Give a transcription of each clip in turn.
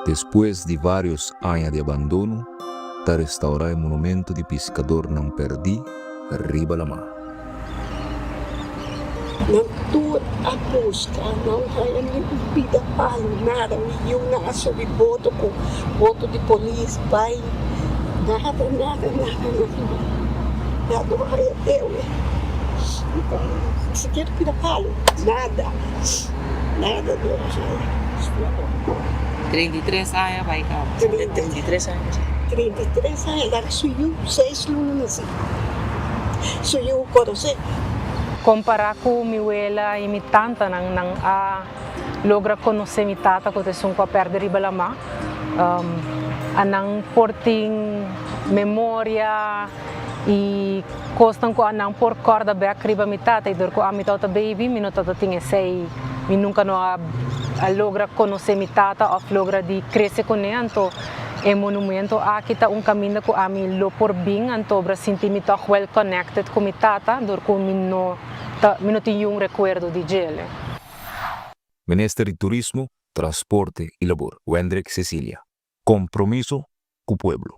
Después de varios años de abandono, está restaurado el monumento de pescador não perdi, arriba la mar. Nagtuot a busca, não kaya ni bida palo, nada, yung nasa boto ko, boto de polícia, pai, nada, kaya teu, então, se quer bida palo, nada Deus, 33 años, vai, cara. 33 años. 33 anos, agora sou eu, 6 lunas, sou eu, corose. Comparar com minha abuela e minha tanta não logra conhecer minha tata que são com a perda riba lama anang porting memória e costam com anang por corda back riba minha tata e dor com a minha tata baby minha tata tinha sei mi nunca não a logra conhecer minha tata ou logra de crescer com ela então é monumento aqui tá caminho com a minha lo por bem então para sentir me tá well connected com minha tata dor com não tenho recuerdo de ele. Ministério de Turismo, Transporte y Labor, Wendrick Cecilia. Compromiso con pueblo.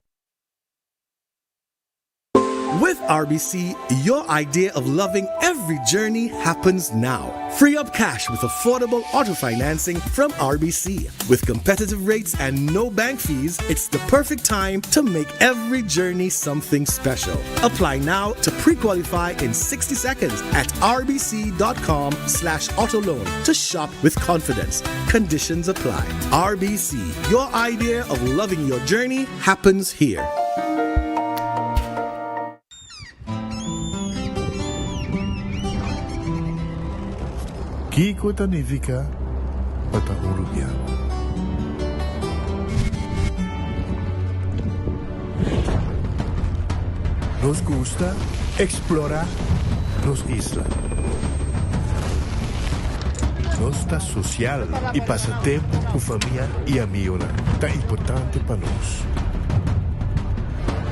With RBC, your idea of loving every journey happens now. Free up cash with affordable auto financing from RBC. With competitive rates and no bank fees, it's the perfect time to make every journey something special. Apply now to pre-qualify in 60 seconds at rbc.com/autoloan to shop with confidence. Conditions apply. RBC, your idea of loving your journey happens here. Kiko Tanivika Bata Uruguayano. Nos gusta explorar nos islas. Nossa social e passatempo com família e amigos tá importante para nós.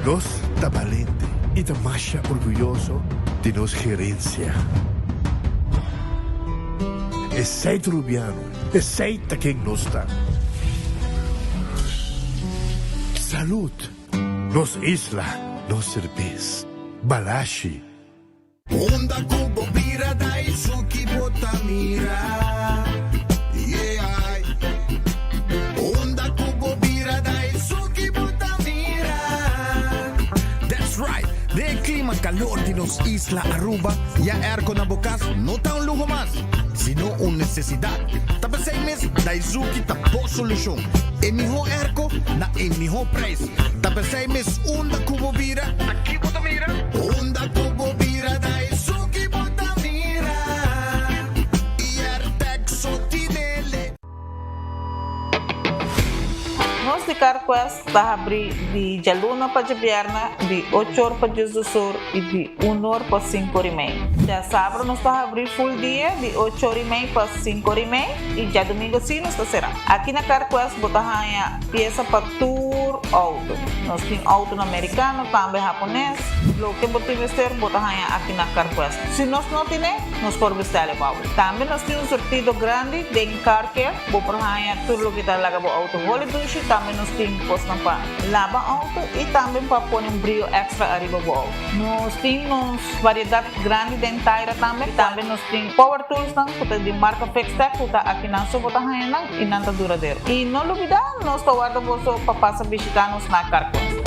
Nós tá valente e tá mais orgulhoso de nossa gerência. Aceita Rubiano, aceita quem nós está. Salud, nos isla, nos cerveza, balashi. Onda kubo bira dai suki botamira. Yeah. Onda kubo bira dai suki botamira. That's right. De clima calor de nos isla Aruba, ya erco na bocas no tá un lujo más, sino una necesidad. Tapos 6 meses da Izuki tapo solution. E miho erco na e miho price. Tapos 6 meses onda kubo bira. Aqui botamira. Onda kubo bira da Izuki botamira. E ertexo tinele. Nós de Carquest está abrir de Jaluna para Jabierna, de 8 horas para Jesus e de 1 hora para 5 horas e meia. Já sábado nós está abrir full dia, de 8 horas e meia para 5 horas e meia, e já domingo sim nós está será. Aqui na Carquest botamos peça para tour auto. Nós temos auto americano, também japonês. Lo que botamos vestir botamos aqui na Carquest. Se nós não temos, nós podemos vestir o auto. Também nós temos sortido grande de car care, botamos tudo o que está lá com auto. Também nós temos posto para lavar auto e também para pôr brilho extra arriba do auto. Nós temos variedade grande de inteira também. Também nós temos power tools de marca Fextech, que está aqui na sua bota e não está duradouro. E não olvidar, nós estamos guardando para passar visitar-nos na Carquest.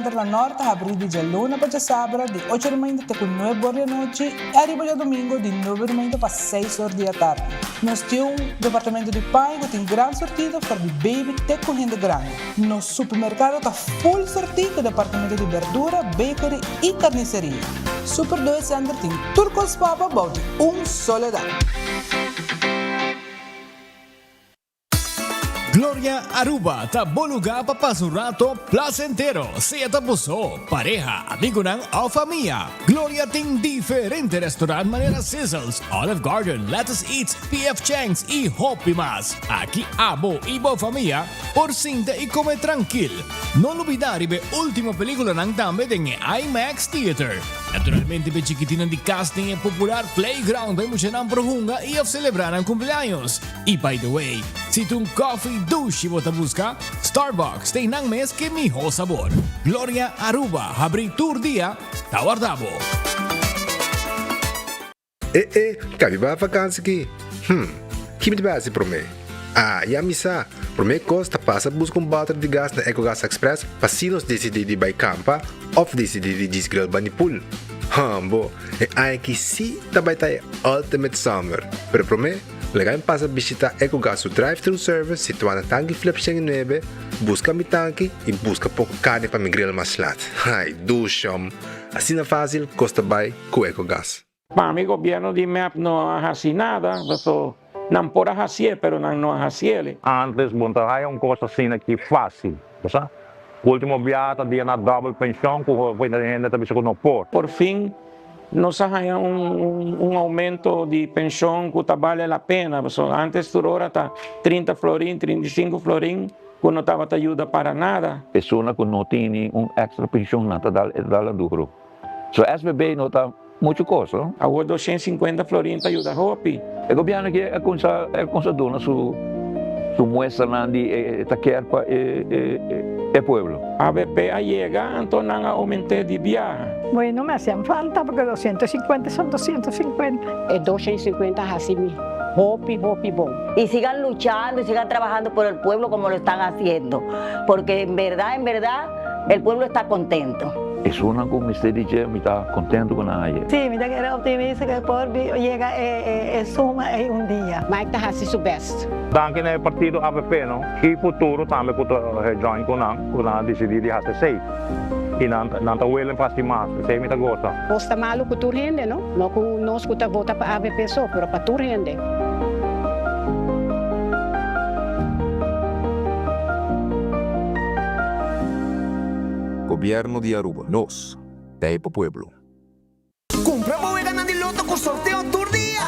Center da Norte abre de luna para sábado de 8h30 até 9h da noite e arriba de domingo de 9h30 para 6h da tarde. Nós temos departamento de pão que tem grande sortido para de baby até correndo grande. Nosso supermercado está full sortido com departamento de verdura, bakery e carniceria. Super 2 Center tem turcos papa about soledad. Gloria Aruba, taboluga papas un rato placentero. Sea tapuso, pareja, amigo ng o familia. Gloria ting diferente restaurant manera Sizzles, Olive Garden, Lettuce Eats, PF Chang's y Hopi Mas. Aquí abo ibo familia, por cinta y come tranquil. No olvidar ibe última película ng dame ng IMAX Theater. Naturalmente be chiquitinan di casting e popular playground be mucha ng prohunga y of celebrar ang cumpleaños. Y by the way, si tung coffee douche mo busca, Starbucks tem nang mes que miho sabor. Gloria Aruba, abri tour dia, tawardabo. Cabe ba vakansie aqui? Que me base para mim? E a missa, para mim costa passa buscar balde de gás na EcoGas Express para se nós decidir de ir campa ou decidir de desgrill banipul. Bo, aí que sim também tá Ultimate Summer. Pero para mim, legal passa visitar EcoGas o drive-thru service situado na tanque flip 9, busca mi tanque e busca pouco carne para me grill mais lat. Ai, dushom. Assim é fácil, costa bem com EcoGas. Para mí, gobierno de MEP no hace nada, so, não por hacer, pero não hacer. Antes, montar um coisa assim aqui fácil, tá? Último viata dia na double pensão, que foi na gente também se por. Por fim, nos haya aumento de pensão que vale a pena. So, antes tu hora tá 30 florin, 35 florin, que não estava te ajuda para nada. Pessoa que não tem extra pensão nada dá duro. So SBB não tá muito coisa, não? Agora 250 florin te ajuda Hopi. O governo que é concedendo su muestra de taquerpa e pueblo. ABP llega, entonces han aumentado de viaje. Bueno, me hacían falta porque 250 son 250. Es 250 así mismo. Hopi, bom. Y sigan luchando y sigan trabajando por el pueblo como lo están haciendo. Porque en verdad, el pueblo está contento. Es una como usted dice, me está contento con ella. Sí, mira que era optimista que el pueblo llega suma un día. Mike está haciendo su best. Danke al partido AVP, ¿no? Y futuro también puedo join con decidir de hacer seis. Y no huelen para más, se me gosta. Posta malo con tu gente, ¿no? No con nos que vota para AVP só, pero para tu gente. Gobierno de Aruba. Nos, Taipa Pueblo. Compra y gana de loto con sorteo tour día.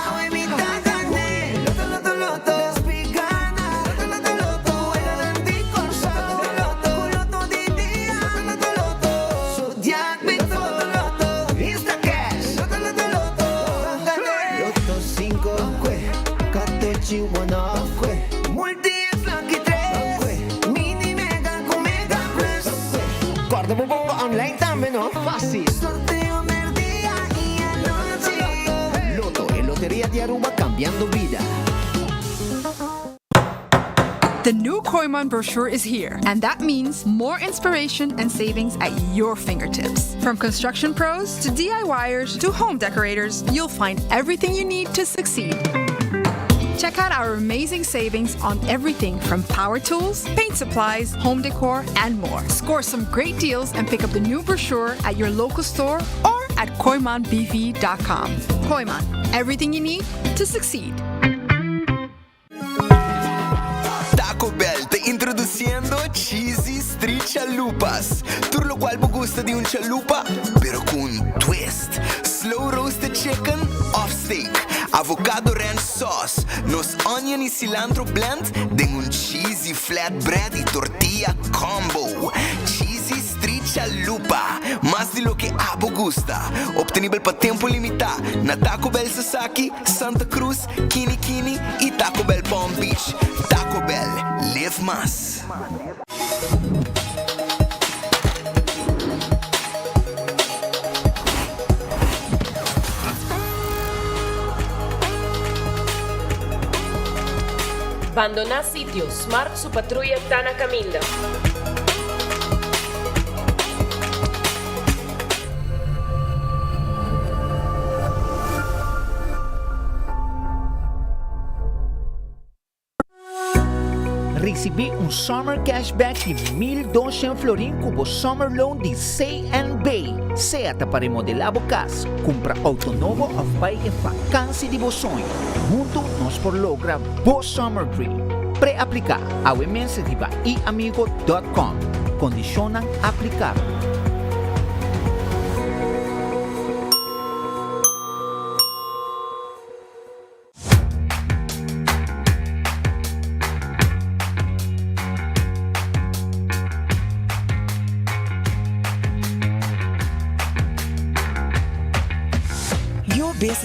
Guarda un poco online también, ¿no? Fácil. Sorteo del día y el Loto en Lotería de Aruba, cambiando vida. The new Koiman brochure is here, and that means more inspiration and savings at your fingertips. From construction pros to DIYers to home decorators, you'll find everything you need to succeed. Check out our amazing savings on everything from power tools, paint supplies, home decor, and more. Score some great deals and pick up the new brochure at your local store or at koimanbv.com. Koiman, everything you need to succeed. Taco Bell te introduciendo Cheesy Street Chalupas. Tur lo cual me gusta de un chalupa, pero con un twist. Slow roasted chicken, off steak, avocado ranch sauce, nos onion y cilantro blend, de un cheesy flatbread y tortilla combo. Cheesy Street Chalupa, más de lo que abo gusta. Obtenible para tiempo limitado na Taco Bell Sasaki, Santa Cruz, Kini Kini y Taco Bell Palm Beach. Taco Bell, live más. Abandonar sitio, Smart su patrulla Tana Caminda. receber um summer cashback de 1.200 florin cubo summer loan de C&B. Seja para remodelar a casa, comprar auto novo ou vai em vacância de vos sonho. Junto nós por lograr vos summer dream. Pré-aplicar ao e-mail de iamigo.com. Condicionam aplicar.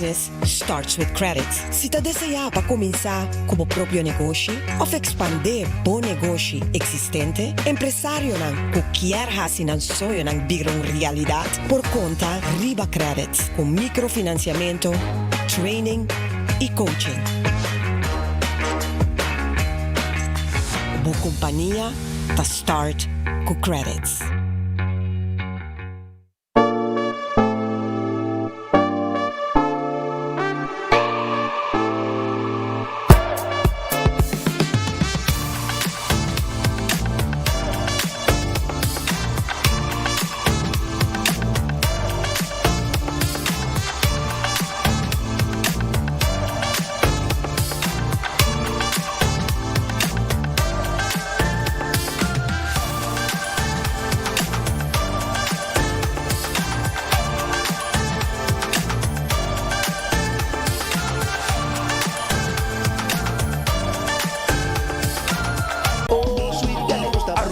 Business starts with credit. Se você deseja começar como próprio negócio ou expandir bom negócio existente, empresário não quer fazer um sonho não virar uma realidade por conta Riba Credit com microfinanciamento, training e coaching. Boa companhia da Start com Credits.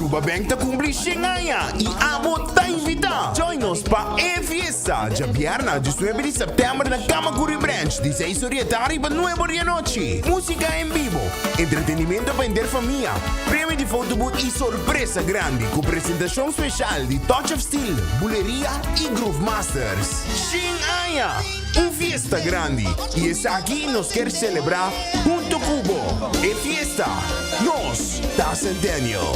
Aruba Bank ta cumpri xingaya e abo ta invita. Join nos pa fiesta de viernes 19 de setembro na Kamakuri Branch de 6 horas da tarde para 9 horas da noite. Música em vivo, entretenimento para a família, prêmio de photobooth e surpresa grande com apresentação especial de Touch of Steel, Buleria e Groove Masters. Xingaya, fiesta grande e essa aqui nos quer celebrar junto Cubo. Fiesta, nos da Centennial.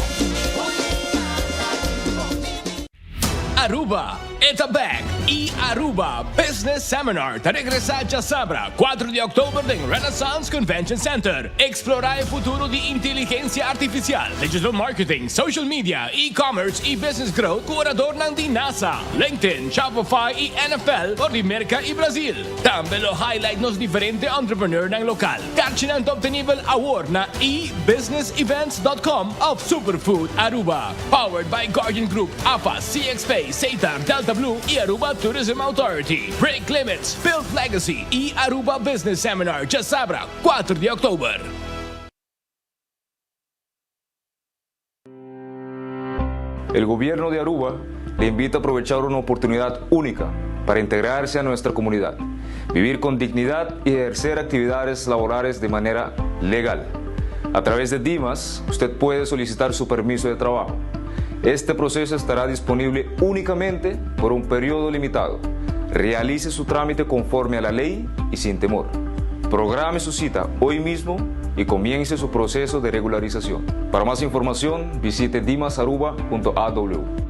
Aruba, Eta Back e Aruba Business Seminar está regressar a Sabra, 4 de outubro em Renaissance Convention Center. Explorar o futuro de inteligência artificial, digital marketing, social media, e-commerce e business growth com orador de NASA, LinkedIn, Shopify e NFL por América e Brasil. Também o highlight nos diferentes entrepreneurs ng local. Catchinang top nível award na ebusinessevents.com of Superfood Aruba. Powered by Guardian Group, APA, CXPay, Satar, Delta Blue e Aruba Tourism Authority. Break Limits, Build Legacy e Aruba Business Seminar de Sabra, 4 de outubro. El gobierno de Aruba le invita a aprovechar una oportunidad única para integrarse a nuestra comunidad, vivir con dignidad y ejercer actividades laborales de manera legal. A través de Dimas, usted puede solicitar su permiso de trabajo. Este proceso estará disponible únicamente por un periodo limitado. Realice su trámite conforme a la ley y sin temor. Programe su cita hoy mismo y comience su proceso de regularización. Para más información, visite dimasaruba.aw.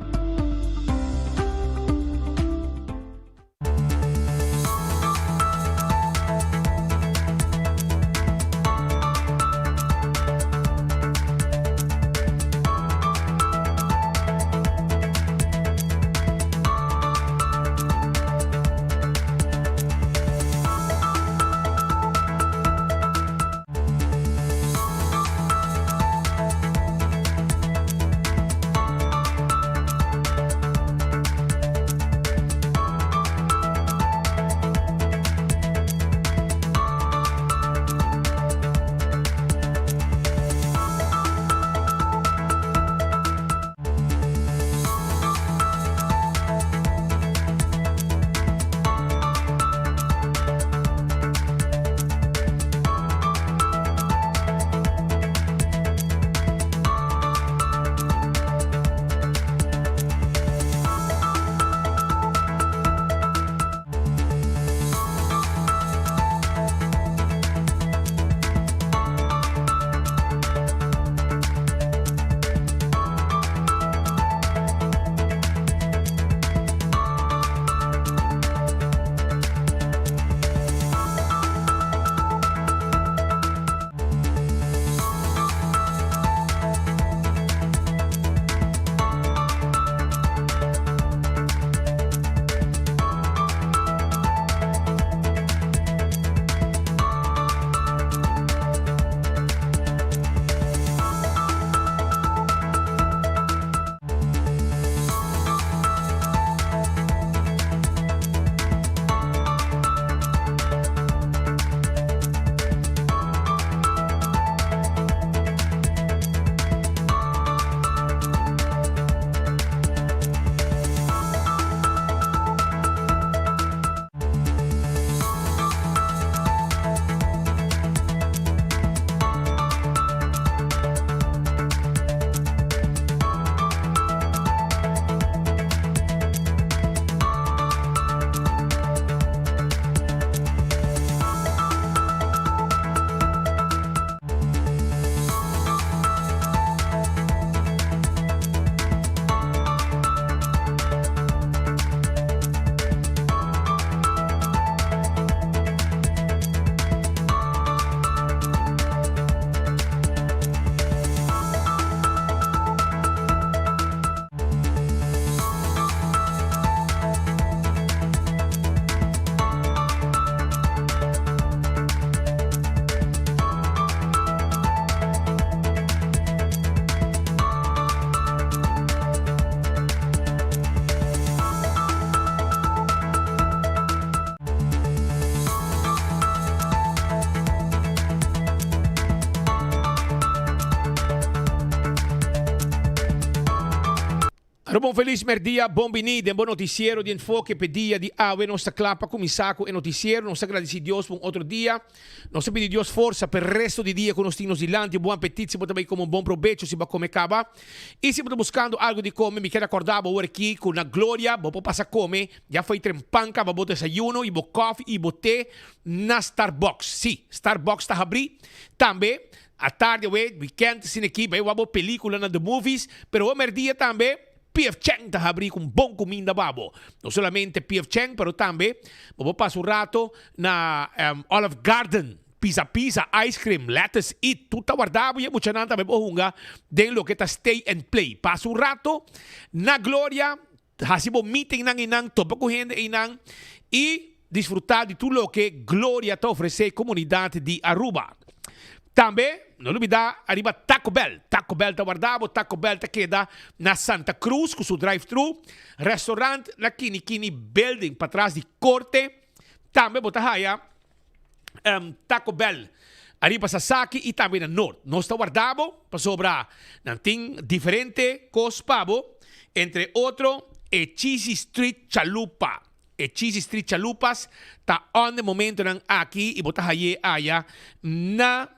Bom feliz merdia, bom bem-vindo, bom noticiero de enfoque, pedia de ave, nossa clapa, começar com o noticiero, nós agradecemos Deus por outro dia, nós pedimos Deus força para o resto do dia com nós temos dilante, bom apetite, se você também como um bom proveito, se você come acaba, e se você buscando algo de comer, me quero acordar, vou aqui com a glória, vou passar a comer, já foi trempanca, vou desayuno, e vou coffee, e vou té na Starbucks, sim, Starbucks está abrindo, também, à tarde, weekend, sin aqui, vai uma película na The Movies, pero o merdia também, P.F. Chang está abrindo com bom comida babo. Não somente P.F. Chang, pero também vou passar um rato na Olive Garden. Pizza, ice cream, lettuce, eat. Tudo está guardado e muita gente também hunga den lo que está stay and play. Passa um rato na glória, hasibo meeting nang inang, topa com gente inang e desfrutar de tudo o que glória te oferece à comunidade de Aruba. Também, não olvidar, arriba Taco Bell. Taco Bell está guardado, Taco Bell está queda na Santa Cruz, com seu drive-thru. Restaurante na Kini Building, para trás de corte. Também, bota raia, Taco Bell. Arriba Sasaki e também na Norte. Nós está guardado, para sobrar, não tem diferente cospabo, entre outro, e Cheesy Street Chalupa. E Cheesy Street Chalupas está on the momento aqui e bota raia na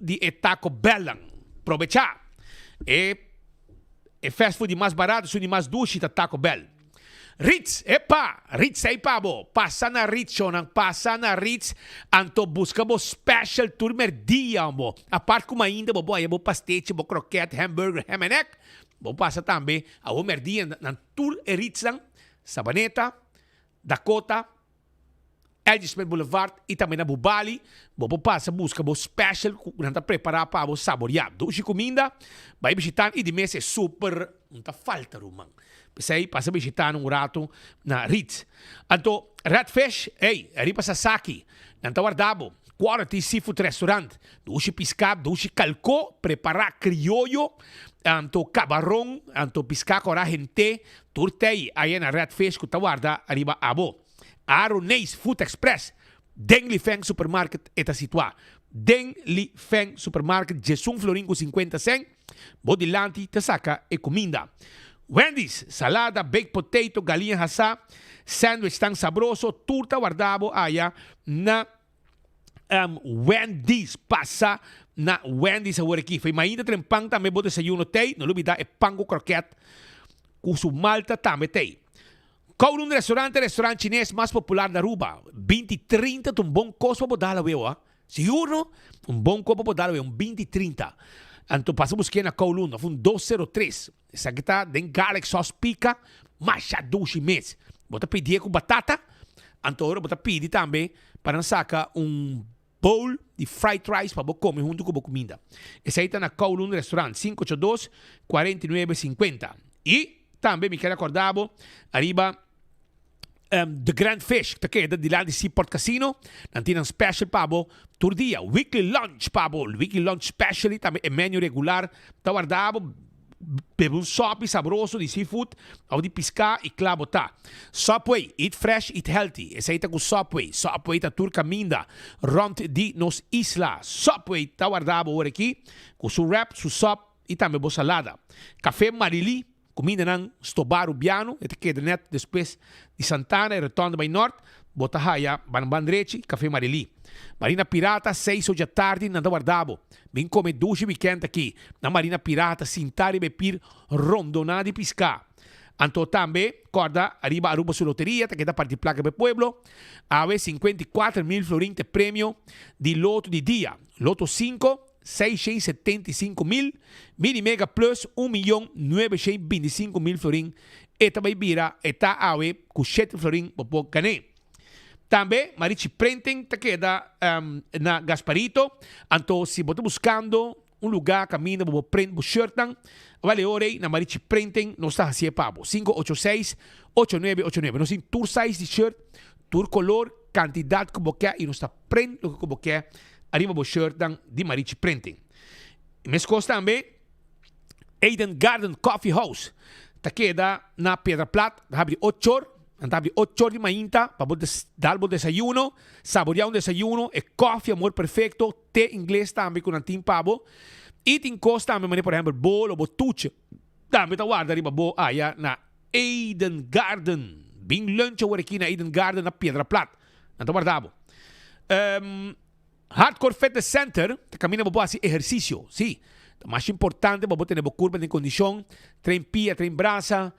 de Taco Bell. Aprovechar. E fast food mais barato, de mais duche da Taco Bell. Ritz, Ritz aí pabo. Passa na Ritz, anto busca bo special tour merdia, mo. A parte como ainda, bo pastete, bo croquete, hamburger, ham and egg. Bo passa também a o merdia na tour Ritz, Sabaneta, Dakota, Edgemont Boulevard e também na Bubali. Vou passar busca bo special para preparar para bo saborear. Doce comida, vai visitar e de mês é super, não tá falta rumang. Pensei, passa visitar rato na Ritz. Anto Redfish, ali para Sasaki, não tá guardado. Quality Seafood Restaurant, doce pescado, doce calco, preparar criollo, anto camarão, anto pescado com gente, turtei aí na Redfish que tá guarda arriba abo. Aronês Food Express, Deng Li Feng Supermarket está situado. Deng Li Feng Supermarket, Jesus Floringo 50 cent, bodilante, te saca e comida. Wendy's, salada, baked potato, galinha assá, sandwich tão sabroso, turta guardado allá na Wendy's, passa na Wendy's agora aqui. Foi ainda trempang também bo desayuno tei, não olvidar é pango croquete, com su malta também tei. Kowloon restaurante chinês mais popular da Aruba. 2030, um bom costo para dar a Seguro, um bom copo para dar a 2030. Então, passamos aqui na Kowloon, foi 203. Essa aqui está em garlic sauce pica, mais já 12 meses. Bota pedir com batata. Então, agora bota pedir também para sacar bowl de fried rice para comer junto com a comida. Essa aí está na Kowloon restaurante, 582-4950. E também me quero acordar, arriba The Grand Fish, que queda de lá de Seaport Casino, não tem special pabo, todo dia, weekly lunch pabo, weekly lunch special, também é menu regular, tá guardado, bebe um sopa saboroso de seafood, ou de pescar e claro, tá. Subway, eat fresh, eat healthy, esse aí tá com Subway tá turca minda, rond de nos isla, Subway tá guardado agora aqui, com seu wrap, seu sop e também boa salada. Café Marili, comida ng Stobar Ubiano, ito queda net depois de Santana e Retorno by North, Botahaya, Banbanrechi, Café Marili. Marina Pirata, 6 da tarde, nada guardado. Vem comer 12 weekend aqui, na Marina Pirata, Sintar e Bepir, Rondona de Piscar. Anto também, corda, arriba Aruba su loteria, que da parte de placa do pueblo, ave 54.000 florins de prêmio de loto de dia. Loto 5, 675.000, Mini Mega Plus 1.925.000 florins. Eta vai vira, eta ave, com 7 florins para ganhar. Também, Marichi Printing, te queda na Gasparito. Então, se você buscando lugar, caminho, para print, para shirt, vale ore, na Marichi Printing, nós está assim, pabo. 586-8989. Nós tem tour size de shirt, tour color, quantidade que você quer, e nós está print o que você quer. Arriba o shirt de Marichi Printing. Mas costa também, Eden Garden Coffee House. Te queda na Pedra Plata, abre 8 horas. Abre 8 horas de manhã para dar o desayuno, saborear desayuno, e coffee, amor perfeito, té inglês também com um tim pavo. E tem costa também, por exemplo, bolo ou botuche. Também tá guarda riba bo aya na Eden Garden. Bing lunch hoor aqui na Eden Garden na Pedra Plat. Então guardabo. Hardcore Fitness Center, te camina bo assim exercício, sim. O mais importante bo ter bo curva de condição, trein pia, trein braça,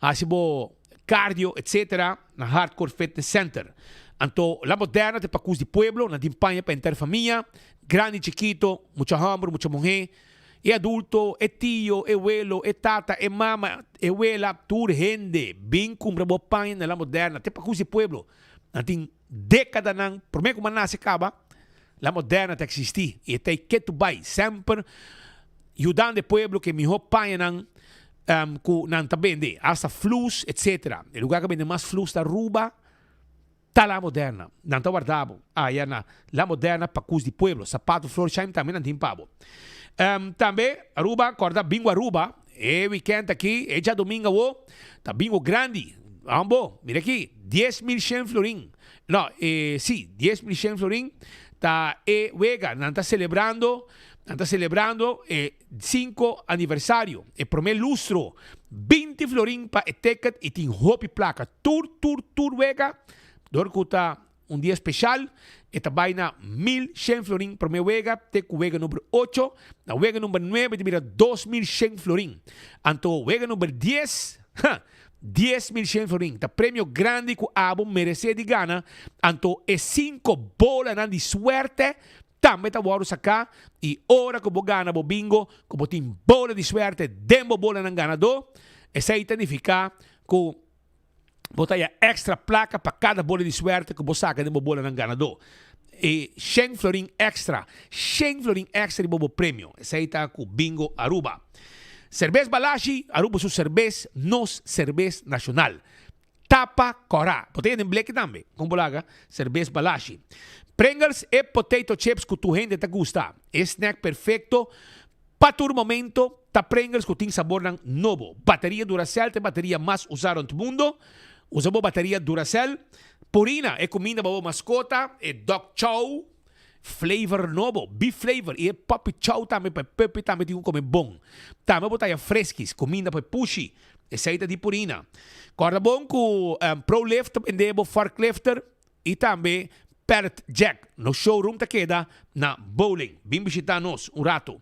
assim bo cardio, etc. na Hardcore Fitness Center. Então, la moderna te pacus de pueblo, na dimpanha para interfamília, grande e chiquito, mucha hombre, mucha mujer, e adulto, e tio, e abuelo, e tata, e mama, e abuela, tur gente, bem cumpra bo panha na la moderna, te pacus de pueblo. Natin década nang, por me como nasce acaba, la moderna te existi, e te que tu vai, sempre, ajudando de pueblo que mi ho panha nang, ku nang tabende, hasta flus, etc. El lugar que vende mais flus da Aruba, tá la moderna. Não tá guardado. Aí na la moderna pacus de pueblo. Sapato Florsheim também não tem pavo. Também Aruba, acorda bingo Aruba. É weekend aqui, é já domingo o. Tá bingo grande. Ambo, mira aqui, 10.100 florin. Não, sim, 10.100 florin. Tá wega, não tá celebrando. Está celebrando 5 aniversário. E primeiro lustro, 20 florin para ticket e tem hopi placa. Tour, wega. Dorcuta dia especial. Esta vaina 1.100 florin primeiro wega. Teco wega número 8. Na wega número 9 te mira 2.100 florin. Anto wega número 10. 10.100 florin. Ta prêmio grande que o abo merece de gana. Anto 5 bolas de suerte. Também tá bom sacar e hora que gana bo bingo, que tem bola de suerte, dembo bola ng ganador, essa aí significa que botar extra placa para cada bola de suerte que saca dembo bola ng ganador. E 100 florin extra de bobo prêmio. Essa aí tá com bingo Aruba. Cerveza Balashi, Aruba su cerveza, nos cerveza nacional. Tapa Corá. Botei em black também, com bolaga, cerveza Balashi. Pringles e potato chips que tu gente te gusta. Snack perfecto para tu momento. Ta Pringles que tem sabor ng novo. Bateria Duracell, te bateria mais usada no mundo. Usamos bateria Duracell. Purina é comida para mascota. E dog chow. Flavor novo. Beef flavor. E puppy chow também para puppy também tem comer bom. Também botar fresquis. Comida para pushy. Essa aí de Purina. Corda bom com Pro Lift. Também forklifter. E também Pellet Jack, no showroom te queda na Bowling. Vim visitar-nos um rato.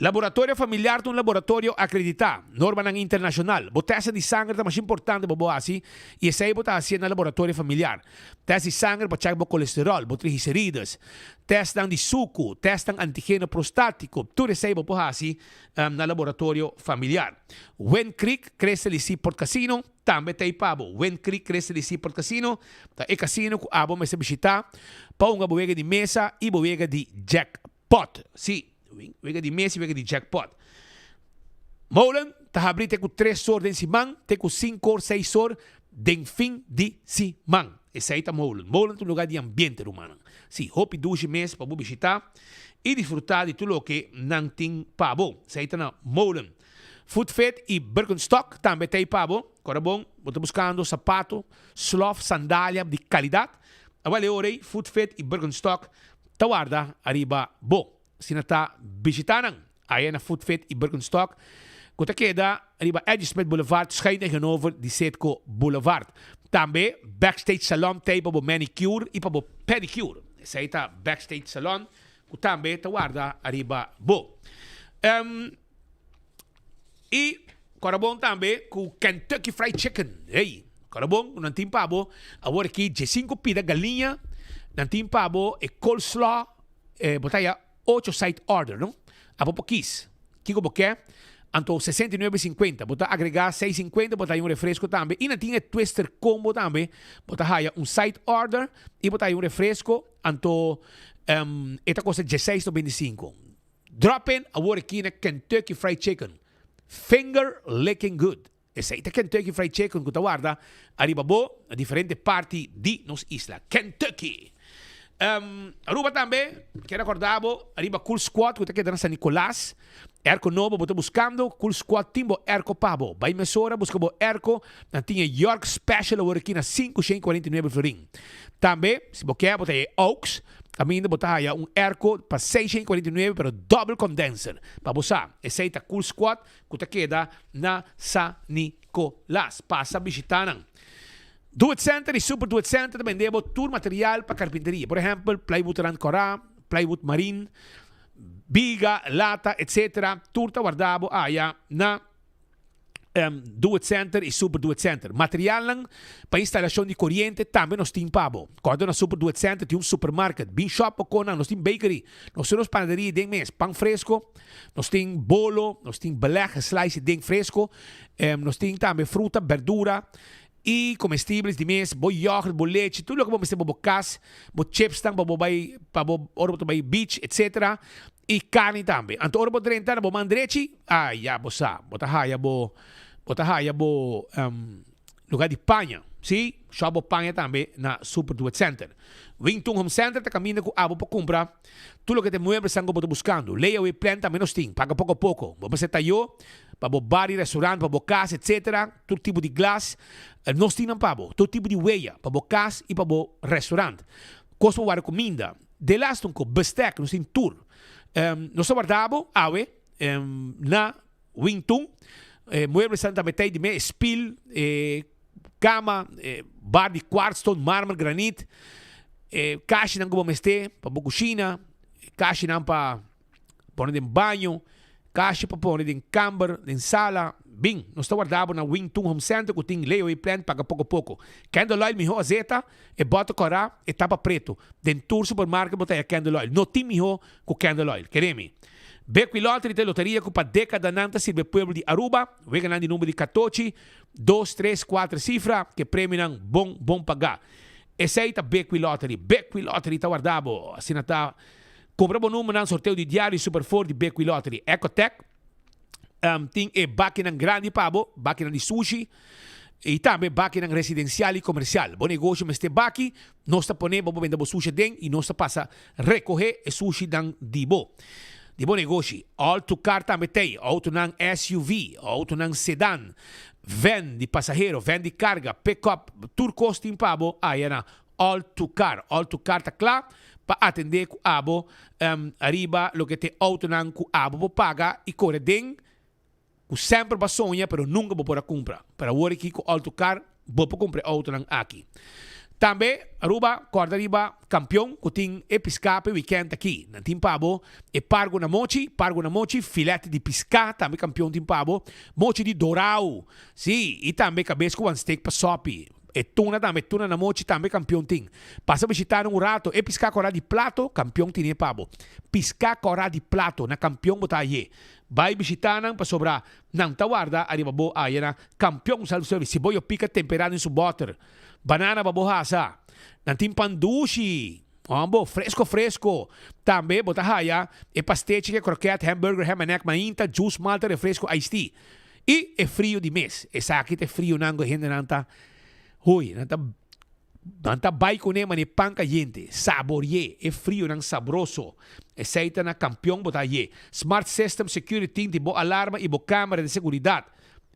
Laboratório familiar de um laboratório acreditado. Norma ng internacional. Botesa de sangue é mais importante para você. E esse aí botar assim no laboratório familiar. Teste de sangue para checar o colesterol, o triglicéridos. Testam de suco, testam antígeno prostático. Tudo isso aí botar assim no laboratório familiar. Wen Creek, cresce ali si por casino. Também tem pabo. Wen Creek, cresce ali si por casino. É casino que abo me se visitar. Para uma boega de mesa e boega de jackpot. Sim. Wega de Messi, wega de jackpot. Molen, ta abrir te com 3 horas de simang, te com 5 horas, 6 horas, de fim de simang. Esse aí tá Molen. Molen é um lugar de ambiente humano. Sim, hopi 2 meses para visitar e desfrutar de tudo o que não tem pabo. Esse aí tá na Molen. Food Fit e Birkenstock também tem pabo. Agora bom, estou buscando sapato, sloth, sandália de qualidade. Agora orei, Food Fit e Birkenstock, ta guarda, arriba, bo. Sinata visitaran aí na Food Fit e Birkenstock. Quando queda, arriba Edge Smith Boulevard, schijn tegenover de Setco Boulevard. Também Backstage Salon tem para manicure e para pedicure. Essa aí tá Backstage Salon, que também tá guarda arriba bo. E corabon também com Kentucky Fried Chicken. Ei, corabon não tem pabo. Agora aqui de 5 pida galinha, não tem pabo e coleslaw, botaya 8 side order, não? A pouquinhos. Que como que é? Então, 69,50. Bota agregar 6,50, botar um refresco também. E não tinha twister combo também. Bota um side order e botar um refresco. Então, esta coisa 16,25. Drop-in, agora aqui na Kentucky Fried Chicken. Finger licking good. Essa é Kentucky Fried Chicken que tu guarda. Arriba bo, a diferente parte de nos isla. Kentucky. Aruba também, que recordava, arriba Cool Squad, que está aqui em San Nicolás, Erco novo, boto buscando, cool squad team, bo erco pabo. By mesora, busca bo erco, na tinha York Special, agora aqui na 549 florin. Também, se bo quer, bota aí Oaks, caminho, bota aí erco para 649, pero double condenser. Para você, esse aí tá cool squad, que tá queda na San Nicolás. Passa visitando. Do It Center e Super Do It Center também debo tour material para carpinteria. Por exemplo, plywood Rancora, plywood marine, biga, lata, etc. Turta guardavo na Do It Center e Super Do It Center. Material lang para instalação de corrente também nós temos pabo. Quando na Super Do It Center tem supermarket, bin shop ou kona, nós temos bakery, nós temos panaderia de mês, pão fresco, nós temos bolo, nós temos beleg, slice de fresco, nós temos também fruta, verdura, e comestíveis de mês, bo yogurt, bo leite, tudo o que vamos ter, bo cas, bo chips, bo bay, bo bay beach, etc. E carne também. Anto ora bo drenta, bo mandreci, ya bo sa, bo tahaya bo lugar de panha, sim? Shop bo panha também na Super Do It Center. Wington Home Center tá caminhando com abo para comprar. Tudo o que te muebles sangue boto buscando. Layaway plan também nós tem, paga pouco a pouco. Bo você tá yo, para bo bar e restaurante, para bo casa, etc. Todo tipo de glass. Nós temos pabo, todo tipo de weia, para bo casa e para bo restaurante. Costa para comida. De last um co bestek, nós temos tour. Nós guardamos na Wington. Muebles Santa Metei de me, spil, cama, bar de quartzstone, mármore, granite, caixa não como este, para a cozinha, caixa não para pôr em banho, caixa para pôr em camber, em sala. Bem, nós guardamos na Wington Home Center, que tem layaway plan, paga pouco a pouco. Candle oil, miho azeta, e bota corá, e tapa preto. Dentro do supermercado, bota a candle oil. Não tem miho com candle oil, queremos. Becqui Lottery de loteria com para década nanta sirve pueblo de Aruba, vai ganhar de número de 14, 2, 3, 4 cifra, que prêmio não bom pagar. Esse aí tá Becqui Lottery tá guardado, assim tá, compramos o número no sorteio de diário super forte de Becqui Lottery, Ecotech, tem máquina grande pabo, máquina de sushi, e também máquina residencial e comercial. Bom negócio, mas este baki, nós tá ponendo, vamos vender o sushi den, e nós tá passa recorrer o sushi dan de bo. De bom negócio, auto car também tem, auto não SUV, auto não sedan, van de passageiro, van de carga, pick-up, tudo custa em pabo, aí na auto car tá claro para atender com abo, arriba, lo que tem auto não com abo, paga e corre den, com sempre para sonhar, pero nunca vou poder comprar. Para o aqui com auto car, vou comprar auto não aqui. Também, Aruba, corda arriba, campeão, que tem pescape weekend aqui. Não tem pabo, pargo na mochi, filete de pesca, também campeão tem pabo, mochi de dorau, sim, e também cabeça com steak para sopi. E tuna também, tuna na mochi, também campeão tem. Passa a visitar um rato, pescar corda de plato, campeão tem pabo. Pescar corda de plato, na campeão botar aí. Vai visitar para sobrar, não tá guarda, arriba bo, aí na campeão self-service, se boio pica temperado em seu butter. Banana babohasa. Nantim pandushi. Ambo, fresco. Também, bota haya, pasteche, croquete, hamburger, ham and egg, mainta, juice, malta, refresco, iced tea. E é frio de mês. Essa aqui é frio, nango, gente, nanta. Ui, nanta baiko ne, mani pan caliente. Saborie, é frio, nang sabroso. Essa aí tá na campeão, bota aí. Smart System Security, de bo alarma e bo câmera de seguridade.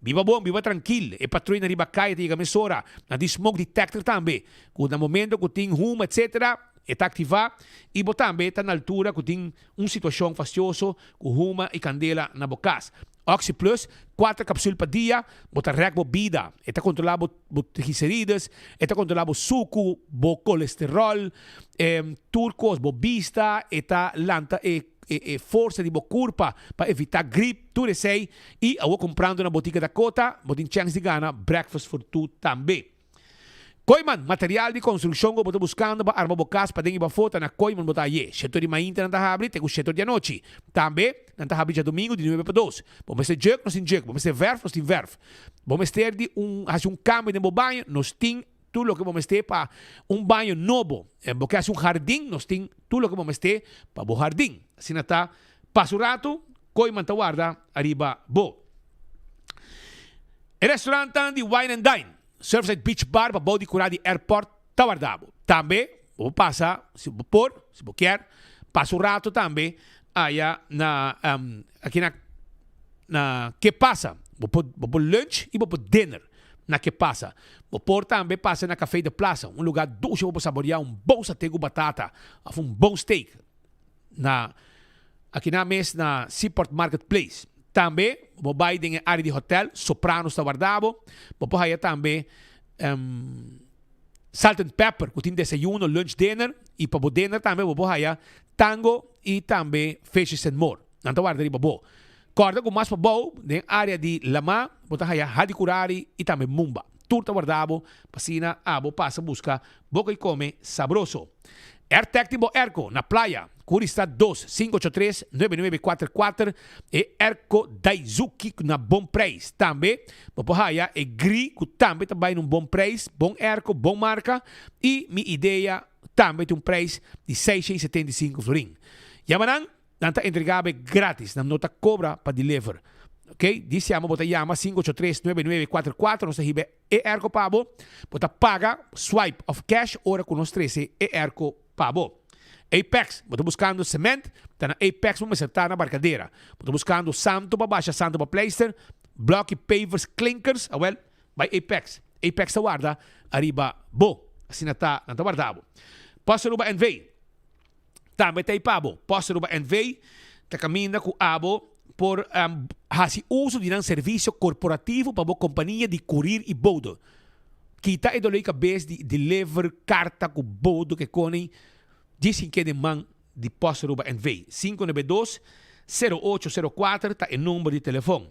Viva bom, viva tranquilo. E patrulha na riba caia, tiga mesora. Na de smoke detector também. Quando no momento que tem rumo, etc., está ativado. E também está na altura que tem uma situação fastidiosa, com rumo e candela na bocas. Oxy Plus, 4 cápsulas por dia, bota rec bebida. Está controlado por triglicéridos, está controlado suco, por colesterol, turcos, por vista, está lanta força de curva para evitar gripe, tudo isso aí. E eu vou comprando na botica da Cota, vou ter chance de ganhar breakfast for two também. Koiman, material de construção que eu estou buscando para armar bocas para dentro da foto na Koiman botar aí. Setor de manhã não está abrindo, tem o setor de noite. Também não está abrindo domingo de 9 para 2. Vamos ter jerk, nós temos jerk. Vamos ter verf, nós temos verf. Vamos ter um câmbio de banho, nós temos tudo o que vamos ter para banho novo. Porque é jardim, nós temos tudo o que vamos ter para o jardim. Assim está, passa o rato, Koiman está guarda, arriba, bo. Restaurante de Wine and Dine. Surfside Beach Bar para body curar de airport tá guardado. Também, vou passar, se vou quer, passa o rato também, aí aqui na na que passa. Vou lunch e vou dinner. Na que passa. Vou também passa na Café da Plaza, um lugar doce para saborear bom satê com batata, bom steak. Aqui na mesa na Seaport Marketplace. Também vou bair em área de hotel, Sopranos da Guardabo. Vou aí também Salt and Pepper, que tem desayuno, lunch, dinner. E para o dinner também vou aí Tango e também Fishes and More. Não está guardando para bom. Corda com mais para bom, na área de Lama, botar aí Hadikurari e também Mumba. Turta guardabo, pasina, abo, passa, busca, boca e come, sabroso. AirTech Timbo Erco, na playa, Curistad 2, 583-9944 e Erco Daisuki na bom preço. Também, Popohaya e Gri, que também está num bom preço, bom Erco, bom marca. E minha ideia também tem preço de 675 florin. Yamanang, nanta entregável grátis, na nota cobra para deliver. Ok? Diciamo, bota llama 583-9944, nós ribe Erco Pabo, bota paga, swipe of cash, ora com nós 13 Erco Pabo. Apex, bota buscando cement, tá na Apex, vamos acertar na barcadeira. Bota buscando santo para baixa, santo para pleister, block pavers, clinkers, well, by Apex. Apex ta guarda, arriba, bo, assim tá, não tá guardado. Posso ruba NV, também tá Pabo, posso ruba NV, tá caminha com abo, por hasi uso de um serviço corporativo para a companhia de courier e bodo. Kita é doloi cabeça de deliver carta com bodo que conem dizem que de man de posto ruba NV 592-0804 tá o número de telefone.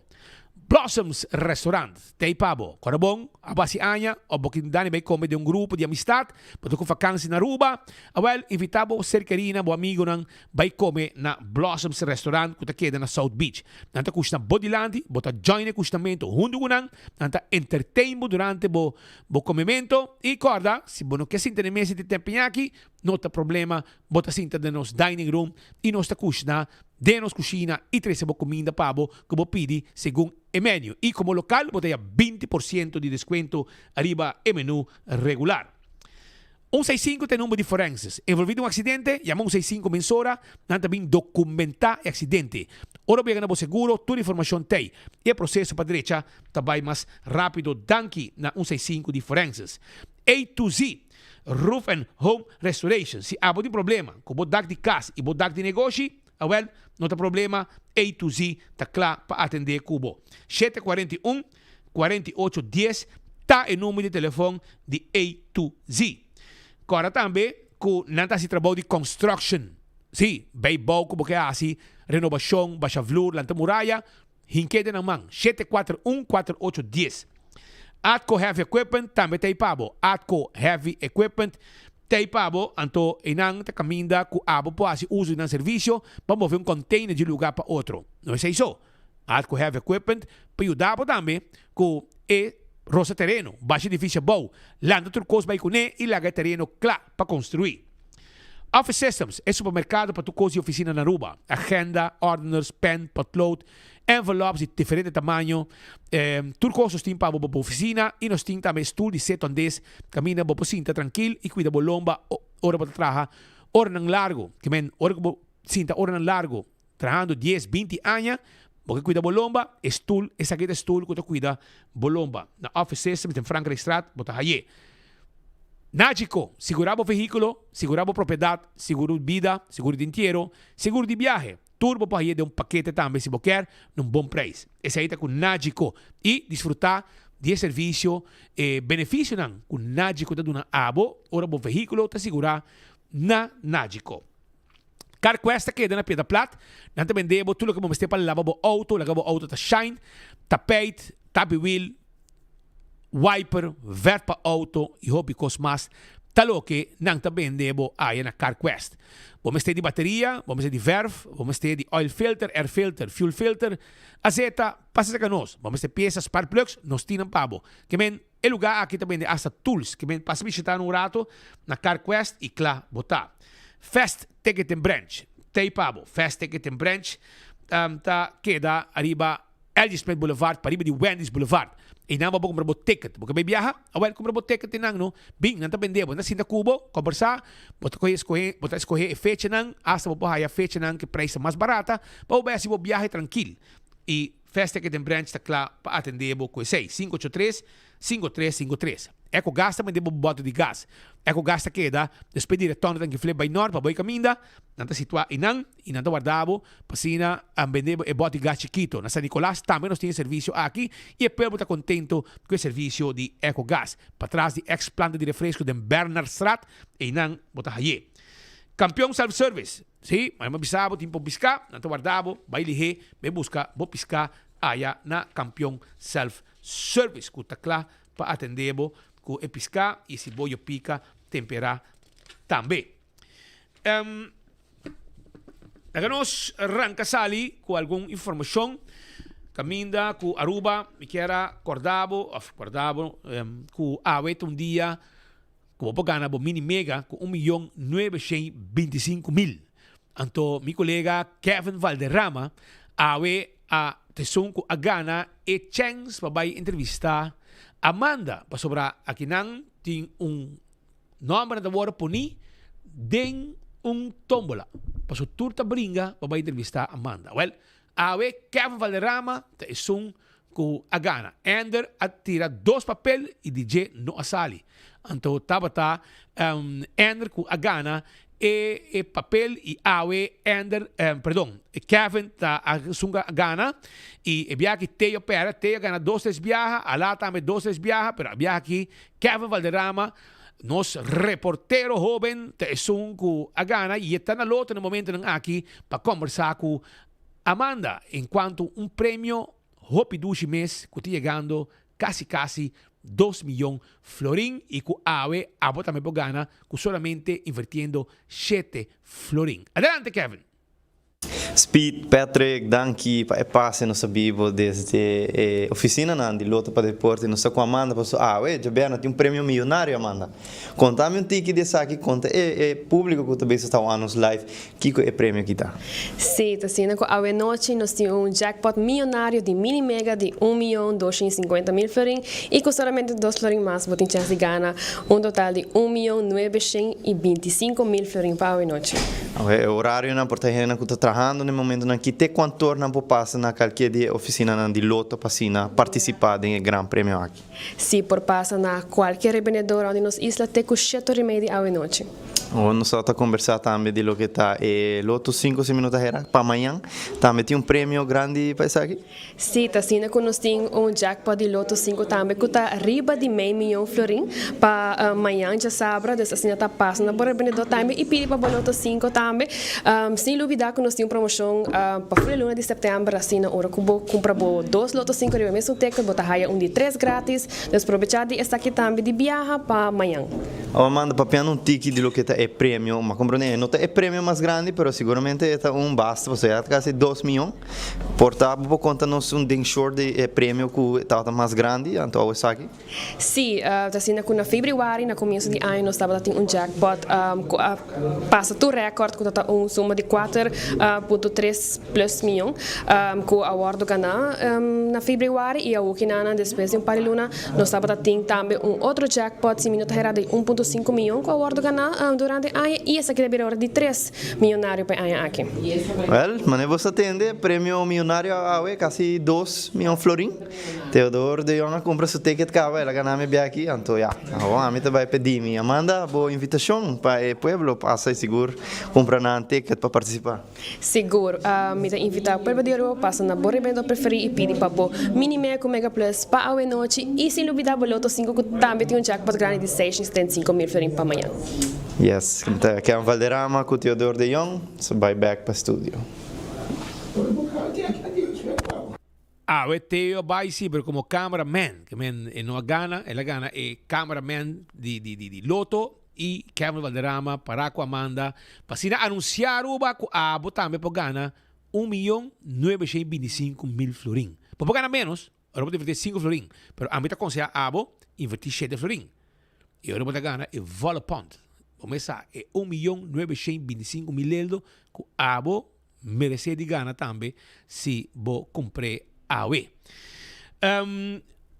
Blossoms Restaurant, Tei Pabo, Corabong, Abasi Anya, o Bokindani vai comer de grupo de amistad, para com vakantie na Aruba, well, invitabo cercarina, bo amigo nang vai comer na Blossoms Restaurant, que queda na South Beach. Nanta custa Bodilandi, bota join custamento, hundu gunang, nanta entertainmo durante bo comimento, e corda, se bo não quer sinta de mesa de tempinhaki, não tem problema, bota sinta de nos dining room, e nos ta custa de nos cocina e trece comida pabo que vos pidi según el menú. Y como local, vos tenés 20% de descuento arriba el menú regular. 165 tem número de forenses. Envolvido um acidente, llama 165 mensora, não também documentar o acidente. Ora bem ganhar seguro, toda a informação tem. E o processo para a direita também mais rápido, danke na 165 de forenses. A to Z. Roof and Home Restoration. Se há algum problema com o de casa e o de negócio, well, não tem problema, A to Z está claro para atender Cubo. 741-4810 está o número de telefone de A to Z. Agora também, com não se trabalho de construction. Sim, bem bom como que é assim, renovação, baixa flor, lanta muralha, hinquede na mão. 741-4810. Atco Heavy Equipment também tem pabo. Atco Heavy Equipment tem pabo, anto inang te caminda ku abo po asi uso ng serviço para mover container de lugar para outro. Não é isso? Atco Heavy Equipment para ajudar também com roça terreno, baixo edifício bom, landa turcos vai cune e laga terreno claro para construir. Office Systems é supermercado para tu coisa e oficina na Aruba. Agenda, orders, pen, potlood, envelopes de diferente tamanho. Turcos tem para a oficina e nós temos também estudo de 7 ondes. Camina para cinta tranquilo e cuida bolomba, hora para trabalhar, hora ng largo. Que men, hora para cinta, hora ng largo. Trabajando 10, 20 anos, porque cuida bolomba, estudo, essa aqui é estudo que tu cuida bolomba. Na Office Systems, em Franklin Strat, bota aí. Nágico, segurava o veículo, segurava a propriedade, seguro de vida, seguro de inteiro, seguro de viagem. Turbo para ir de paquete também, se você quer, num bom preço. Esse aí está com Nágico. E desfrutar de serviço, benefício não, com Nágico da duna abo, ora o veículo está segurar na Nágico. CarQuest queda na Pedra Plat, não também devo, tudo que vamos ter para lavar o auto está shine, tapete, tabi wheel, wiper, vert para auto e hobby mais talo que não também devo aí na CarQuest. Vamos ter de bateria, vamos ter de verve, vamos ter de oil filter, air filter, fuel filter, azeta, passa a nós. Vamos ter peças spark plugs, nós tinam pabo. Que men, é lugar aqui também de hasta tools, que men, passa a visitar um rato na CarQuest e claro, botar. Fast Ticket and Branch, tem pabo. Fast Ticket and Branch, tá queda arriba Elgin Smith Boulevard, para arriba de Wendy's Boulevard. E não vou comprar o ticket, porque vai viajar, eu comprar o ticket e não, bem, não está vendendo, não sinta cubo, conversar, botar escolher a fecha não, hasta vou pôr a fecha não que preço mais barata, para o se vou viajar tranquilo. E Festa que tem branch está claro para atender com 6-583-5353. Eco gasta, mas debo boto de gás. Eco gasta que dá, depois de retorno tem que flip by nord, para boi caminda, nanta situa inang, inanta guardavo, pasina a vender e bote gás chiquito. Na San Nicolás também nós temos serviço aqui e o povo está contento com o serviço de Eco Gas. Para trás de ex-planta de refresco de Bernardstraat, e inang bota haye. Campeão self-service. Sim, mas mabisabo, tempo piscar, nanta guardavo, vai lihe, me busca, vou piscar, aya na Campeão self-service. Kuta claro para atender com e piscar e se boio pica temperar também. Agora nós arranca sali com alguma informação. Caminda com Aruba, me quera acordado, com Awet dia, com o gana bo mini mega com 1.925.000. Anto mi colega Kevin Valderrama awe a tesong ko agana e chance pa bay entrevista Amanda pa sobra akinang ting nombre na word poni den tombola pa so turta bringa pa bay entrevista Amanda. Well, awe Kevin Valderrama tesong ko agana ender at tira 2 papel e DJ no asali. Anto tabata ender ko agana e papel e awe ender Kevin ta sunga gana e biaki Teo pera Teo gana 2-3 viaja alata me 2-3 viaja pero biaki Kevin Valderrama nos reportero joven te sungu agana e está na loto no momento ng aqui para conversar com Amanda enquanto premio hopi dushi mes que llegando casi 2 milhões florin e com AWE abota me bogana com solamente invirtiendo 7 florin. Adelante, Kevin. Speed, Patrick, danke para passe nossa Bíblia desde oficina de loto para deporte nossa com Amanda passou já bem tem prêmio milionário Amanda conta-me ticket desse aqui conta público que também está anos live que é prêmio que tá sim tá sendo com a noite nós temos jackpot milionário de mini mega de 1.250.000 florin e com somente 2 florin mais você tem chance de ganhar total de 1.925.000 florin para a noite o horário na portaria que está trabalhando no momento na que te quanto torna por passa na qualquer dia oficina de loto para participar do grande prêmio aqui. Sim, por passa na qualquer revendedor onde nos isla te com 7 remédios à noite. Nós estamos a conversar também de lo que está loto 5 minutos para amanhã. Também tem prêmio grande para isso aqui? Sim, tá sendo que nós temos jackpot de loto 5 também que está arriba de meio milhão florin para amanhã já sabe dessa assim está passando por revendedor também e pede para loto 5 também. Sem dúvida que nós temos promoção para a luna de setembro assim na hora que compra 2 lotos 5 de mesmo teca bota raia de 3 grátis aproveitar de esta aqui também de viaja para amanhã. Amanda papiando ticket de lo que está prêmio mas compreende não é prêmio mais grande pero seguramente é basta você já quase 2 milhões portável por conta nós ding short de prêmio que está mais grande então isso aqui sim tá sendo que na februário na começo de ano nós estava tendo jackpot passa tu recorde que tá suma de 4.3 plus milhão com a award ganhar na februário e a Okinana depois de par de luna nós estava tendo também outro jackpot se minuto era de 1.5 milhão com a award ganhar durante a ano e essa aqui deve ser de 3 milionário para a ano aqui. Well, mas você atende prêmio milionário a quase 2 milhões florin. Teodoro de Jong compra seu ticket cá, ela ganha me bem aqui, então já. A mim vai pedir me Amanda boa invitação para o pueblo passa seguro comprar na ticket para participar. Seguro, me te invitar para o dia passa na boa evento preferido e pedir para o mini mega plus para a noite e se dúvida o loto 5 que também tem jackpot grande de 675.000 florin para amanhã. Yes, então aqui é Valderrama com Teodoro de Jong, so bye back para o estúdio. Teo vai sempre como cameraman, que não gana, ela gana é cameraman de loto e Kevin Valderrama para com Amanda para se anunciar o banco a botar me gana 1.925.000 florin. Para ganhar menos, eu vou invertir 5 florin, mas a mim está aconselhando a invertir 7 florin. E eu vou ganhar é vola ponto. Começar é 1.925.000 euros que a merece de ganhar também se vou comprar AWE.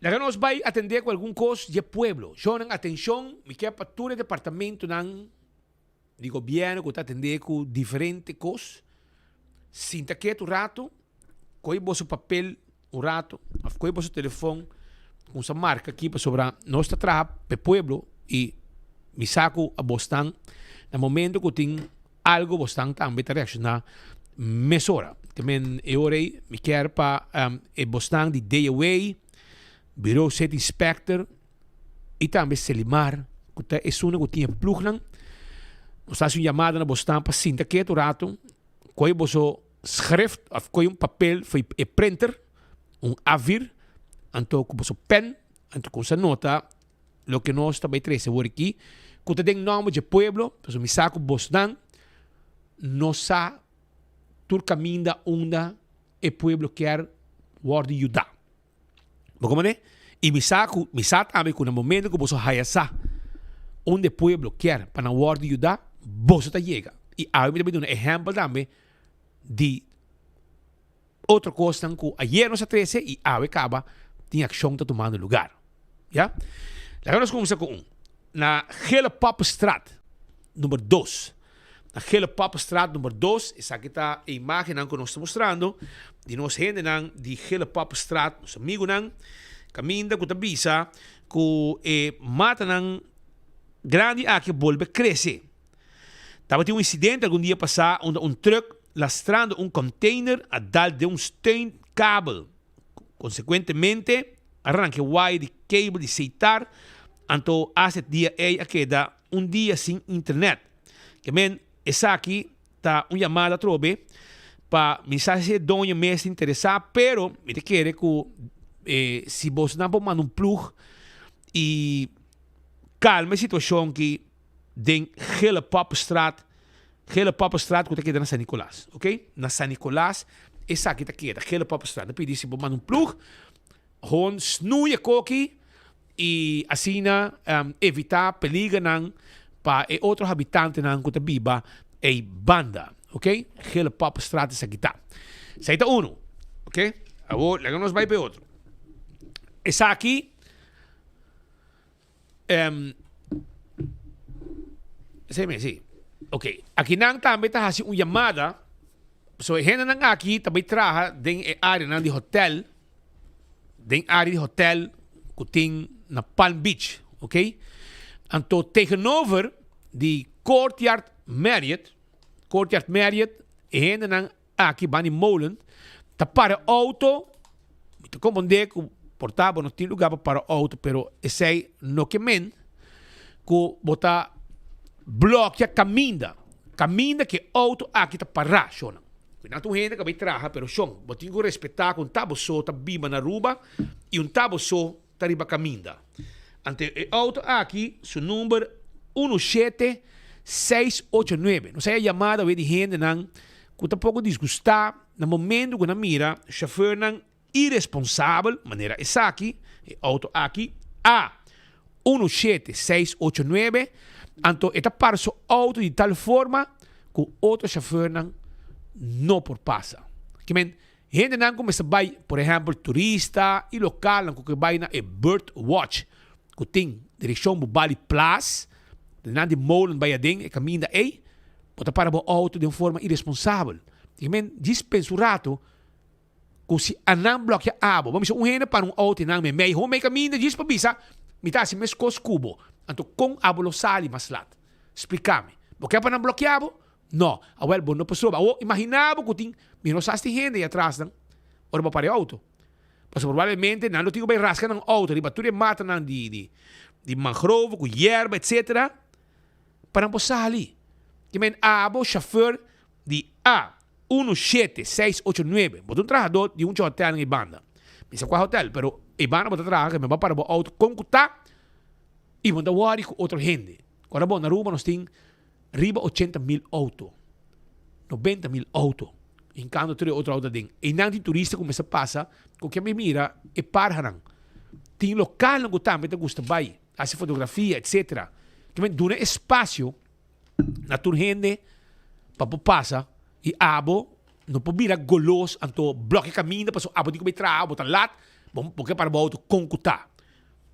Agora nós vamos atender com algum coisa de pueblo. Chonem atenção, me quer para todo o departamento de governo que está atendendo com diferentes coisas. Sinta que tu rato, coi o seu papel um rato, afkoi boso telefone, com essa marca aqui para sobre nós trabalhar para pueblo e me saco a bostan no momento que tem algo bostan também para reaccionar mesora. Também eu orei me quer para bostan de day away, bureau set inspector e também Selimar, que é uma que tinha plugnan. Nós fazemos uma chamada na bostan para sinta que é o rato, coi boso schrift of coi papel foi printer, avir, anto com boso pen, anto com essa nota, lo que nós também treze por aqui, que tem nome de pueblo, então me saco bostan, nós sa tur caminda onda e pueblo quer word yuda. Como né? E me saco também com o momento que boso hayasa, onde pueblo quer para word yuda, boso ta chega. E aí me dá um exemplo também de outra coisa que ayer nós treze e aí acaba tinha ação tá tomando lugar. Ja? Agora nós começamos com na Gele Pappenstraat, número 2. Na Gele Pappenstraat, número 2, essa aqui está a imagem que nós estamos mostrando, de nós gente de Gele Pappenstraat, nosso amigo caminha com a bisa, que mata grande aqui volve crescer. Tava um incidente algum dia passado, onde truck lastrando container a dar de steun kabel. Consequentemente, arranque wire de cable de aceitar, anto hace dia queda dia sem internet. Que men, essa aqui tá uma chamada trobe para mensagem de dono mais interessado, pero me quer que se você não pode mandar plug e calma a situação que den Gele Pappenstraat, que queda na San Nicolás, ok? Na San Nicolás, essa aqui queda, Gele Pappenstraat. Depois disso, você manda plug, gewoon snoeien koki e assim evitar perigo para outros habitantes que estão viva e banda, ok? Gele Pappenstraat essa aqui tá. Essa aí tá um, ok? Agora nós vai para outro. Essa aqui sim. Ok. Aqui também está fazendo uma chamada. So, gente aqui também trabalha dentro da área de hotel. Dentro da área de hotel que tem na Palm Beach. Ok? Então, tegenover de Courtyard Marriott, e gente aqui van in molen, tá para auto, te compreender que portável não tem lugar para auto, pero esse não que men, que botar bloqueia caminda que auto aqui tá para chona. Não tem gente que vai trabalhar, pero chon, botinho que respeitar que tabo só tá biba na ruba e tabo só tá riba caminda. Ante o auto aqui, seu número 17689. Não sei a chamada de gente que tá pouco disgustar no momento que na mira, chauffeur irresponsável, maneira essa aqui, auto aqui, a 17689. Então, está para o auto de tal forma que o outro chauffeur não por passa. Que men, gente não começa a vai, por exemplo, turista e local que vai na Bird Watch, que tem direção do Bali Plus, de molen vai adem e caminha aí, pode para o auto de uma forma irresponsável. Que men, dispensurato que se anam bloqueia abo, vamos dizer, gente para auto não me meio, home caminha diz para bisa, me tá se mesmo cubo. Então, com a bolosali maslat. Explica-me. Porque para não bloquear? Não. Awel, bom, não passou. Imaginava que tem minosaste gente aí atrás, não? Ora, para o auto. Mas provavelmente, não tinha bem rasca no auto. De batura mata de mangrove, com hierba, etc. Para não passar ali. Que men, abo, chauffeur de A17689. Botou um trajador de hotel em banda. Me sei qual hotel, pero em banda botou trabalhar, me vai para o auto com que tá. E manda wari com outra gente. Agora, bom, na Aruba nós temos riba 80,000 autos. 90,000 autos. Enquanto tem outro auto dentro. E não tem turista começa a passar, com que me mira e pararão. Tem local que também te gusta vai, fazer fotografia, etc. Que dura espaço na tua gente para passar e abo não pode virar golos, então bloqueia caminho, para abo de comer trau, botar lat, porque para o auto concutar.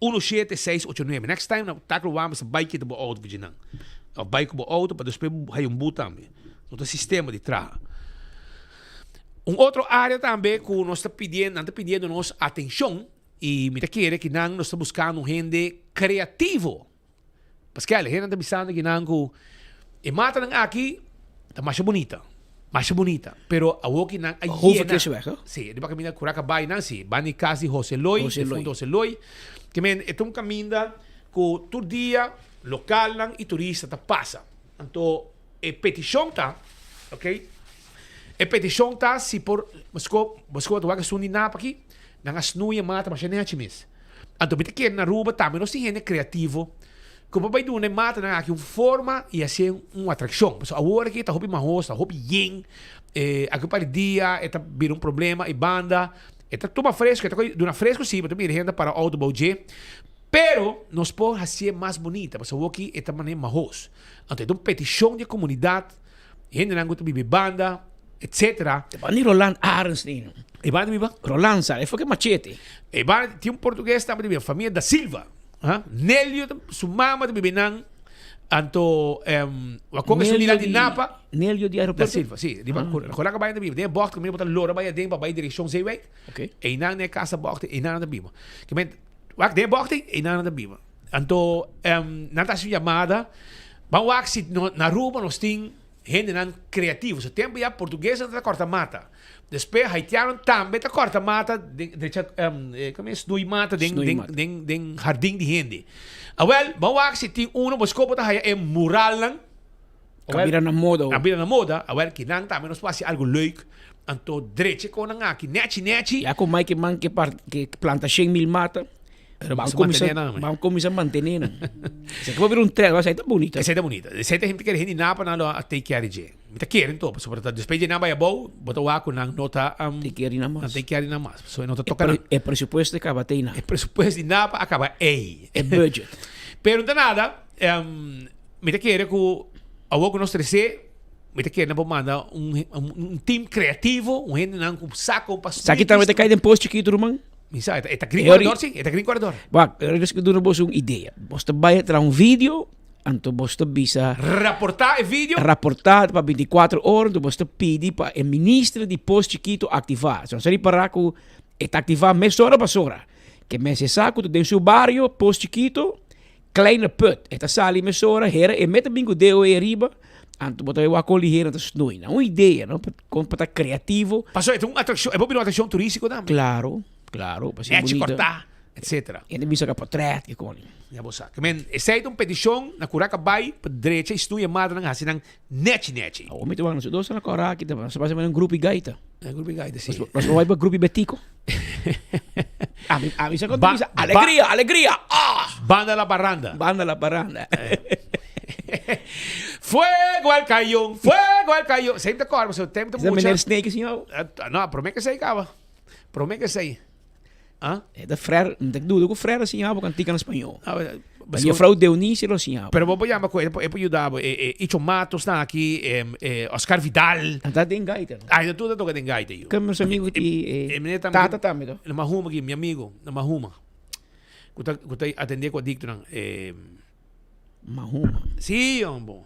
17689. Next time, na takro vamos sa bike ito bo auto viginan. Bike bo auto, para depois hay um bu também. Então, sistema de trabalho. outro área também que nós está pedindo nos atenção e me quer que nós está buscando gente criativo. Porque a gente está pensando que nós e mata aqui está mais bonita. Pero a woki nang Hoeveel keer weg, hè? Sí, di ba kami na kuraka bay nang si bani kasi Jose Loy, Jose Loy. Que men itong caminda ko tur dia local nang i turista ta pasa. Anto e petition ta, okay? E petition ta si por Moscow tu waka suni na paki nang asnuya mata masya chimis. Anto bitikin na ruba ta menos si hene creativo. Como vai doen mata na aqui forma e assim uma atração. So agora que tá hopi mahos, tá hopi ying, aqui para dia, eta vir problema e banda, eta toma fresco, eta duna fresco sim, também renda para auto bouje. Pero nos pode fazer mais bonita, porque aqui eta maneira mahos. Então petição de comunidade, gente não gosta de banda, etc. Bani Roland Arenstein. E banda biba? Roland Sá, foi que machete. E banda tinha português também de família da Silva. Nelio, su mamma de Bibinang, anto wakonga su nila di Napa. Nelio di Da aeroporto. Silva, sì, di ba. Kola ka bayan de Biba. Den bocht kami botan lora bayan den ba direction zeewijk. Okay. E nang ne casa bocht e nang de Biba. Kemen wak den bocht e nang de Biba. Anto nanta su llamada. Ba wak sit na ruba no sting gente nan creativo. So tempo ya portuguesa da corta mata. Después haitiano também tá corta mata como é snui mata den jardim de gente. Well, bawak si ting uno boskopo ta haya mural lang. Kabira na moda. Kabira na moda. Well, kinang também nos pasi algo leuk. Anto dreche ko na nga ki nechi. Ja ko mai que man que planta 100.000 mata. Vamos começar a manter, né? Você vai ver treino, vai sair tão bonito. Vai sair bonito. Você tem gente que quer napa na lo take care de. Mita querem to, sobretudo depois de napa é bom, botar o aco na nota take care na mais. Take care na mais. So nota toca. É presupuesto que acaba tendo. É presupuesto de napa acaba ei. É budget. Pero não nada, mita querem que o aco nos trece, mita querem na manda team criativo, gente não com saco para. Sabe que também te cai de post aqui, turma? Misa, eta green corridor sim, eta green corridor. Bak, eles que duro uma ideia. Basta vai tra vídeo, anto basta bisa rapportar vídeo. Rapportar para 24 horas, tu basta pedir para o ministro de post Chiquito ativar. Se você para que eta ativar meia hora para hora. Que mês saco tu tem seu bairro post Chiquito, kleine put. Eta sali meia hora, hera e meta bingo deu e riba. Anto botar o acolhi hera das noi. Uma ideia, não? Para estar criativo. Passou, é uma atração, é bom uma atração turística também. Claro, para ser bonito. Cortar, etc. E ele bisa ka portrait que com. Ja bosa. Men, essa é uma petição na curaca vai para direita estuia madre na assim net. O mito vang dos na cora aqui, tá? Você vai um grupo gaita. É grupo gaita, sim. Nós vai para grupo betico. A mim se conta alegria. Banda la barranda. Fuego al cañón. Sempre corpo, seu tempo muito. Você snake assim, não, promete que sei cava. Promete que sei. É da frère, não tem dúvida que o frère assim, porque antiga em espanhol. Mas a frau Dionísio lo assim. Pero vou chamar com ele, para ajudar, Icho Matos está aqui, Oscar Vidal. Tá tem gaita. Tudo toca tem gaita. Como meus amigos que Tata também. Na Mahuma aqui, meu amigo, na Mahuma. Que atender com a dicto Mahuma. Sim, bom.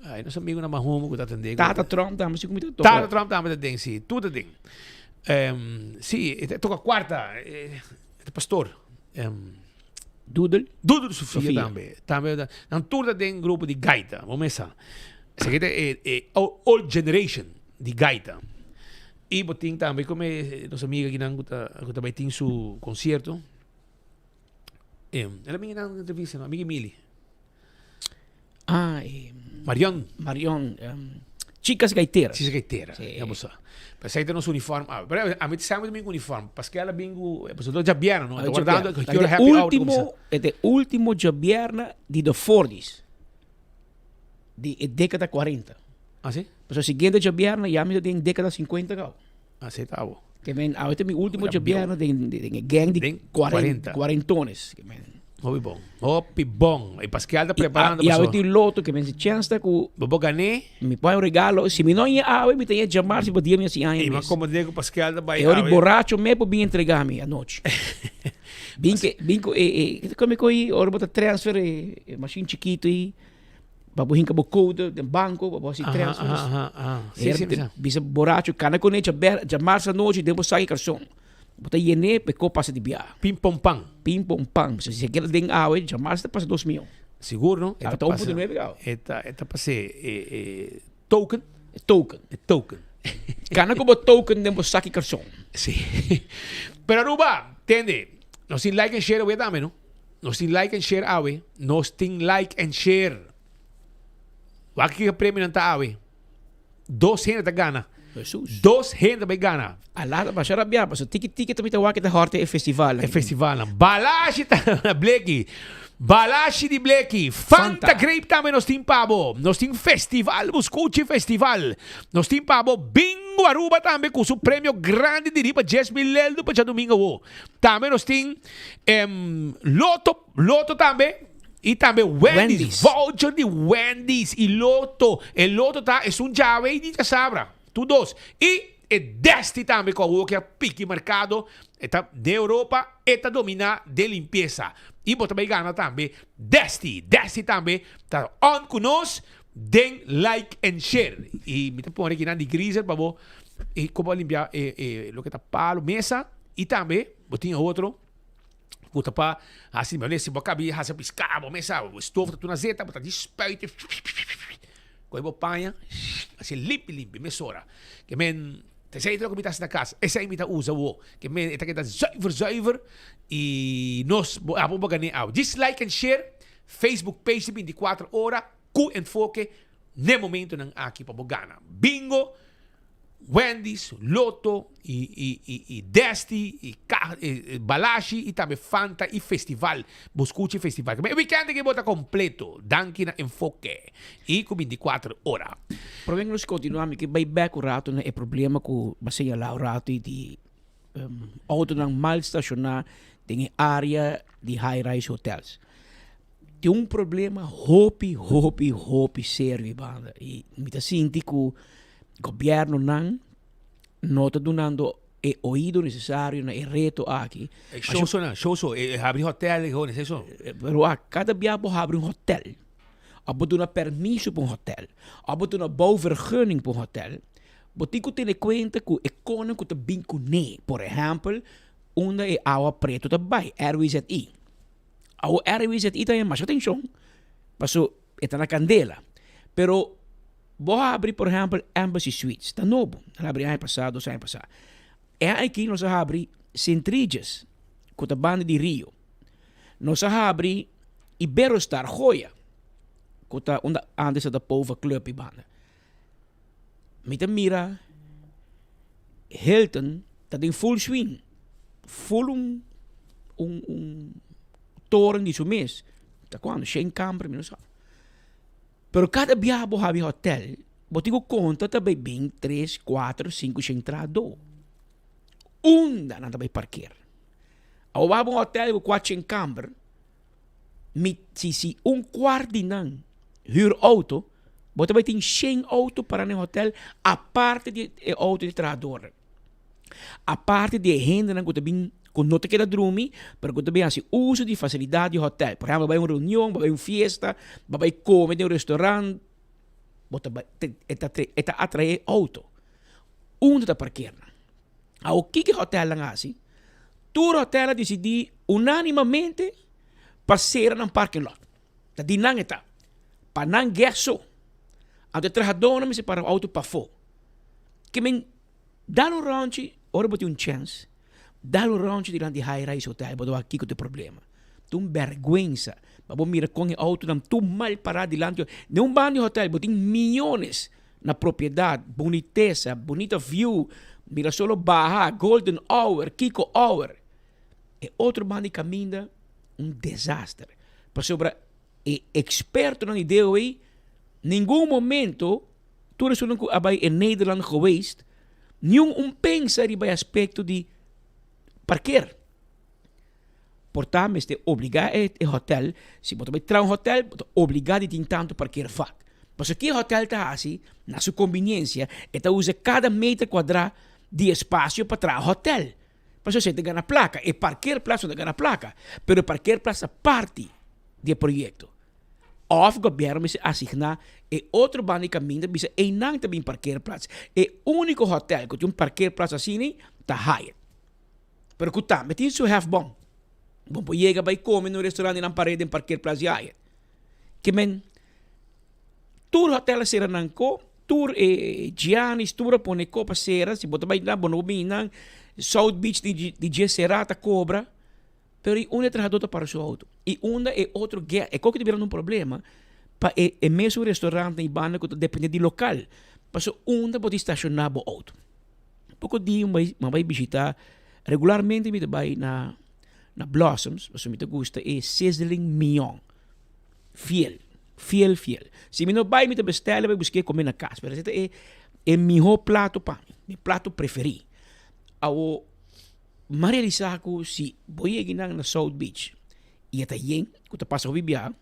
Ai, nosso amigo na Mahuma que atender. Tata Trump também se comida toda. Tata Trump também tem, sim, tudo tem. Sì, toca quarta, pastor. Doodle Sofia também. Não tudo tem grupo de gaita, vamos começar. Seguinte é old generation de gaita. E botin também como nossa amiga que não também tem seu concerto. Ela me na entrevista, não, amiga Mili. Marion. Chicas gaiteiras. Vamos lá. Mas aí tem nosso uniforme. Pero a mim sabe também uniforme. Porque ela bingo, pessoal já vieram, não? Estou guardando que eu happy hour. É o último Javier de The 40s. De década 40. Ah, sim? Pessoal seguinte Javier, já me tem década 50 gal. Ah, sim, tá bom. Que men, este é o último Javier de gang de 40 quarentones. Que men. Hopi bom. E Pascal está preparando. E agora tem loto que me se chance que Bobo ganhei. Me põe um regalo. Se me não ia a me tem que chamar se podia me assim aí. E mas como digo Pascal da vai. Eu borracho me por bem entregar me à noite. Binco como coi ora bota transfer machine chiquito e Babo hinka bo code de banco, babo si transfer. Sim, sim, sim. Bisa borracho, cana com ele, já marça noite, demo sair carson. Bota yene, pecou passa de bia. Pim pom pam. Pim pom pam. Se você quer den awe, já marça passa 2.000. Seguro, não? Eta 1.9 gal. Eta passa token. Token. Cana como token demo sair carson. Sim. Pero Aruba, entende? Nós tem like and share awe dame, no? Nós tem like and share awe. Nós tem like and share. Waki ka prêmio ng taawi. 200 na gana. Jesus. 200 may gana. Alada ba siya rabia pa so tiki-tiki to waki ta horte e festival. E festival na. Balashi ta na Bleki. Balashi di Bleki. Fanta Grape tame nos team pabo. Nos team festival. Buscuchi festival. Nos team pabo. Bingo Aruba tame com su prêmio grande diri pa 10,000 pa siya domingo wo. Tame nos team Loto tame. Y también Wendy's. Voucher de Wendy's y Loto. El Loto es un llave y ya sabra. Tú dos. Y el Desti también, como que pique mercado. Está de Europa. Está domina de limpieza. Y vos también gana también. Desti también. Está on con nos. Den like and share. Y me te pone aquí en Greaser, babo. Y como limpiar lo que está palo, mesa. Y también, vos tienes otro. Puta pa, assim, meu, se boca bia, hasa piscar, bom, mesa, o estofo, tu na zeta, bota de spuit, coi bo panha, assim, limpe, mesora. Que men, te sei que me tá na casa, essa aí me tá usa o, que men, eta que tá zuiver, e nós, abo bagani ao. Dislike and share, Facebook page 24 horas, cu enfoque, ne momento nang aqui pa bogana. Bingo, Wendy's, Loto, y Desti, y Balashi, y también Fanta, y Festival. Buscuchi Festival. El weekend que vota completo. Danke na enfoque. Y con 24 horas. Problema nós continuamos que vai back o rato é problema com baseia lá o rato de auto não mal estacionar em área de high rise hotels. Tem um problema hopi sério banda e me tá sentindo que o governo não está dando o ouvido necessário na reto aqui. Show, abrir hotel, isso. Pero cada biabo abre hotel. Abo doen permiso para hotel. Abo doen bouwvergunning para hotel. Botico tem conta que o econômico te bincune. Por exemplo, onde é água preto também, RWZI. A RWZI também mais atenção. Passou, está na candela. Pero vou abrir, por exemplo, Embassy Suites. Está novo. Nós abrimos ano passado, 2 anos passado. É aqui nós abrimos Centrigas, com a banda de Rio. Nós abrimos Iberostar, Joia, com a antes da Pova Club e banda. Met mira, Hilton, está em full swing. Full toren de mês. Está quando? Sem camper, não sabe. Pero cada biabo have hotel, botigo conta também bem 3, 4, 5 entrado. Unda não também parquear. Ao abo hotel com 4 em camper, se quarto de não huur auto, bota também tem 100 auto para no hotel, a parte de auto de trador. A parte de renda não também com nota que da dormir, pero que também assim uso de facilidade de hotel. Por exemplo, vai uma reunião, vai uma festa, vai comer em um restaurante, eta atrair auto. Onde está parquear? O que hotel lang assim? Tu hotel decidi unanimamente passear no parking lot. Tá di nang eta. Pa nang gesso. Ang trabajador me para o auto pa fo. Que men dá um round, ora bote um chance. Dá um round diante de high rise hotel, bodo aqui com o problema. Tu vergüenza. Babo mira com o auto nam tu mal parado diante. Num bando de hotel, botem milhões na propriedade, boniteza, bonita view, mira solo Baja, Golden Hour, Kiko Hour. E outro bando de caminho, desastre. Para sobre experto na ideia aí, nenhum momento, tu resulta que abay em Nederland geweest, nenhum pensa em aspecto de parquear. Portanto, este obrigar o hotel, se você vai entrar hotel, obrigado a ter tanto parquear fac. Porque aqui o hotel está assim, na sua conveniência, está usa cada metro quadrado de espaço para entrar hotel. Por isso você tem a placa, e parquear plaza não tem a placa, pero parquear plaza parte do projeto. Of governo se asigna e outro bando de caminho bisa e não também parkeerplaats. E único hotel que tem parkeerplaats assim tá Hyatt. Pero que tá, metin su half bom. Bom, po chega vai comer no restaurante na parede em parkeerplaats de Hyatt. Que men tour hotel será nanko, tour Giannis, tour pone copa será, se bota vai na bonobina, South Beach de Serata cobra. Pero uma trajadora para seu auto. E uma é outro guia. É como que tiveram um problema. Para é mesmo restaurante e banda que depende do local. Para uma pode estacionar o auto. Pouco dia, mas vai visitar. Regularmente, me vai na Blossoms. Mas me gusta é sizzling mignon. Fiel. Se me não vai, me bestela, vai buscar comer na casa. Mas esse é meu prato para mim. Meu prato preferido. Marealizar ko si boyegi na South Beach. E até yen, que tu passa a bibia.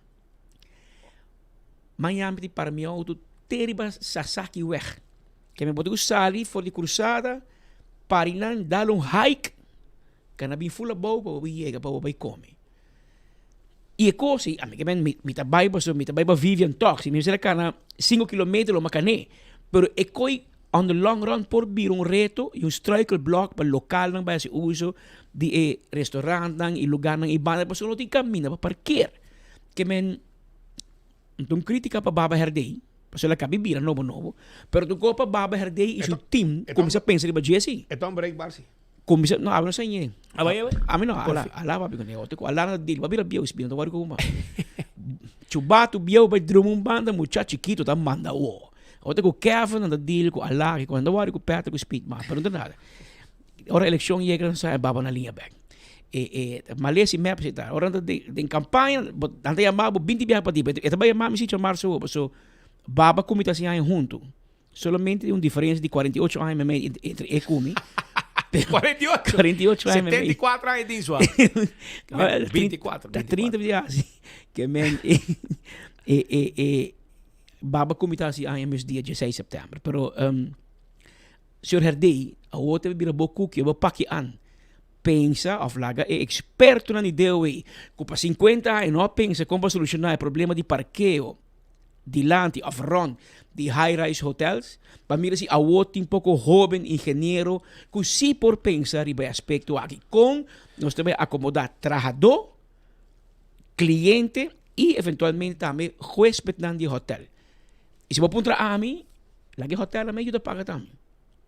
Miami para mim auto teriba Sasaki weg. Que me botou sali for de cruzada, parinan dar hike. Kana bin full bow para boyega para boy come. E cosi, a mim que me tabaiba Vivian Talks, me será kana 5 km lo macane. Pero on the long run por vir un reto e un struikelblok para local nang base uso di restaurant nang i lugar nang ibang pa so ti camina pa parkeer que men tum critica pa baba herdei pa so la kabibira novo pero tu ko pa baba herdei is un team como se pensa di ba GSI Então break barsi. como se no hablo sem ninguém a mim não ala ba bigo te ko ala na dil ba bira bio espino to wari ko ma chubato bio ba drum banda muchacho chiquito ta manda o Ote ko Kevin na deal ko alaki ko anda wari ko Patrick ko speed ma pero nada. Ora eleksyon yega sa baba na linha back. Malesi map sita. Ora de campanha, anda yamabo 20 biya pa tipo. Eta ba yamami si março so baba comita si ay junto. Solamente diferença de 48 anos entre e kumi. 48 anos. 74 anos de sua. 24. 30 dias. Que men Baba comitatie AMS dia 16 september. Pero Sr. Herdei, a outra bira boku que eu paki an. Pensa of laga é experto na ideia aí. Com 50 anos não pensa como solucionar o problema de parqueo delante of run de high-rise hotels. Para mim assim, a outra um pouco jovem engenheiro que se por pensar e aspecto aqui com nós também acomodar trabajador, cliente e eventualmente também huésped de hotel. E se você punta a mim, lagi hotel me ajuda a pagar também.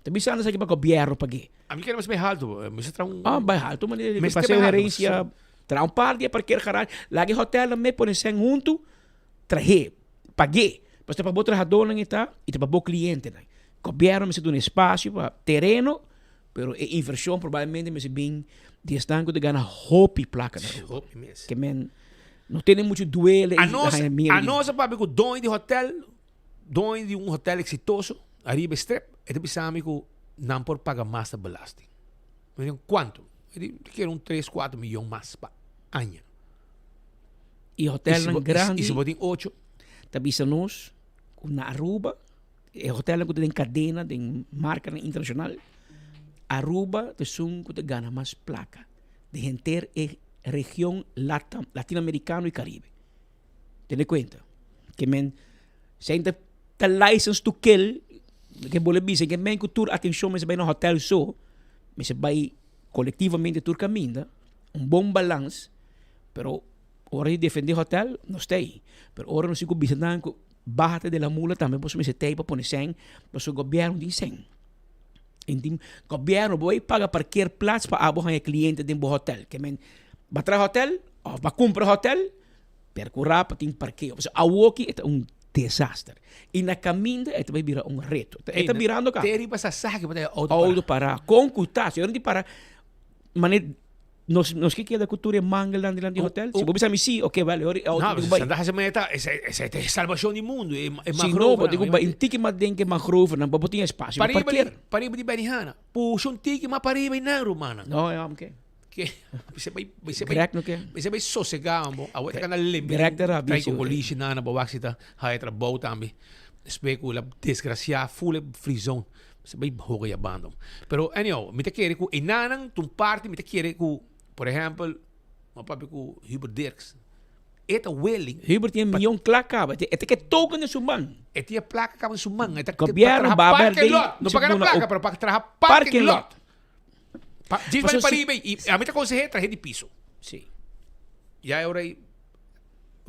Também sana sa para gobyerno pagi. A mim quer mais bem alto, mas tra bem alto, mas passeio gerência, tra par dia para querer caralho, lagi hotel me põe sem junto, traje, paguei. Mas te para botar trabajador não está e te para bo cliente, né? Gobyerno me se dá um espaço para terreno, pero é inversão provavelmente me se bem de estanco de ganhar hopi placa na rua. Que men não tem muito duelo. A nossa papi com dono de hotel, dono de hotel exitoso, arriba strep, é de pensar que não por pagar mais da belasting. Mas quanto? Ele quer 3, 4 milhões mais para ano. E hotel grande. E se botem 8. Tabisa nós, na Aruba, é hotel que tem cadena, tem marca internacional. Aruba, te sum que te gana mais placa. De gente região latino-americano e Caribe. Tene conta que men sente ta license to kill que bole bisa que men cultura atenção mas vai no hotel so mas vai coletivamente tur caminha bom balanço pero hora de defender hotel não está aí pero hora não se co bisa nan co bate de la mula também posso me se tei para pôr sem mas o governo diz sem então governo vai pagar parquear plaats para abo han cliente de hotel que men batra hotel ou ba compra hotel percorrer para tem parqueio. A walkie é desastre. E na caminha é vai virar reto. Está virando cá. Teri para saque para auto para com cuidado. Eu não para mané nos que da cultura é mangal lá de hotel. Se você me sim, OK, vale. Não, mas anda essa meta, essa é salvação do mundo, é mangrove. Sim, digo, em tique mas tem que mangrove, não pode ter espaço. Para ir de Benihana. Puxa um tique mas para ir bem na romana. Não, é OK. Que você vai sossegar a outra canal lembre trai com polícia na bawaxita hai tra bau também especula desgracia full frizão você vai hoga abandon pero anyhow me te querer ku inanang tum parte me te querer ku por exemplo uma papi ku Hubert Dirks eta welling. Hubert een miljoen klaka, het que token de suman. Eti a placa ka sumang, eta Gobyerno ba parking lot. No paga na placa, pero para trabajar parking lot. Diz Mas vai eu para e a mim tá conseguir trazer de piso. Sim. E aí ora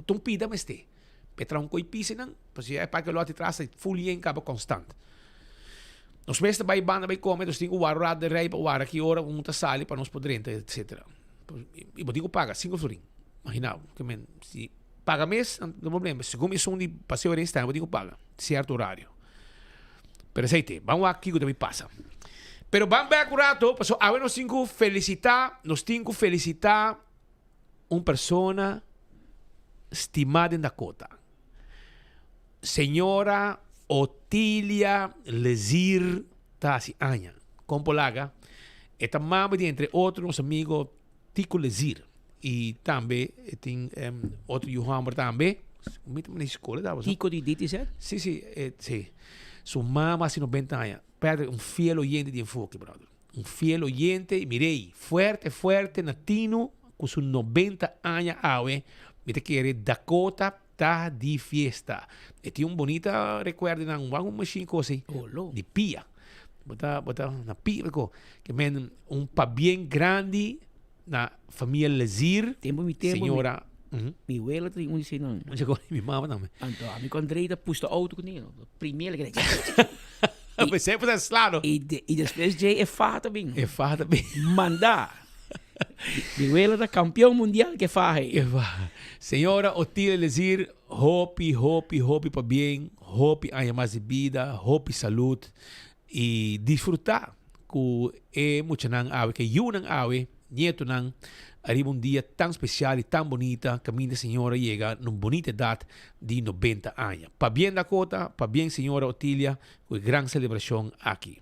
tum pida mas te. Petra um coi piso não, pois é parking lot e traz fully em cabo constante. Nos meeste bij banden bij komen, dus tingo waar de rijp waar aqui hora um ta sali para nós poder entrar, etc. E botigo paga 5 florin. Imagina, que men se paga mês, não problema. Se como isso um de passeio em estar, botigo paga certo horário. Pero aceite, vamos aqui que também passa. Pero vamos ver acurato, passou a nós tingo felicitar persona estimada em Dakota. Senhora Otília Lezir Tasi Aña, com Polaga, esta mama de entre outros amigos Tico Lezir e também tem outro Johan também, muito na escola dava. Tico de Ditis, é? Sim, sim. Sua mama assim 90 anos, Pedro, fiel oyente de enfoque, brother. Fiel oyente, mirei, fuerte, latino, com seus 90 anos, mira que era Dakota tá de fiesta. E tinha bonita recuerdo na machine coisa de pia. Bota na pia que men pa bien grande na família Lezir. Tempo senhora. Mi abuela tem um sinal. Mi mama também. Então, a minha Andreita pusta auto com ele. Primeiro que Mas sempre tá claro. E depois já é fato bem. É fato bem. Mandar. Mi abuela da campeão mundial que faz. Senhora Otília Lezir, hope para bem, hope há mais de vida, hope saúde e desfrutar que muito não ave, que eu não ave, nieto não, arriba dia tão especial e tão bonita que a minha senhora chega numa bonita idade de 90 anos. Para bem Dakota, para bem senhora Otília, com grande celebração aqui.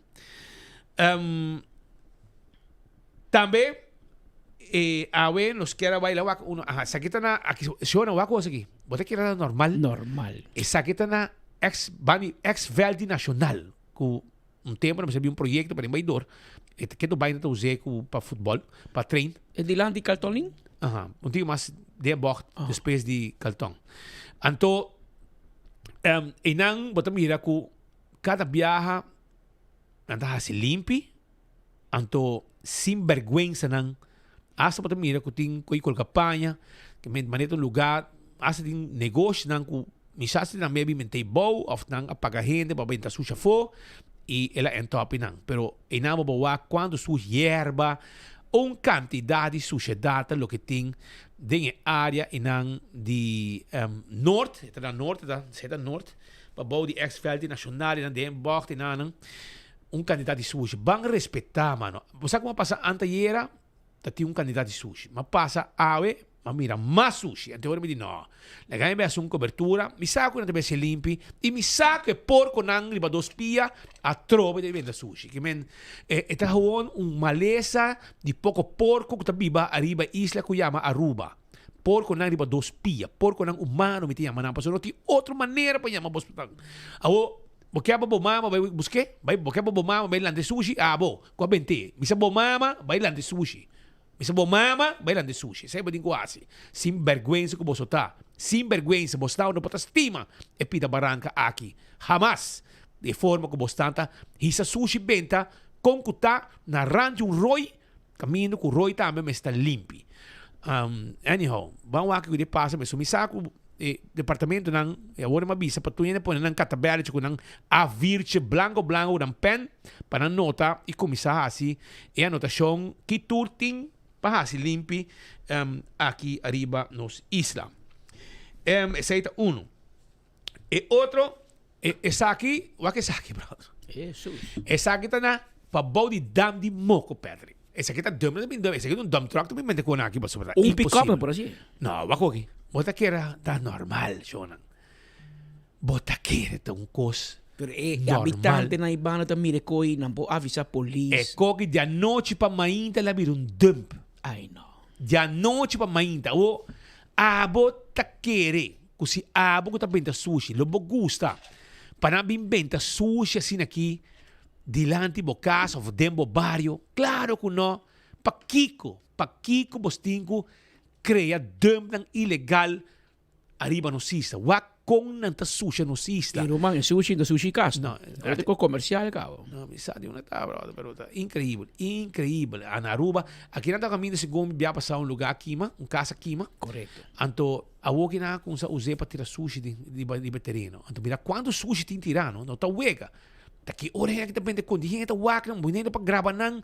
Também awe nos quiera bailar wak uno sakita na aquí siona wako aquí bota que era normal sakita na ex Veldi Nacional ku tempo nós havia projeto para embaixador que do bairro do Zé para futebol para trein de lá de Caltonin dia mais de bocht depois de Calton anto inang bota mira ku cada viaja anda se limpi anto sem vergüenza nang asa pata mira ko ting ko campanha que manito lugar asa ting negócio nang ko misasi nang maybe mentay bow of nang apaga gente para benta suja fo e ela entope nang pero inamo bawa quando suja hierba quantidade de suciedade lo que tem de área inang di norte eta norte da seta norte para bou di ex-Veldi Nacional inang de bocht inang quantidade de suja bang respeitar mano você como passa anteira tinha candidato de sushi, mas passa ma mira mais sushi. Então eu me digo, não, legal é uma cobertura, mi sa que não deve ser limpo, e mi sa que porco não riba dos pia a trove de venda sushi. Que men, tá gewoon maleza de pouco porco que tá biba arriba isla que chama Aruba. Porco não riba dos pia, porco não humano me tinha manapa, só não tem outra maneira para chamar bosputang. Porque a mama vai buscar, vai porque a mama vai lá de sushi, bo, com a bente. Misa mama vai lá de sushi. Misa mama vai lá de sushi. Sai badin quase. Sem vergüenza que você tá. Sem vergüenza, você tá não pode estima. E pita barranca aqui. Jamás. De forma que você tanta, hisa sushi benta, com que tá na rancho roi, caminho com roi também está limpo. Anyhow, vamos aqui que passa, mas o misaco departamento nang agora mabisa patunya na po nang katabela ko nang avirche blanco ng pen para nota e começar assim e anotação que turting para assim limpi aqui arriba nos isla. Esse é um. E outro esse aqui, o que é aqui, brother? Esse aqui tá na para body dam de moco, Pedro. Esse aqui tá dama também, esse aqui é dump truck também mente com aqui para sobre. Pick-up por assim? Não, wako aqui. Bota que era tá normal, Jonan. Bota que era um cos. Pero habitante na ibana também mire coi não pode avisar polícia. É coque de noite para mainta lá vir dump. Ai não. De noite para mainta. O bota querer. Se abo que tá benta sushi, lo gusta. Para bem benta sushi assim aqui, dilante bo casa of dembo barrio. Claro que não. Pa Kiko bostingo crea dump ng ilegal arriba no sista. Wak kong nanta sushi no sista. Pero man, sushi no sushi cast. No, Ate ko comercial cabo. No, mi sa di una tabra, pero tá incrível. A Aruba, aqui nanda caminho se gomi bia passar um lugar aqui, casa aqui, Correto. anto a woki na com sa usei para tirar sushi de terreno. Anto mira quando sushi tin tirano, não tá wega. Daqui ora é que depende com dinheiro tá wak, não bonito para gravar nang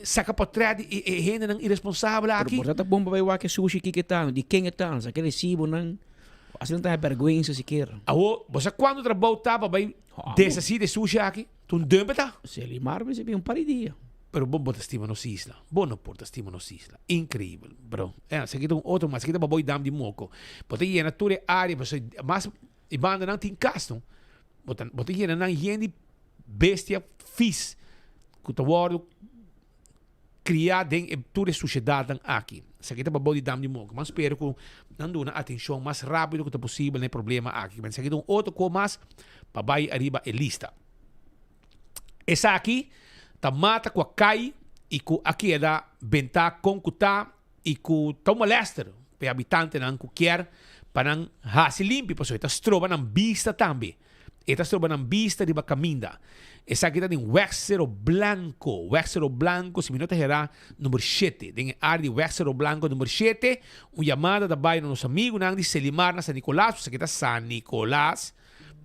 saca para trás e gente nang irresponsável aqui. Pero portanto bomba vai wak sushi kikitano, di kengitano, sa aquele recibo nang assim não tem vergonha sequer. Awo, você quando trabalho tava vai dessa de sushi aqui, tu dumpa tá? Se ele marbe se bem par de dia. Pero bom bota estima nos isla. Bom não porta estima nos isla. Incrível, bro. Se aqui tem outro, mas aqui tem boi dam de moco. Bota aí na tua área, mas e banda não tem casto. Bota aí na gente bestia fis. Que tá word criado em toda a sociedade aqui. Se aqui tem boi dam de moco, mas espero que não dê atenção mais rápido que possível nem problema aqui. Mas aqui tem outro com mais para vai arriba a lista. Essa aqui ta mata com a cai e com aqui é da benta com cuta e com toma lester para habitante não quer para não se limpe para isso estroba na vista também estroba na vista de caminda essa aqui tem Wexero Blanco se minuto será número 7 tem área de Wexero Blanco número 7 uma chamada da bairro nosso amigo não de Selimar na San Nicolás essa aqui está San Nicolás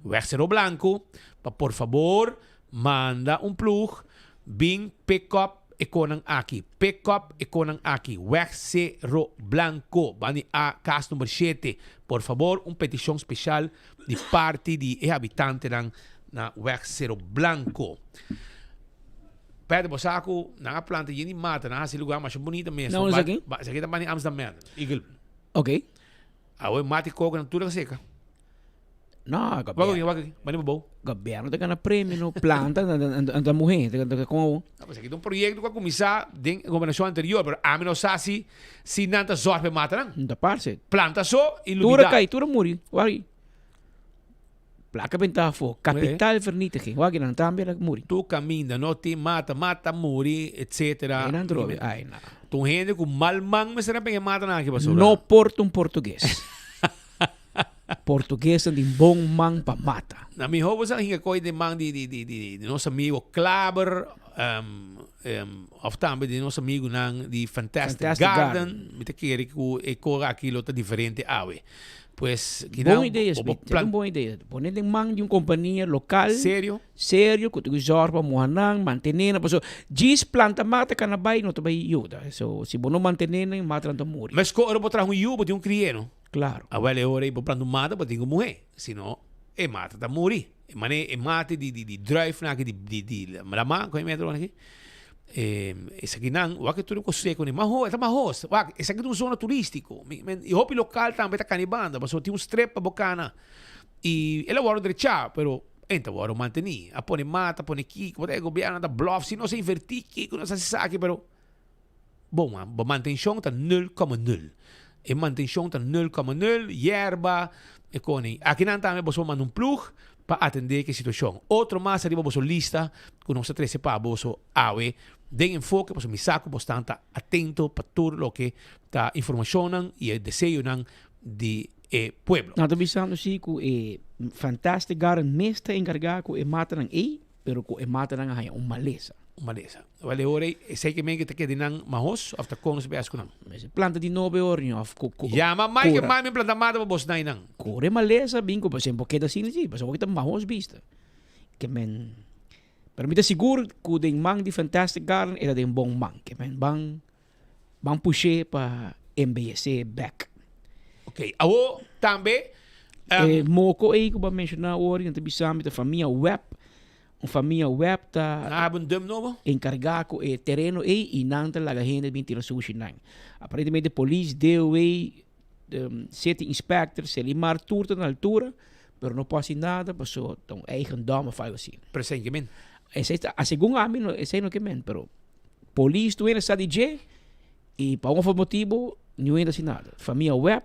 Wexero Blanco para por favor manda plug Bing pick-up ekonang aki. Pick-up ekonang aki. Wexero Blanco. Bani a caso número 7. Por favor, petição especial de parte de habitante na Wexero Blanco. Pede bosaco na planta de mata na esse lugar mais bonito mesmo. Não, isso aqui? Isso aqui também em Amsterdam. Eagle. Ok. Aoi mate coco na tudo seca. Não, governo tem na prêmio no planta da mulher, com mas aqui tem um projeto que começar em governação anterior, mas a mim não sabe se nanta zorpe mata não. Da parte. Planta só e tura cai, tura muri. Wari. Placa benta fo, capital vernietiging. Wagi nan também la muri. Tu caminha, não te mata, muri, etc. Não drobe, ai na. Tu gente com malmang, mas será bem mata na que passou. No porto português. Português de bom man pa mata. Na minha roupa sa hinga koi de man de nosso amigo Klaber, of também de nosso amigo nang de Fantastic Garden. Me te quer que cora aquilo tá diferente awe. Pues que boa ideia, uma boa ideia. Poner em mão de uma companhia local. Sério, que tu zorba mohanang, mantener, paso gis planta mata kanabay no to bay yuda. So si bono mantener mata não muri. Mas ko oro botra um yubo de um crieno. Claro. Avale ora e planta mata para tingo morrer, senão e mata da muri. E mane e mate de drive na que de malama com metro aqui. Esse aqui não, o que tudo consegue com ele, mas é mais esse aqui é uma zona turístico, e o local também está canibanda, mas tem um strepa bacana, e ele vai direita, pero então vai manter, a pôr mata, pôr aqui, pode o governo da bluff, se não se invertir aqui, não se sabe, pero bom, a manutenção está 0,0, e manutenção está 0,0, yerba, e com aqui não também você manda plug para atender que situação. Outro mais arriba você lista com nossa 13 para você awe de enfoque para me saco bastante atento para tudo o que está informação e o desejo de pueblo. Nós estamos pensando assim que Fantastic Garden mestre encarregado com mata nang pero com mata nang hay maleza. Maleza. Vale ore sei que que te quede nang mahos of the cones be asco nang. Planta de 9 horas of ya mamai que mai planta mata bos nai nang. Cure maleza bingo por exemplo queda assim sim, mas kita mahos vista. Que men permite seguro que o mang de Fantastic Garden era de bom mang, que men bang puxe para embellecer back. Ok, awo também moco aí que eu mencionar hoje, então bisami da família web. Uma família web está encarregado do terreno e nanta la gente de tira sushi nang. Aparentemente a polícia deu sete inspectors Selimar turta na altura, pero não passa nada, passou então eigendom faz assim. Presentemente. A segunda a mim não sei no que men, pero polícia tu era sadije e por algum motivo não ainda assim nada. Família web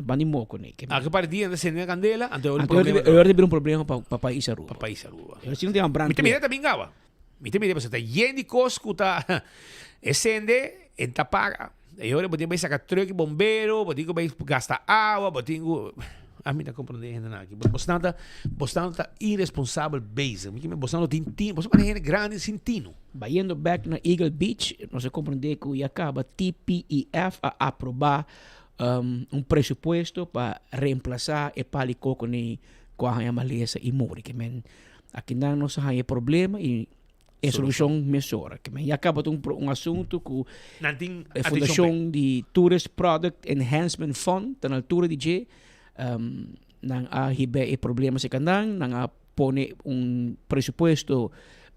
bani moco ne que a que partida de cena candela ante un problema eu um problema para país Aruba eu se não tem um branco me mira também gava me mira você tá yendo cosco tá escende en tapaga E ora botinho vai sacar truque bombeiro, botinho vai gastar água, botinho... A mim não compreende nada aqui. Bostante tá irresponsável bezig. Bostante tem tino, bostante é grande sem tino. Vayendo back na Eagle Beach, nós compreender que acaba TPEF a aprovar presupuesto para reemplazar o palicoco com a maleza e mori. Que men aqui não nós há problema e a solução mesora. Que men acaba assunto com a Fundação de Tourist Product Enhancement Fund, na altura de nang hibe e problema se kanang nang pone presupuesto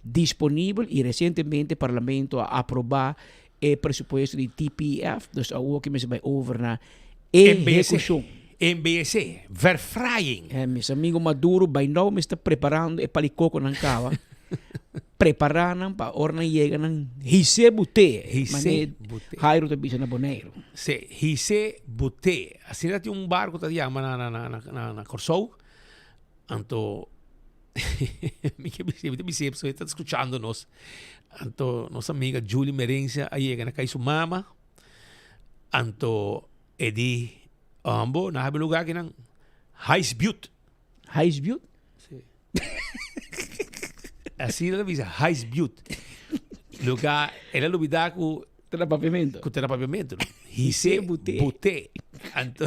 disponível e recentemente o Parlamento aprovar o presupuesto de TPF, dus ook que me vai over na execução. MBC, verfrying. Mis amigo Maduro, by now, me está preparando e palikoko ng kawa. Preparar para orna chega ng hise bute. Jairo te bisa na Bonaire. Se hise bute. Assim tem barco que está na Corsou. Anto me está escuchando nos. Anto nossa amiga Julie Merencia aí chega na Caisu Mama. Anto edi ambo na habi lugar que nang Highsbutte. Highsbutte? Sim. Assim ela diz Highsbutte. Lugar, ela lubida com terapavimento. Com terapavimento. Hise bute. Anto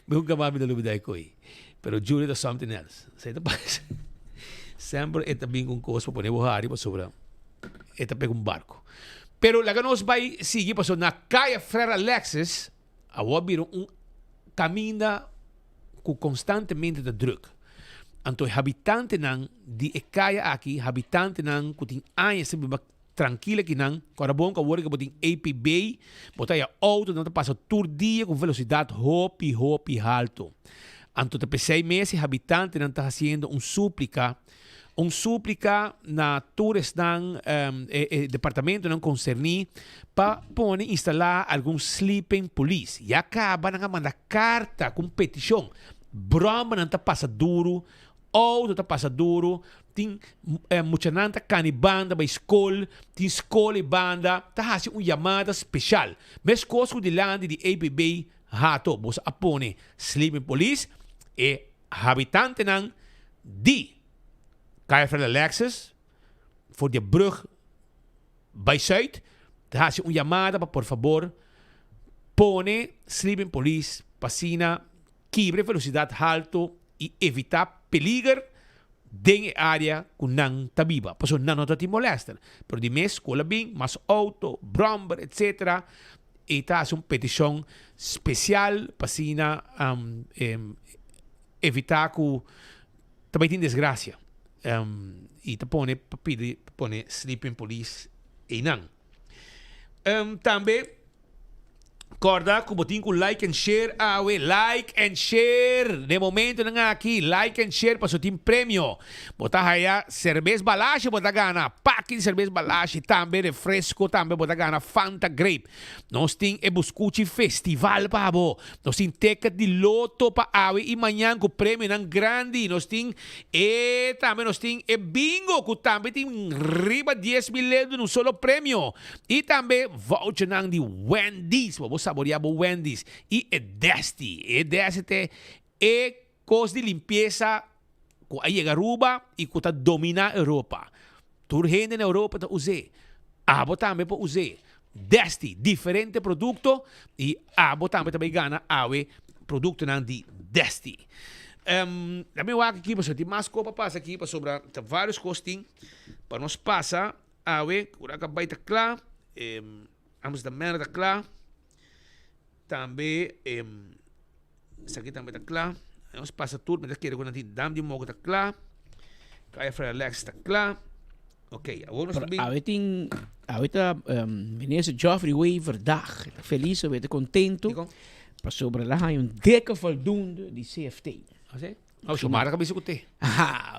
nunca mais me lubida com aí. Pero Julie does something else. Sei tá paz. Sempre é também com coisa para poner borrar e para sobrar. É também um barco. Pero lá que nós vai seguir passou na Caia Frere Alexis, a wabiro caminha com constantemente de druk. Anto habitante nang di ekaya aqui, habitante nang kuting anya se ba tranquila que não, agora bom que agora que botem APB, botar a auto não passa todo dia com velocidade hopi alto. Anto de 6 meses habitante não está fazendo súplica na tours ng departamento ng concerni para pone instalar algum sleeping police. E acaba nga manda carta com petição. Broma não está passa duro, auto está passa duro, tem muita nanta canibanda ba escola, tem escola e banda, tá fazendo chamada especial. Mas coisa de land de APB hato, você apone sleeping police e habitante ng di Caia Frere Alexis, voor de brug bij Zuid, daar hace chamada para, por favor, pone sleeping police, pasina, quibre velocidade alto e evitar peligro dentro da área com não tabiba. Por isso, não te molesta. Pero de mês, cola bem, mas auto, bromber, etc. E está uma petição especial, pasina, evitar que também tem desgraça. E te pone sleeping police e não. Também corda que botin com like and share like and share de momento na aqui like and share para tem prêmio botar aí cerveja balache botar gana pack de cerveja balache também refresco também botar gana Fanta Grape nós tem e buscuchi festival para bo nós tem ticket de loto para awe e manhã com prêmio nan grande nós tem e também nós tem e bingo que também tem riba 10 mil euros num solo prêmio e também voucher nan de Wendy's saborear Wendy's e Desti é coisa de limpeza que aí chega Aruba e que está domina a Europa. Tur gente na Europa tá usando. Abo também para usar. Desti, diferente produto e abo também gana awe produto nan de Desti. Também eu aqui para tem mais coisa passa aqui para sobrar vários costing para nós passa awe cura acabei tá claro. Vamos da merda claro. Também isso aqui também está claro. Nós passa tudo, mas aqui quando a gente dá de mogo está claro. Caia Frere Alexis está claro. Ok, agora nós também. Ahorita minister Geoffrey Way vandaag feliz, we contento. Para sobre lá há dikke voldoende de CFT. Tomara que você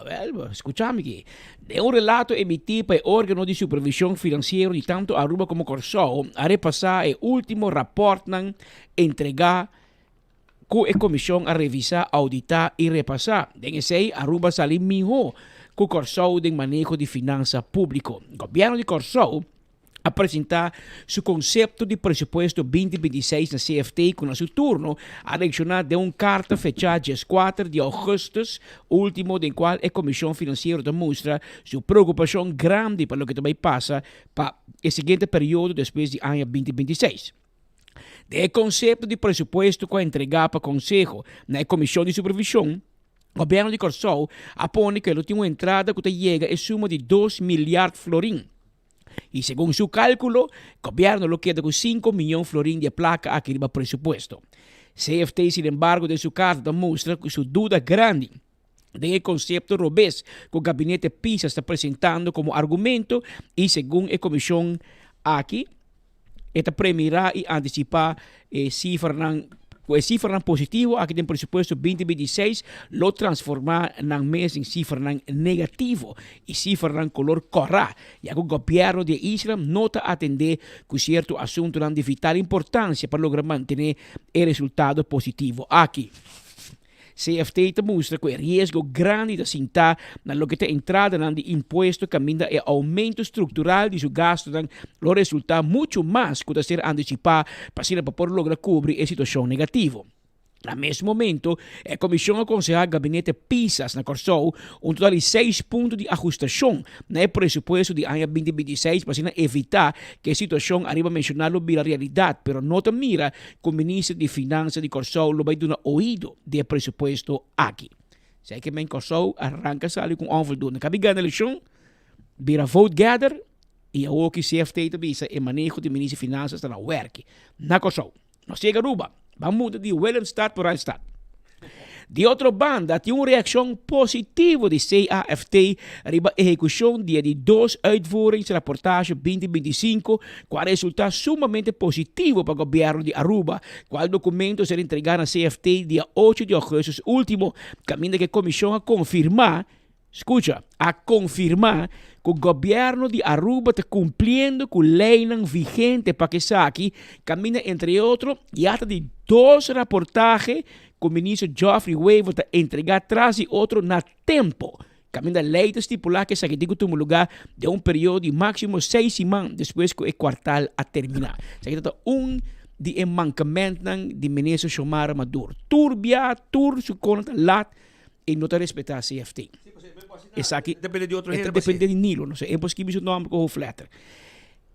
well, escúchame aqui. De um relato emitido pelo órgão de supervisão financeira de tanto Aruba como Corsou, a repassar o último rapporto entregar com a comissão a revisar, auditar e repassar. Dengue Aruba sali melhor com Corsou de manejo de finanças público. O governo de Corsou apresentar su concepto de presupuesto 2026 na CFT com seu turno a reaccionar de uma carta fechada dia 4 de agosto, último em qual a Comissão Financeira demonstra sua preocupação grande para o que também passa para o seguinte período depois de ano 2026. De conceito de presupuesto que é entregar para o Conselho na Comissão de Supervisão, o governo de Corsol apone que a última entrada que chega é suma de 2 milhões florim. E segundo seu cálculo, o governo lo queda com 5 milhões florim de placa aqui no presupuesto. CFT, sin embargo, de sua carta demonstra que sua dúvida grande do conceito robês que o gabinete PISA está apresentando como argumento e segundo a comissão aqui, esta premiará e antecipar cifra positivo aqui no presupuesto 2026 lo transformar em mês em cifra negativo e cifra color corra, já que o governo de Israel nota atender que certo assunto de vital importância para lograr manter o resultado positivo aqui. CFT demonstra que o risco grande de sentar na lo que te entrada de impuesto caminha e aumento estrutural de seu gasto lo resulta muito mais que ser antecipar para poder lograr cobrir a situação negativa. No mesmo momento, a Comissão aconselha o gabinete PISAS na Corsol total de 6 pontos de ajustação no presupuesto de ano 2026 para evitar que a situação arriba a mencionar-lo vira realidade, pero nota mira que o ministro de Finanças de Corsol lo vai dar ouído do presupuesto aqui. Sei que men Corsol arranca sali com onvoldoende. Cabigan na eleição, vira vote gather e a que CFT visa e manejo de ministro de Finanças na werk. Na Corsol. Não chega Aruba. Vamos de Willemstad por Randstad. De outra banda, tinha uma reação positiva de CAFT arriba a execução de 2 uitvoerings da reportagem 2025, qual resulta sumamente positivo para o governo de Aruba, qual documento será entregado na CFT dia 8 de agosto último, caminho que a comissão a confirmar que o governo de Aruba está cumprindo com a lei vigente para que saque, caminha entre outros, e hasta de 2 reportagens que o ministro Geoffrey Weaver está entregar atrás e outro na tempo. Caminha a lei estipular que saque digo toma lugar de período de máximo 6 semanas depois que o quartal a terminar. Saque está de mancamento de ministro Xiomara Maduro. Turbia, su conta lat e não está respeitar a CFT. Essa aqui depende de outro gente. Depende de Nilo, não sei. É possível o nome com o flatter.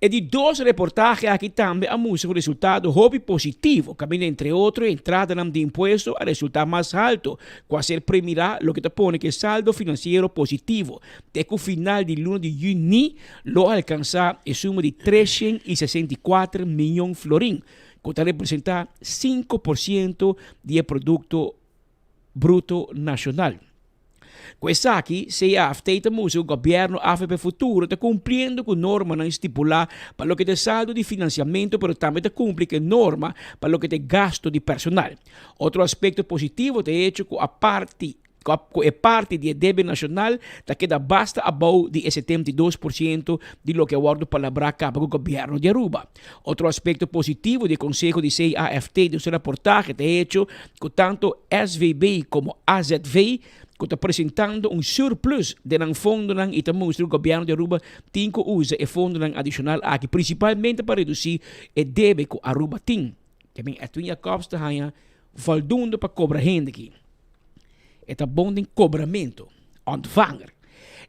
E de 2 reportagens aqui também a música o resultado hobby positivo, caminha entre outros entrada de imposto a resultado mais alto, quase primeira lo que te pone que saldo financeiro positivo, até que o final de lunes de junho lo alcançar a suma de 364 milhões florim, que representa 5% do produto bruto nacional. Com isso aqui, CAFT o governo AFP Futuro está cumprindo com norma não estipular para o que é saldo de financiamento, mas também está cumprindo com norma para o que é gasto de personal. Outro aspecto positivo é que a parte de débito nacional da queda basta abaixo de 72% de lo que aguardo palabra para o governo de Aruba. Outro aspecto positivo do Conselho de CAFT de sua reportagem é que tanto SVB como AZV que está apresentando surplus de fundo e também o governo de Aruba tem que usar o fundo adicional aqui, principalmente para reduzir o débito que Aruba tem. Também a tua costa é voldoende para cobrar renda aqui. É bom de cobramento, ontvanger.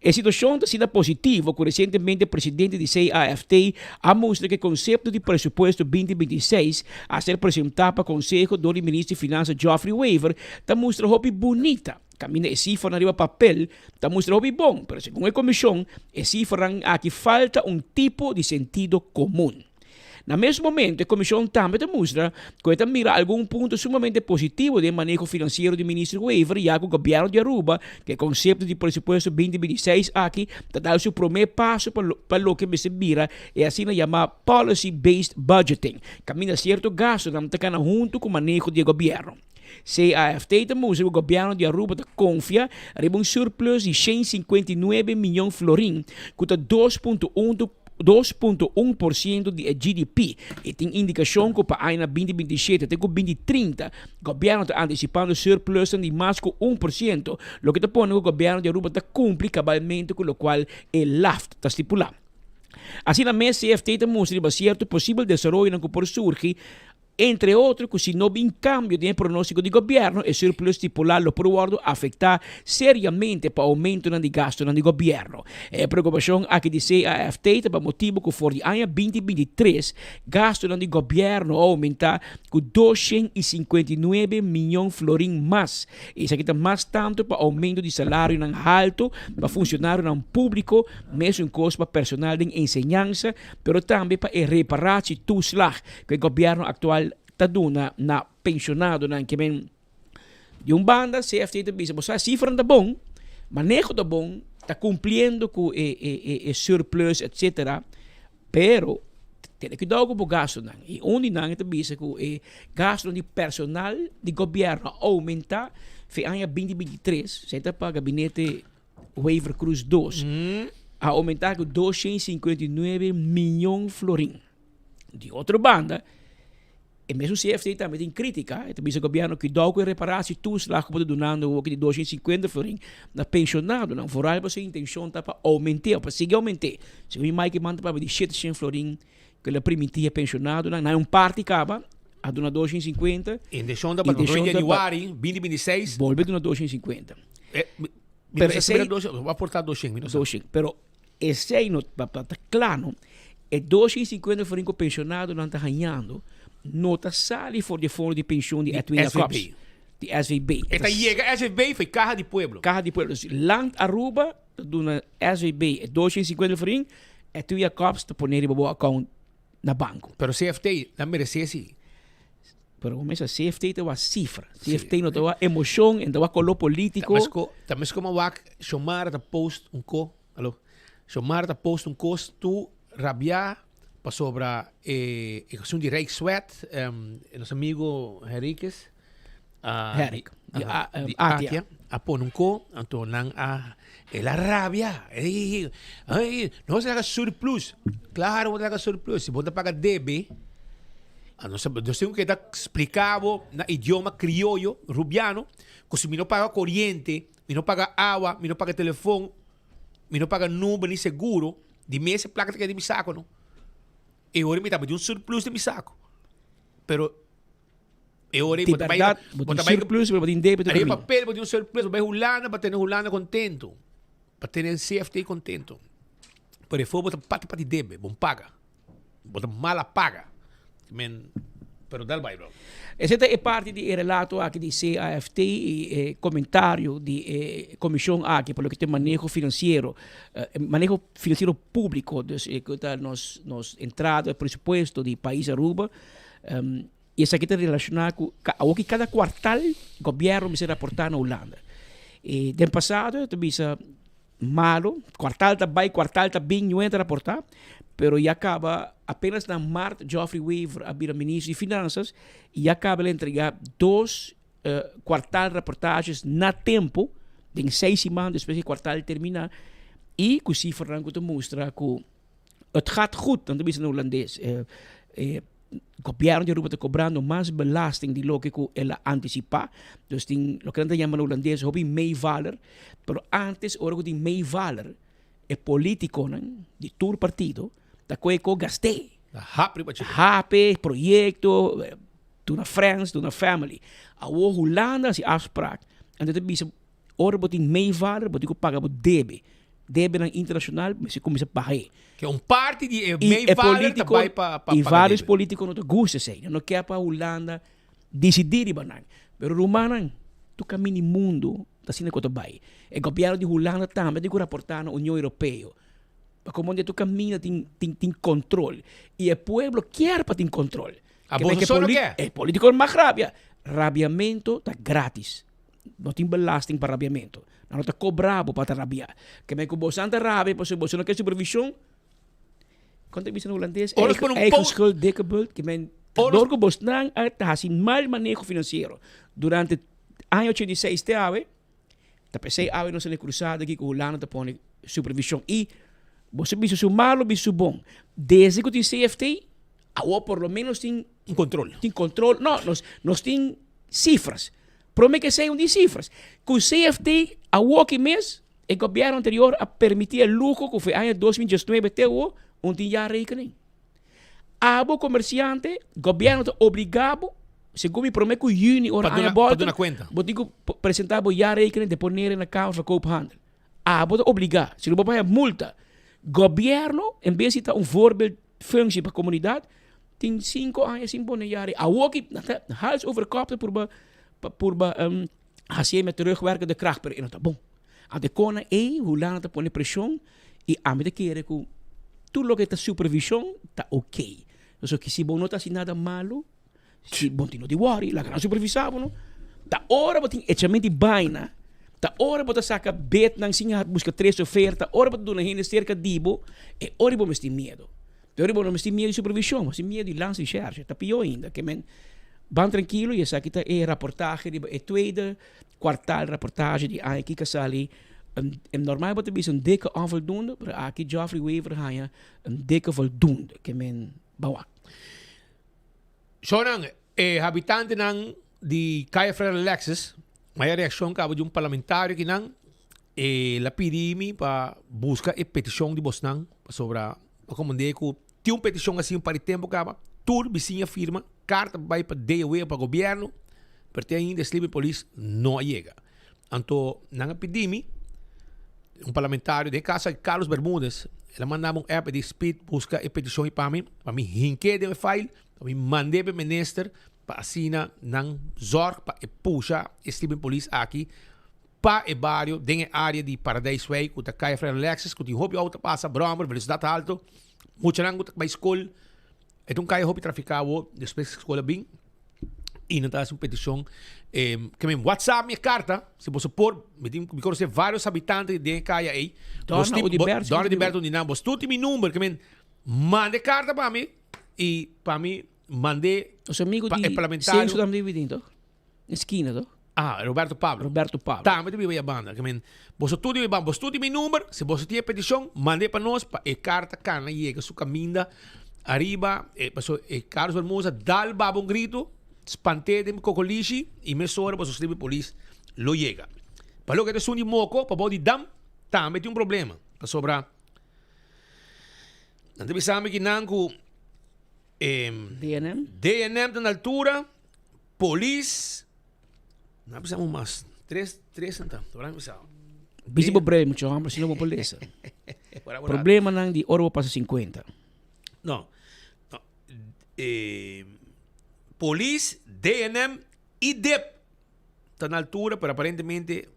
A situação está sendo positiva, que recentemente o presidente de CAFT mostra que o conceito de presupuesto 2026 a ser apresentado para o Conselho do ministro de Finanças Geoffrey Weaver está mostrando hobby bonita. Caminha e cifra arriba papel, está mostrando hobby bom, mas segundo a comissão, a cifra aqui falta tipo de sentido comum. No mesmo momento, a comissão também demonstra que mira algum ponto sumamente positivo do manejo financeiro do ministro Weaver, já que o governo de Aruba, que o conceito de presupuesto 2026 aqui, está dando seu primeiro passo para o que se mira, é assim chamado policy-based budgeting, caminha certo gasto, não está junto com o manejo do governo. CAFT demonstra que o governo de Aruba confia em surplus de 159 milhões de florim, que está 2,1% de GDP e tem indicação que para ano 2027 até 2030 o governo está antecipando surplus de mais que 1%, o que está pondo que o governo de Aruba está cumpre cabalmente com o qual o LAFT está estipulado. Assim, na mesa, CFT demonstra que cierto possível desenvolvimento que por surgir, entre outros, que se não houver cambio de pronóstico do governo, o surplus estipulado por ordem afetar seriamente para o aumento de gasto do governo. A preocupação aqui de CAFT é motivo que for de ano 2023, gasto do governo aumentar com 259 milhões de florins mais. Isso aqui está mais tanto para aumento de salário alto, para funcionário público, mesmo custo para personal de enseñança, pero também para reparar o toeslag que o governo atual está dando na pensionado que vem de banda, CFT te diz, a cifra está bom, manejo está bom, está cumprindo com o surplus, etc. Pero tem que dar o gasto. E onde não te diz que o gasto de personal de governo aumenta, foi ano 2023, senta para o gabinete Waiver Cruz 2, a aumentar com 259 milhões de florins. De outra banda, e mesmo o CFT também tem crítica, então o governo que dá o reparar se tu lá como donando o que de 250 florins na pensionado, não for algo sem intenção tá para aumentar, para seguir aumentar. Se o mais que manda para de 700 florins que ele permitia pensionado, não parte acaba a donar 250. Em deixou da para no Januário 2026, volve donar 250. Pero esse vai aportar 200, pero esse aí não está claro, é 250 florins que o pensionado não está ganhando. Nota sale voor de fondo de pensioen die Edwin Jacobs. De SVB. Esta llega SVB foi Caja de Pueblo. Caja de Pueblo. Dus land Aruba, do na SVB, 250 florins, Edwin Jacobs te poner em seu account na banco. Pero CFT não merece. Pero como essa CFT tem uma cifra. CFT não tem uma emoção, não tem um color político. Também como wak chamar da post alô. Chamar da post tu rabiar sobre a questão de Rijkswet, nosso amigo Henriques, Henrik, de Atia, apon então nang ela rabia, não se haga surplus, claro, não se haga surplus, se você paga DB, nós temos que dar explicado na idioma criollo, rubiano, que se me não paga corrente, me não paga água, me não paga telefone, me não paga nube nem seguro, de mês placa que é de mi saco, não? E ora me de surplus de mi saco. Pero e ora de verdade, surplus, mas de débito. Aí papel de surplus, vai Holanda para ter Holanda contento. Para ter CFT contento. Por isso bota parte para de débito, bom paga. Bota mala paga. Pero dal vai, bro. Essa é parte do relato aqui de CAFT e comentário de comissão aqui pelo que tem manejo financeiro público, nos entrada presupuesto de país Aruba. E isso aqui está relacionado com que cada quartal o governo me se reportar na Holanda. E do passado, eu tive malo, quartal está bem, não entra a reportar, pero já acaba apenas na março, Geoffrey Weaver, a ministro de Finanças, e acaba de entregar 2 quartal reportagens na tempo, em 6 semanas depois que o quartal terminar, e que o cifra te mostra que het gaat goed, dan is no holandês. O governo de Aruba está cobrando mais belasting de lo que ela antecipa. Dus lo que nós chamamos no holandês, hobby meevaler, pero antes, ora que meevaler, é político de todo partido, da coisa que eu gastei. Happy, projeto, doe naar friends, doe naar family. A Holanda is afspraak. En dat is ora que meevaler, dat ik paga op DB. DB na internacional, mas se começa a pagar. Que é parte de meevaler que vai para e vários políticos não gostam disso. Não quer para a Holanda decidir banang. Pero Romana, tu caminho mundo, tá sendo que tu vai. O governo de Holanda também tem que reportar na União Europeia. Como onde tu caminha tem controle. E o povo quer para ter controle. A Bolsonaro quer? O político mais rabia. Rabiamento está grátis. Não tem belasting para rabiamento. Não está cobrado para rabiar. Que me que o Bolsonaro está rabia, porque o Bolsonaro quer supervisão. Quando eu no holandês, eigen schuld, dikke bult, que men door que Bolsonaro está assim mal manejo financeiro. Durante o ano 86 de ave, a PC ave não se lhe cruzada aqui com o Holanda está pondo supervisão. E você bicho malo, bicho bom. Desde que o CFT, agora por lo menos tem controle. Tem controle. Não, nós tem cifras. Promete que sejam de cifras. Com o CFT, agora que mês, o governo anterior a permitir o luxo que foi ano 2019 até o tem jaarrekening. Abo comerciante, governo te obrigado, segundo me promete que juni ou Para aan doen boten, een conta. botigo apresentar o jaarrekening de poner na kamer van koophandel. Abo te obrigado. Se não vai multa. Governo, em vez de een voorbeeldfunctie para a comunidade, tem 5 anos sem poner jaarrekening. A ook hals over kop por hacer met terugwerkende kracht per in. Bom. A de kona hoe lang te poner pressão e a me de keren que tudo lo que está supervisão está ok. Então, que se bom não está assim nada malo, se bom tem no de worry, lá que não supervisava, não. Tá hora botin echamenti baina. Tá hora botar saca bet nang sinha busca 3 oferta, hora botar dona hene cerca dibo, e hora botar mesti medo. Hora botar mesti medo de supervisão, mesti medo de lance de charge. Tá pior ainda, que men ban tranquilo, e essa aqui tá é reportagem de é tweede kwartaal reportage die aan kika sali. Normaal botar bis een dikke onvoldoende, maar aqui Geoffrey Weaver haya een dikke voldoende, que men bawa. Sonang, habitante ng di Calle Fred Alexis, may reaksyon ka de un parlamentario que nang la PDM pa busca e petição de Bosnang sobre acomodar que tinha uma petição assim para tempo que tur vizinha firma carta vai para DW para governo pertence ainda sleeping police não chega. Então na PDM um parlamentário de casa Carlos Bermúdez ele mandava app de speed busca e petição para mim hinke de file para mim mandei para minister para assina ng zorg para e puxa sleeping police aqui pa e barrio dentro área de Paradise Way que tá Calle Fred Alexis que tem hobby auto passa brommer velocidade alto muito nang que vai escola então Calle hobby traficado depois escola bem e não tá uma petição que me WhatsApp minha carta se você por me conhecer vários habitantes de Calle aí Dona Udilberto de Nambos tu tem meu número que me mande carta para mim e para mim mandei os amigos de parlamentário Censo da dividindo esquina do Roberto Pablo tá mas eu ia banda que men você tudo me bamba tudo meu número se você tem petição mande para nós para carta cana chega su caminda arriba passou Carlos Bermuda dal babo um grito espantei de cocolishi e me sora para escrever polícia lo chega para lo que te suni moco para body dam tá mas tem problema para sobrar não deve saber que nanco DNM na altura, police, não precisamos mais, três então, não precisamos. Bisa problema, mucho hambre, se não vou polícia. Problema não de oro passa 50. Não. Police, DNM e DEP está na altura, pero aparentemente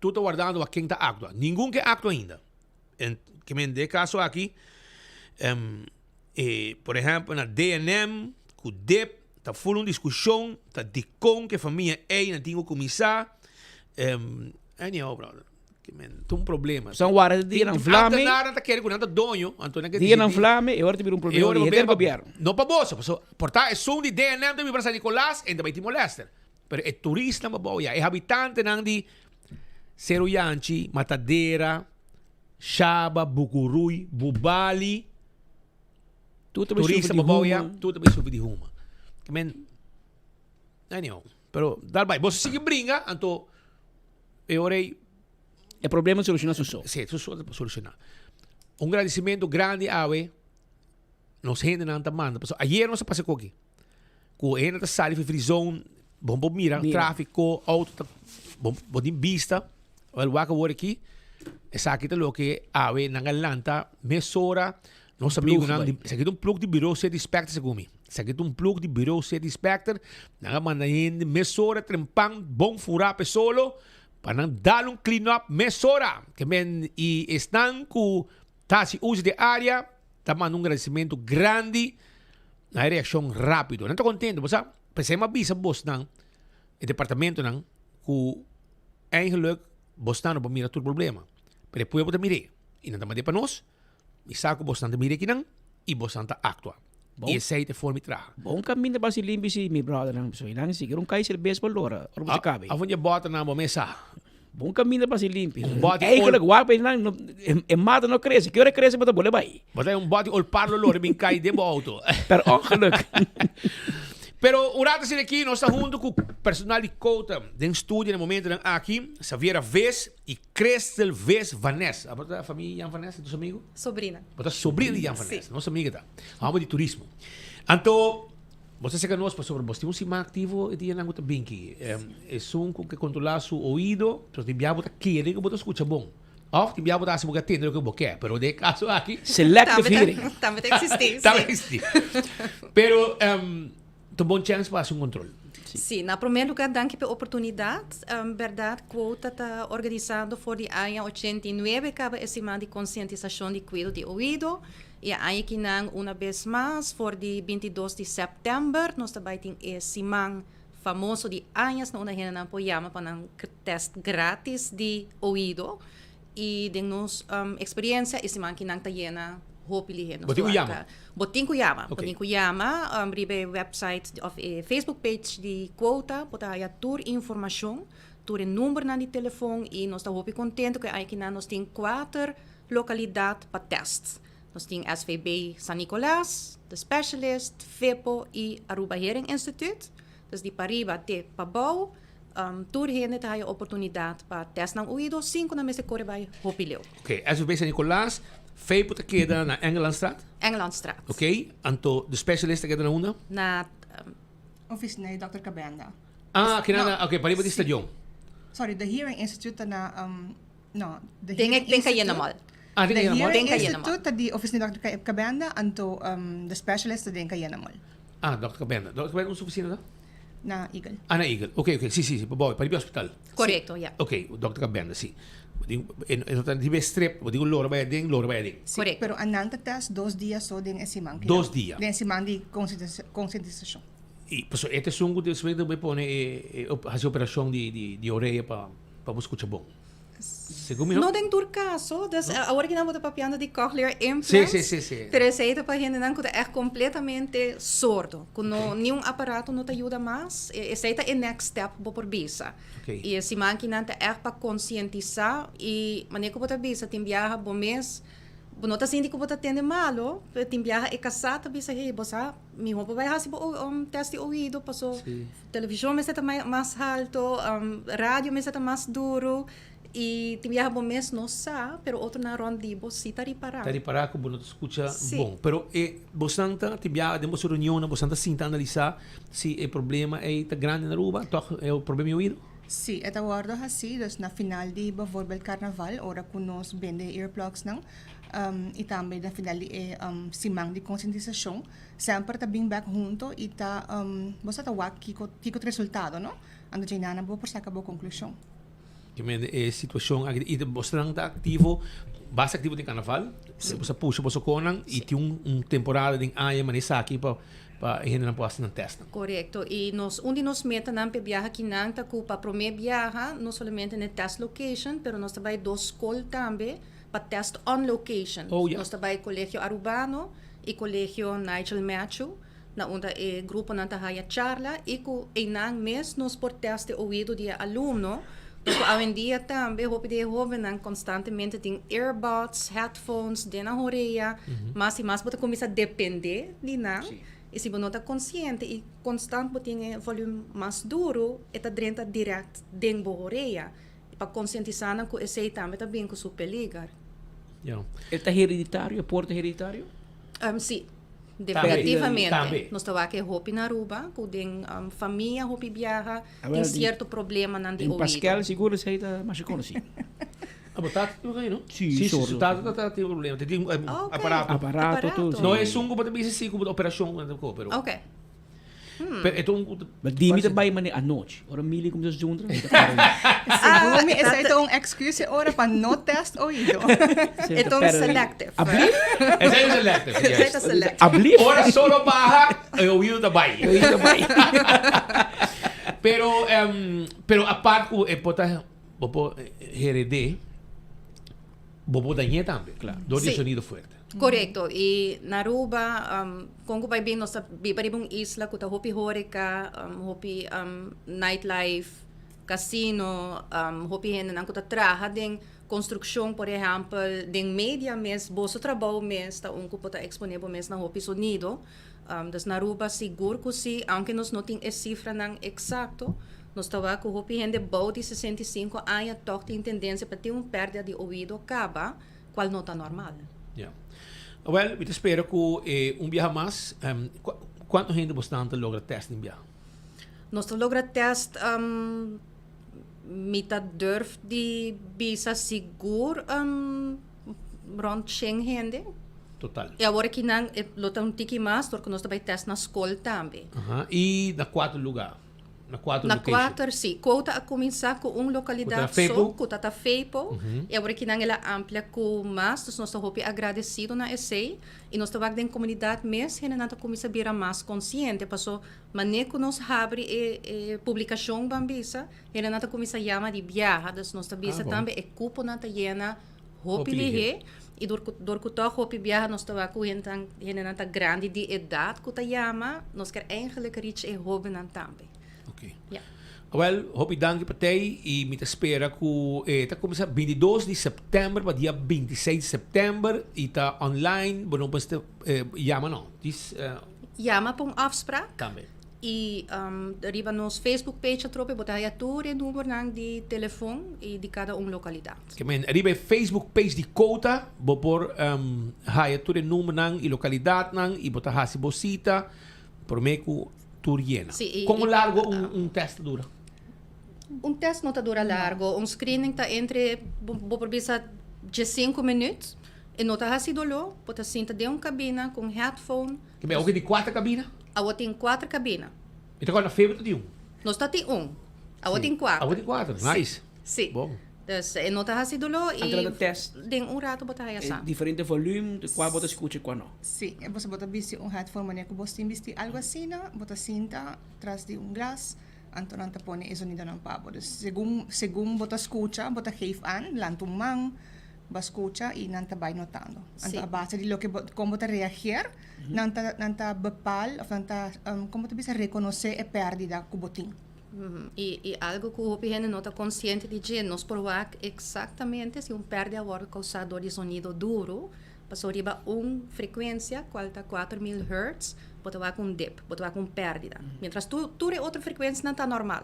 tu está guardando a quem está actua. Ninguém que actua ainda. Que me dê caso aqui, por exemplo, na DNM, com o DEP, está full uma discussão, está de com que a família não tem que começar. Anyhow, brother, que tem um problema. São horas de dia na Flame. Não está querendo que nada dono. Dia na Flame, e agora tem um problema de governo. Não para você, portanto, é só de DNM de Brasil Nicolás, ainda vai te molestar. Mas é turista, é habitante de Seruyanchi, Matadeira, Chaba, Bucurui, Bubali. Turista baboya, tudo também sofre de ruma. Men, anyhow, pero dal vai, você sigue brinca, então eu orei. É problema solucionar só. Sim, só para solucionar. Um agradecimento grande a nos gente na manda. Ayer nós passei aqui. Com a gente sali free zone, bom mira, tráfico, auto, bom de vista, o waka word aqui. Essa aqui tá lo que ave na galanta, mesora. Nosso amigo não, isso aqui é plug de bureau set inspector segumi. Isso aqui é plug de bureau set inspector. Nanga manda in mesora trempang bom furar pesolo para não dar clean up mesora. Que men e estão com tasi uso de área, tá mandando agradecimento grande na reação rápido. Não tô contente, você pensei bisa bos não, o departamento não, com eigenlijk bos não para mirar todo problema. Pero depois eu mirar e não tá para nós. E saco bastante mire aqui não e bastante actua. E esse aí te forma traga. Bom caminho para se limpar se meu brother não so não se um cai cerveja por hora. Ora você cabe. A onde bota na mesa. Bom caminho para se limpar. Bota é que guapa não é mata não cresce. Que hora cresce para bola vai. Bota um bota ol parlo lor bem cai de auto. Per ongeluk. Pero un rato aqui, nós estamos junto com o personal de cota de estúdio no momento aqui, Xaviera Vez e Crestel Vez Vanessa. A família Jan Vanessa, dos amigos? Sobrina. Bota sobrinha de Jan Vanessa, nossa amiga tá. Vamos de turismo. Então, você se conosco sobre você um cima ativo e dia na guta binki. É um que controlar seu ouvido, para te enviar botar querer que botar escuta bom. Of te enviar botar se botar tendo que boquer, pero de caso aqui selective hearing. Também tem que existir. Também existir. Pero tem bom chance para fazer controle. Sim, na primeiro lugar, danke pela oportunidade. Verdade, quota está organizado por o ano 89, acaba esse mês de conscientização de cuidado de ouvido. E aí que não, uma vez mais, por de 22 de setembro, nós também temos esse mês famoso de anos, na gente não apoiamos para um teste grátis de ouvido. E de nossa experiência, esse mês que não está llena. Botin Kuyama. Botin Kuyama. Botin Kuyama, ribe website of Facebook page de quota, pota aí tour informação, tour número na de telefone e nós estamos muito contentes que aqui nós temos 4 localidades para testes. Nós temos SVB San Nicolás, The Specialist, FEPO e Aruba Hearing Institute. Dus de pariba te pabau, tour gente tem a oportunidade para testar o ouvido, 5 na mesa corre vai hopileu. Ok, SVB San Nicolás. FEPO te queda na Engelandstraat? Engelandstraat. Ok, anto de specialist te queda na una? Na oficina de Dr. Cabenda. Ah, ok, pariba di stadion. Sorry, the Hearing Institute na the Hearing Institute. Ah, the Hearing Institute Institute di oficina de Dr. Cabenda anto the specialist de Kayenamol. Ah, Dr. Cabenda. Dr. Cabenda sa oficina da? Na Eagle. Ah, na Eagle. Ok, sì, pariba hospital. Correcto, yeah. Ok, Dr. Cabenda, sì. Di strep, digo loro vai ding. Correcto. Pero ananta test 2 días so din esimang. 2 días. Den esimang di conscientização. E pues este sungo de sueño me pone hace operación de orelha para buscar bom. Segundo no den tur caso, dus agora que nós papiando de cochlear implants. Sim. Pero esse aí para gente não é completamente sordo, com nenhum aparato não te ajuda mais. Esse aí é next step por visa. E esse máquina é para conscientizar e maneira que você visa tem viaja bom mês. Não está sendo que você atende malo, tem viaja é casada, visa aí, você me roupa vai fazer teste de ouvido, passou televisão me está mais alto, rádio me está mais duro. E tinha bom mês não sa, pero outro na rondibo si tá reparar. Tá reparar que não escuta bom. Pero bostanta tinha demos reunião na bostanta sinta analisar se o problema é tá grande na Aruba, toch é o problema ouvido. Sim, é acordo assim, dus na final de bijvoorbeeld carnaval, ora que nós vende earplugs não, e também na final de simang de conscientização, sempre tá bem back junto e tá você tá wak kiko resultado, não? Ando tinha na boa por sacar boa conclusão. Que é situação e mostrando tá ativo base ativo de carnaval você puxa você conan e tem temporada de aia manisa aqui para gente não pode fazer teste. Correto. E onde nós meta não viaja aqui não tá para primeiro viaja não somente na test location, pero nós também dos school também para test on location. Nós também colégio Arubano e colégio Nigel Matthew na onde é grupo na tahaya charla e com enang mês nós por teste ouvido de aluno. Porque hoje em dia também o jovem constantemente tem earbuds, headphones, de na orelha, mas e mais você começa a depender de nada. E se você não está consciente e constante tem volume mais duro, está dentro direto dentro da orelha. E para conscientizar que esse também está bem com o peligar. É hereditário? É porte hereditário? Sim. Definitivamente. Nós estamos aqui na Aruba, com a família que viaja, tem certo problema na de ouvido. Em Pascal, seguro, isso aí está mais conhecido. Ah, mas tá tudo aí, não? Sim, tem problema. Tem aparato, tudo. Não é sungo, mas também se como operação, pero. Ok. Mas dimi também mane à noite. Ora mili como se juntam. Seguro, essa é uma excuse ora para não test ouvido. Então selective. Esse é selective. Esse é selective. Abrir. Ora solo baja e ouvido também. Pero a parte o pota bobo herede bobo dañe também. Claro. Dor de sonido forte. Correto. E na Aruba, kung vai bem nossa bibaribong isla, kuta hopi horeka, hopi nightlife, casino, hopi hena nang kuta traha ding construção, por exemplo, ding media mes, bolso trabalho mes, ta unko pota exponível mes na hopi sonido, Dus na Aruba seguro que sim, aunque nós não temos a cifra não exacto, nós estava com o gente bom de 65 anos, toch tem tendência para ter perda de ouvido acaba, qual não está normal. Yeah. Well, eu espero que viaje mais. Quanto gente você logra teste em viaje? Nós logra teste, mita durf de visa seguro, rond 100 gente. Total. E agora que não, lota tiki mais, porque nós também teste na escola também. E na 4 lugares? Na 4 Na locations? 4, sim. Kota a começar com uma localidade só, kota tá feito. E agora que não ela amplia com mais, então nós estamos agradecidos na ESEI. E nós estamos em comunidade mesmo, e nós estamos a virar mais consciente. Passou, maneira que nós abre a publicação bambisa, e nós estamos a chamar de viaja. Então nós estamos também, e cupo nós estamos hopi lihe. E door que toch hopi viaja, nós estamos com gente grande de idade, que chama, nós queremos eigenlijk reach e hobby também. Okay. Yeah. Well, hoop ik dank je partij. E me espera que tá começar 22 de setembro para dia 26 de setembro e tá online, bom, não chama não. Diz Chama para afspraak. Também. E arriba nos Facebook page trope botar aí todo o número de telefone e de cada localidade. Que men arriba Facebook page de Kota, bo por haya todo o número e localidade nang e botar hasi bosita, por meio Turiena. Sí, Como largo teste dura? Teste não está dura largo. Screening está entre, por visa, de 5 minutos. E não está assim dolor, porque sinta de cabina com headphone. Que bem, alguém de 4 cabinas? Agora tem 4 cabinas. Então agora na febre de Nós está tem agora tem 4. Agora tem 4, nice. Sim. Bom. Dus não está assim dolor e Entra no teste. tem rato botar aí assim. Diferente volume, de qual bota escuta e qual não. Sim, você bota vesti headphone, maneira que você tem algo assim, bota cinta, atrás de glass, então não põe o sonido não pabo. Según bota escucha, bota geef an, lantumang, ba escucha e não vai notando. Então a base de lo que como bota reagir, não tá bepal, of não tá como te bisa reconhecer a pérdida que botin. E algo que o gente não está consciente de que nós provar exatamente se perde agora causador de sonido duro, passou arriba frequência, qual está 4000 Hz, botar com dip, botar com pérdida. Mientras tu outra frequência não está normal.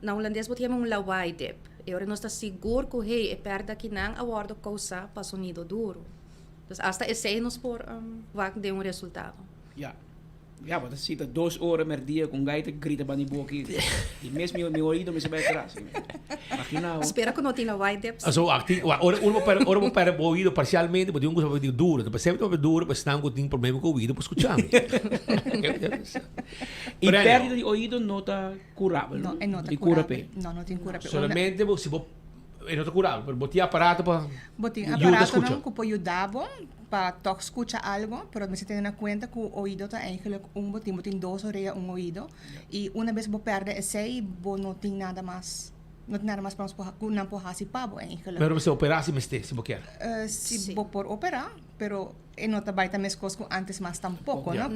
Na holandês botamos lawai dip. E agora nós está seguro que a perda que não agora causa para sonido duro. Então, hasta esse nós por de resultado. Ja, want dan zit er 2 horas per dia com gaita grita para nibo aqui. E mesmo meu ouvido me se vai atrás. Imagina. Espera que não tenha wide depth. Also, ora para o ouvido parcialmente, porque um gosta de duro, então sempre é duro, mas não tem problema com o ouvido para escutar. E perda de ouvido não está curável. Não, não está curável. Não tem curável. Solamente se você não está curável, mas botar aparato para botar aparato não que pode ajudar para tocar escuchar algo, pero você tem na conta que o ouvido está eigenlijk botin 2 orelhas ouvido e uma vez você perde esse não tem nada mais. Não tem nada mais para não porra se pabo eigenlijk. Mas você operar se você quer. Se você por operar, pero não está baita mais coisa antes mais tampouco, não?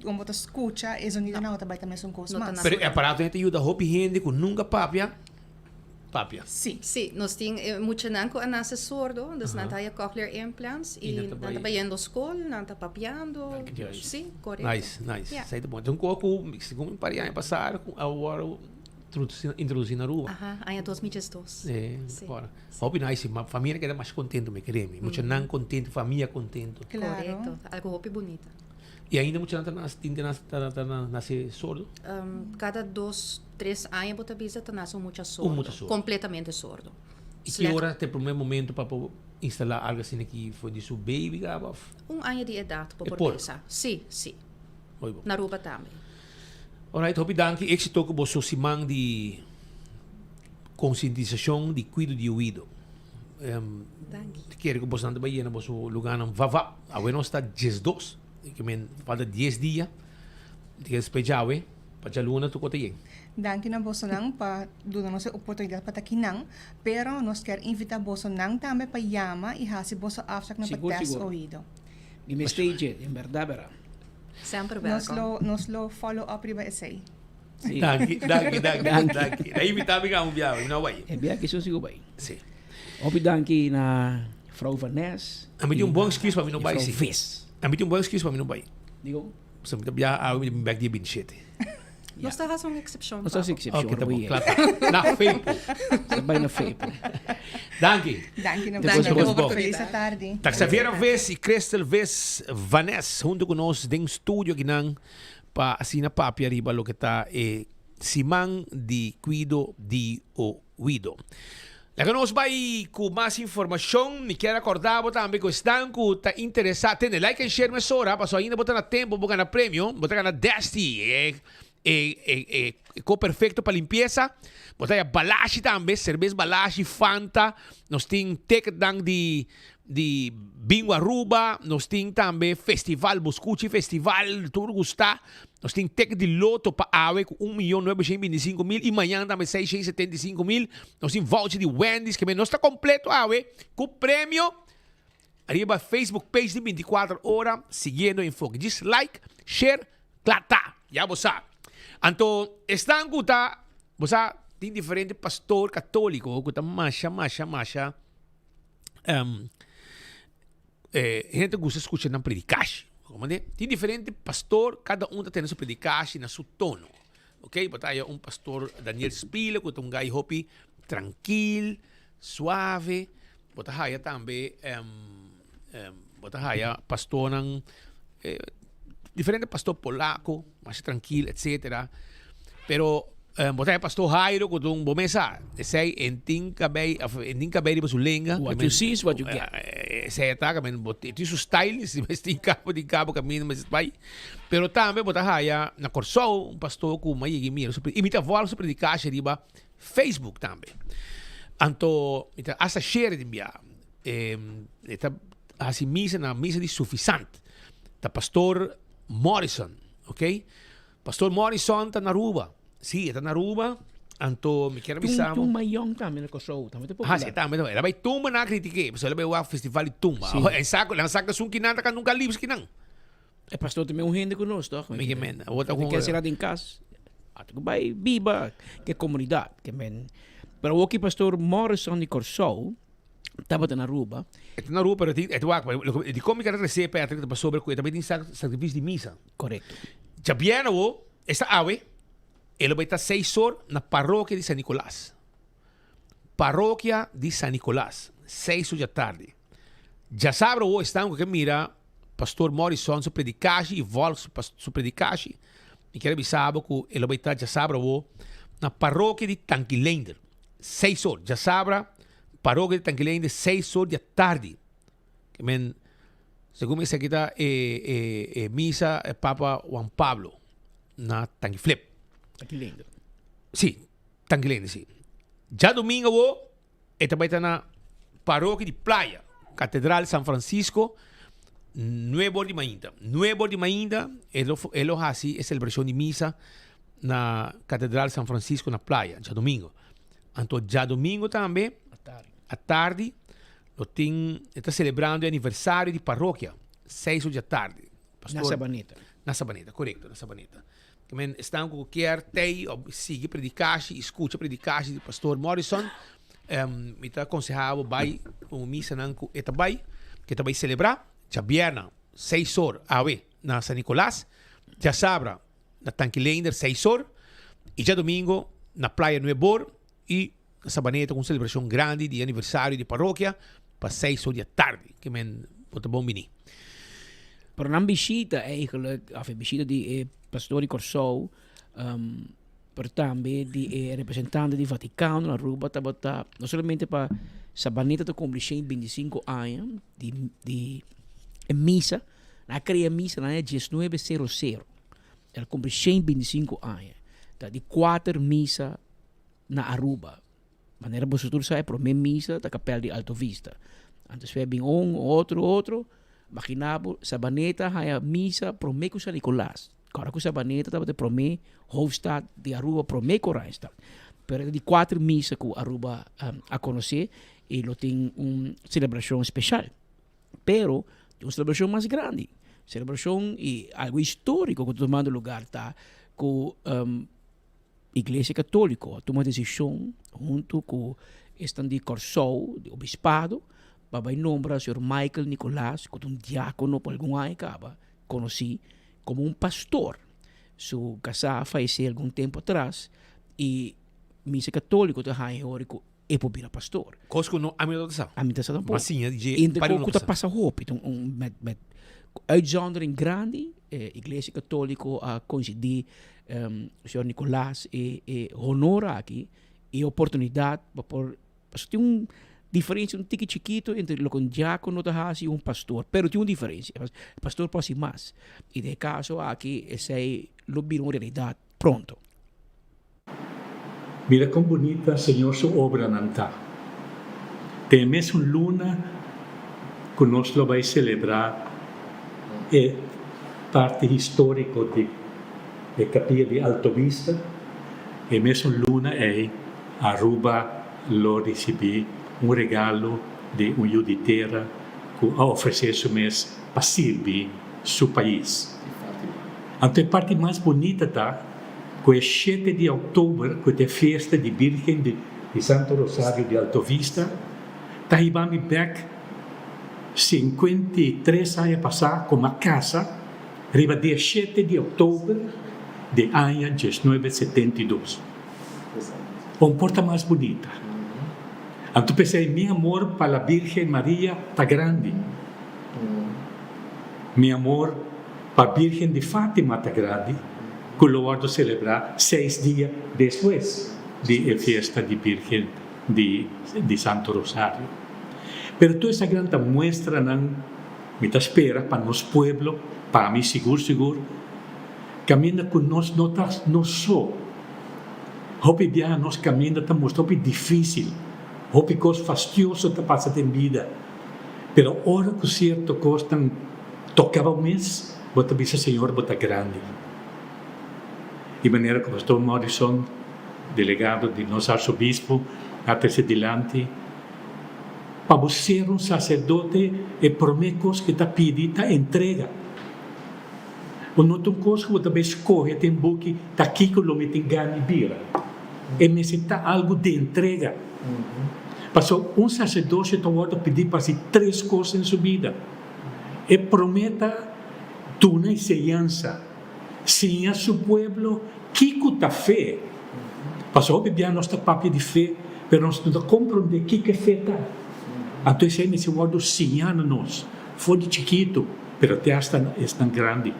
Como você escuta, o sonido não está baita mais coisa mais. Pero o aparato a gente ajuda a gente que nunca papia. Sim, nós temos muito nanco a nossa sordo, dus não está cochlear implants e não está baiando escola, não está papiando. Sim, correto. Nice. Sai de bom. Então, segundo paria passar agora introduzir na rua. Aí 2012. Agora. Hobby nice, a família queda mais contente, me queremos. Muito não contente, família contente. Correto. Algo hobby bonito. E ainda muito não nasce sordo? Cada 2, 3 anos você visa que nasce muito sordo. Completamente sordo. E que hora tem o primeiro momento para instalar algo assim que foi de seu baby, Gabaf? 1 ano de idade, por pensar. Sim. Na Aruba também. Alright, hope dank je. Ik zit ook op zo'n simang die conscientização de cuido de ouvido. Quero que você ande bem na vosso lugar não vava. Agora não está 12. Que men falta 10 dias. Que especial para a luna tu cote. Danke na Bolsonaro para dar-nos a oportunidade para aqui não, pero nós quer invitar Bolsonaro também para chamar e fazer bolsa afsak na para teste ouvido. E me stage, em verdade, sempre welcome. Nós lo follow up riba essay. Danke. Daí me tá bem viagem, não vai. É bem que isso sigo bem. Sim. Danke na Frau Vanessa. A mim tem bom excuse para mim não vai. Vis. A mim tem bom excuse para mim não vai. Digo? So, biya awi back dia 27. Nós estamos uma exceção. Nós estamos exceção. Okay, tá bom. Obrigado. Claro. Na feio. Sabay na feio. Danke. Danke na Depois Danke. bom. Feliz tarde. Tak Xavier vez e Crystal vez Vanessa junto conosco dentro estúdio aqui nang pa asina papi arriba lo que está Simang di Cuido di Ouido. La que nos vai com mais informação, me quero acordar também que estão tá interessado, tem like e share mas hora, passou ainda botar na tempo, botar na prêmio, botar na Desti, co perfeito para limpeza, botar a Balashi também, cerveja Balashi, Fanta, nós tem ticket de Bingo Aruba, nós tem também Festival Boscuchi, Festival Tudo Gustá, nós tem ticket de loto para AWE com 1.925.000 e amanhã também 675.000, nós tem voucher de Wendy's, que nós está completo AWE, com prêmio, arriba Facebook page de 24 horas, seguindo em foco, diz like, share, clata, já você sabe. Então, estão com você tem diferente pastor católico, que está masha, gente gosta de escutar na predicação. Tem diferente pastor, cada um tem sua predicação na seu tono. Ok? Botaya pastor Daniel Spila, que é gai hopi tranquilo, suave. Botaya também pastor ng diferente pastor polaco, mais tranquilo, etc. Pero botaya pastor Jairo, que é bomesa, sei enting kabay di basulenga. What you see is what you get. Saya tá, ito yung style, mas di cabo kami mas bay. Pero também botaya na Corso, pastor ko mayigimiro, imita voal sa predicasya, di ba? Facebook também. Anto, asa share din biya. Asi misa di suficiente. Ta pastor Morrison, okay? Pastor Morrison ta Naruba. Sí, ta Naruba. Anto, me quero avisar. Tum mayong também na Kosovo, também te Ah, sim, também. Ela vai tumba na critique, mas ela vai ao festival de tumba. Em saco, lang saca sun kinanta kan nunca livros kinang. É pastor também gente conosco, toch? Me gemena. Outra coisa que será em casa. Ato que vai viva que comunidade, que men. Pero o que pastor Morrison de Kosovo estava na Aruba. Na Aruba, pero di como que recepe a treta sobre que também tem sacrifício de misa. Correto. Já viene o esta ave ele vai estar 6 horas na paróquia de San Nicolás. Paróquia de San Nicolás, 6 horas da tarde. Já sabe o estão que mira pastor Morrison su predicação e volta su predicação. E quero avisar que ele vai estar já sabe o na paróquia de Tanquilender, 6 horas. Já sabe paróquia de Tanquilender, 6 horas da tarde. Que men segundo me aqui está misa Papa Juan Pablo na Tanquiflip. Tanquilender. Sim, Tanquilender, sim. Já domingo, esta vai estar na paróquia de Playa, Catedral San Francisco, 9 horas de manhã. 9 horas de manhã, ele assim, é celebração de missa na Catedral San Francisco, na Playa, já domingo. Então, já domingo também, à tarde, está celebrando o aniversário de paróquia, 6 horas da tarde. Na Sabaneta. Na Sabaneta, correto, na Sabaneta. Também estão com qualquer tei, siga predicação, escuta predicação do pastor Morrison. Me está aconselhado, vai com missa nanco eta vai, que vai celebrar. Já vierna, 6 horas, na San Nicolás. Já sabra, na Tanquilender, 6 horas. E já domingo, na Praia Nuebor e na Sabaneta, com celebração grande de aniversário de paróquia, para 6 horas da tarde. Que men, muito bom venir. Pero na visita, eigenlijk, a visita de pastor de Corso, pero também de representante do Vaticano na Aruba, não somente para Sabaneta to cumprir 25 anos de missa, na cria missa na 1900. Ela cumpre 25 anos. De 4 missa na Aruba. Maneira você tudo sabe, para minha missa da Capela de Alto Vista. Antes foi bem outro. Imaginabo, Sabaneta haya misa promeco San Nicolás. Agora que Sabaneta estava de prome hoofdstad de Aruba promeco Randstad. Pero de 4 misa que Aruba a conhecer e lo tem celebração especial. Pero uma celebração mais grande. Celebração e algo histórico que tomando lugar tá com Igreja Católica toma decisão junto com estão de Corso, de Obispado, para nombrar o Sr. Michael Nicolás, que é um diácono por algum ano, conheci, como un pastor. Su casa falleció algún tiempo atrás y misa católico te ha ahora e por bira pastor. Cosco no a minha sa. A minha sa tampoco. Mas sim, E então que passa roupa, então met uitzondering grande, igreja católica a coincidir Senhor Nicolás e honora aqui e oportunidade por tem diferença tique chiquito entre lo con diácono e um pastor, pero tem uma diferença. O pastor pode ser mais. E de caso aqui esse lo vira uma realidade pronto. Mira quão bonita, Senhor, sua obra não está. Tem mesmo luna que nós vai celebrar é parte histórica de Capilla de Alto Vista. E mesmo luna é Aruba lo recebi regalo de juditeira que oferece mês para servir seu país. Então a parte mais bonita tá que é 7 de outubro, que é a festa de Virgem de Santo Rosário de Alto Vista. Tá aí vamos back 53 anos passar com uma casa, arriba dia 7 de outubro de ano 1972. Porta mais bonita. Então pensei, meu amor para a Virgem Maria está grande. Meu amor para a Virgem de Fátima está grande, que lo vamos celebrar 6 dias depois da festa de Virgem de Santo Rosário. Pero toda essa grande muestra não me espera para nosso pueblo, para mim seguro, caminha com nós não só. Hopi viaja nós caminha estamos hopi difícil, hopi coisa fastidiosa está passando em vida. Pero ora que certo coisa tocava o mês, bota bisa Senhor bota grande. De maneira que o pastor Morrison, delegado de nosso arcebispo, até-se adiante, para você ser um sacerdote e promessas que está pedindo, entrega. O nosso coisa que você escolhe, tem buque, está aqui que o tem ganho e vira. E necessita algo de entrega. Passou um sacerdote tem pedir para si 3 coisas em sua vida. E prometa uma enseñanza. Sim a seu pueblo, que está fé. Passou bem nossa papel de fé, mas nós não compreendemos que é fé está. Então, esse é nesse modo ensinando-nos. Foi de chiquito, mas até é tão grande.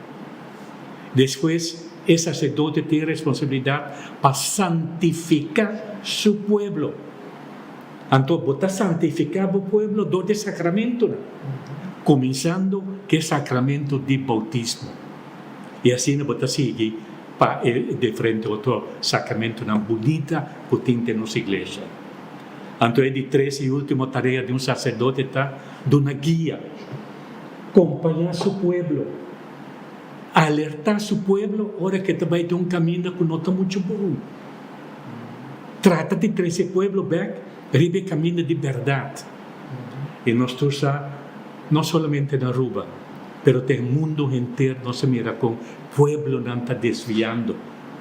Depois, o sacerdote tem responsabilidade para santificar seu pueblo. Então, botar santificar o pueblo do sacramento, começando com o sacramento de bautismo. E assim, botar seguir para de frente a outro sacramento não bonita que tem na nossa igreja. Então, é de 3 e última tarefa de um sacerdote está de uma guia, acompanhar seu pueblo, alertar seu pueblo, hora que vai ter um caminho que não está muito bom. Trata de trazer esse pueblo back, ribe caminho de verdade. E nós estamos não somente na Aruba, mas tem o mundo inteiro, nós mira com o pueblo não está desviando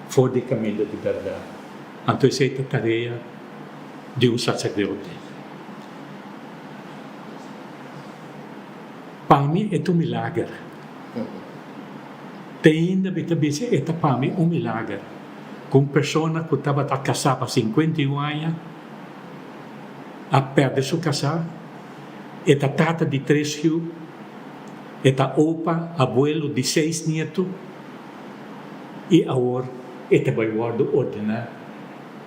fora do caminho de verdade. Então, essa é a tarefa de um sacerdote. Para mim, é um milagre. Tem ainda é para mim um milagre. Com pessoa que estava casada há 51 anos, a perder sua casa, é tata de 3 filhos, é opa, abuelo de 6 netos, e agora é vai ordenar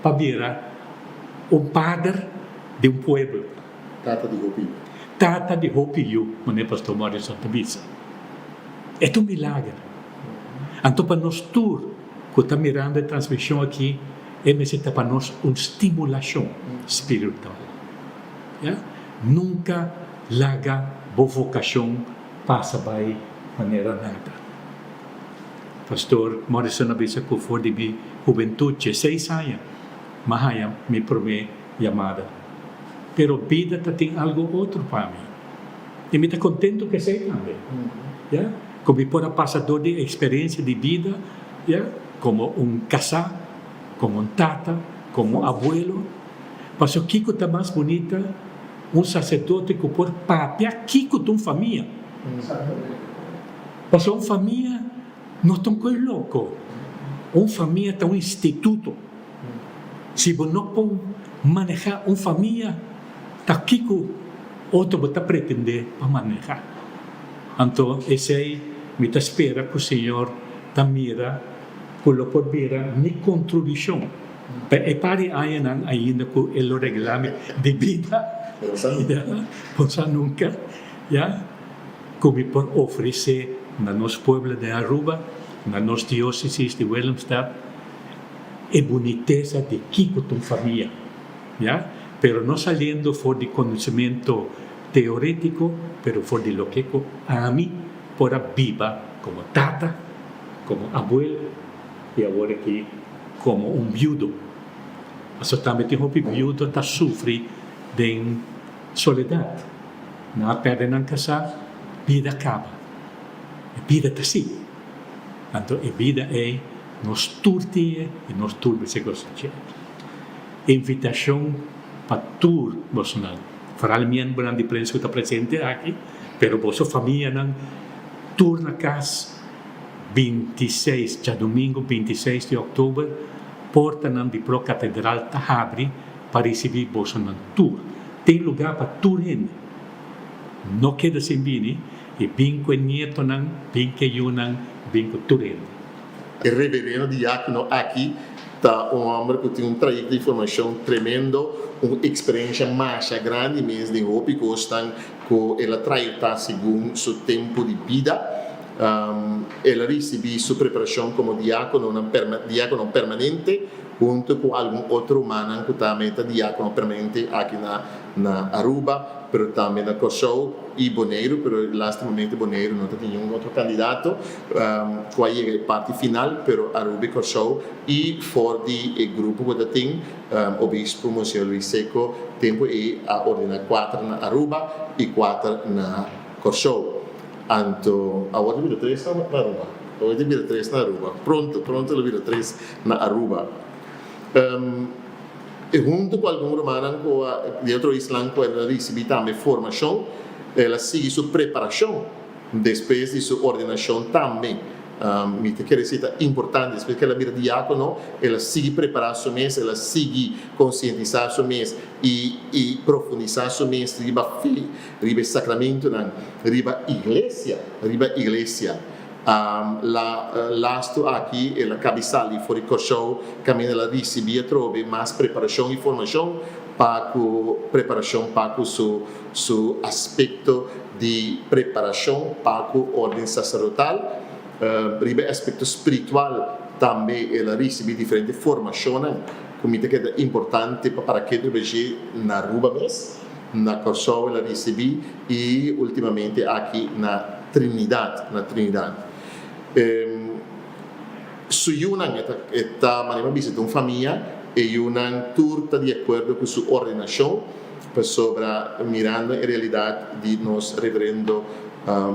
para virar padre de um pueblo. Tata de Hopi-Yu, como é pastor Morrison Tabitha. É um milagre. Então, para nós todos, que estamos mirando a transmissão aqui, é necessário para nós uma estimulação espiritual. Yeah? Nunca larga a vocação passa de maneira nada. Pastor Morrison Tabitha, que foi de minha juventude, 6 anos, Mahaya me promete chamada. Pero vida tem algo outro para mim. E me está contento que sei também. Yeah? Como por passador de experiência de vida, yeah? Como casado, como tata, como abuelo. Mas o que está mais bonita, sacerdote que por papel, que tem família. Mas uma família não estão coisa louco. Uma família está um instituto. Se você não pode manejar uma família, está aqui que outro está pretender para manejar. Então, esse aí, me espera que o Senhor está mira, que lo pode virar minha contribuição. E pare ainda com o regulamento de vida. Pensa nunca, já? Como por oferecer na nosso povo de Aruba, na nossa diócesis de Willemstad, a boniteza de Kiko tua família, já? Pero não saliendo fora de conhecimento teórico, pero fora de lo que a mim pora viva como tata, como abuelo e agora aqui como viudo. Mas também tem um viudo que sofre de soledade. Não perde na casa, vida acaba. A vida está assim. Então, a vida é nos turtia e nos turbe se gosta. Invitação para tur, você não. Para mim, não de prensa que está presente aqui, pero vossa família não tur na casa 26, já domingo 26 de outubro, porta não de pro catedral está abre para receber vossa não tur. Tem lugar para tur ainda. Não queda sem vir, e bem com nieto não, bem que eu não, bem com tur ainda. O reverendo diácono aqui está um homem que tem um trajeto de formação tremendo, uma experiência mais grande mesmo de roupa que estão com ela trajetória segundo seu tempo de vida. Ela recebeu sua preparação como diácono permanente junto com algum outro humano que também é diácono permanente aqui na Aruba, mas também na Corsou e Bonaire, mas lastimamente Bonaire não tem nenhum outro candidato, que aí é a parte final, mas Aruba e Corsou, e fora do grupo que tem, o bispo Monsieur Luis Seco, tempo é a ordenar 4 na Aruba e 4 na Corsou. Então, agora vira 3 na Aruba. Agora vira 3 na Aruba. Pronto ele vira 3 na Aruba. E junto com algum romano de outro islã que ela recebeu também formação, ela segue sua preparação depois de sua ordenação também. Me tem que dizer importante, depois que ela vira diácono, ela segue preparar seu mês, ela segue conscientizar seu mês e profundizar seu mês riba fé, riba sacramento, riba igreja. Lasto aqui, ela cabeçal e fora Corsou, caminho ela recebia trove mais preparação e formação para o seu aspecto de preparação para a ordem sacerdotal. Ribe aspecto espiritual também ela recebe diferente formação, como é importante para que tu veja na Aruba mesmo, na Corsou ela recebe e ultimamente aqui na Trinidade. Su Yunan está manima visita uma família e Yunan turta de acordo com sua ordenação sobre mirando a realidade de nosso reverendo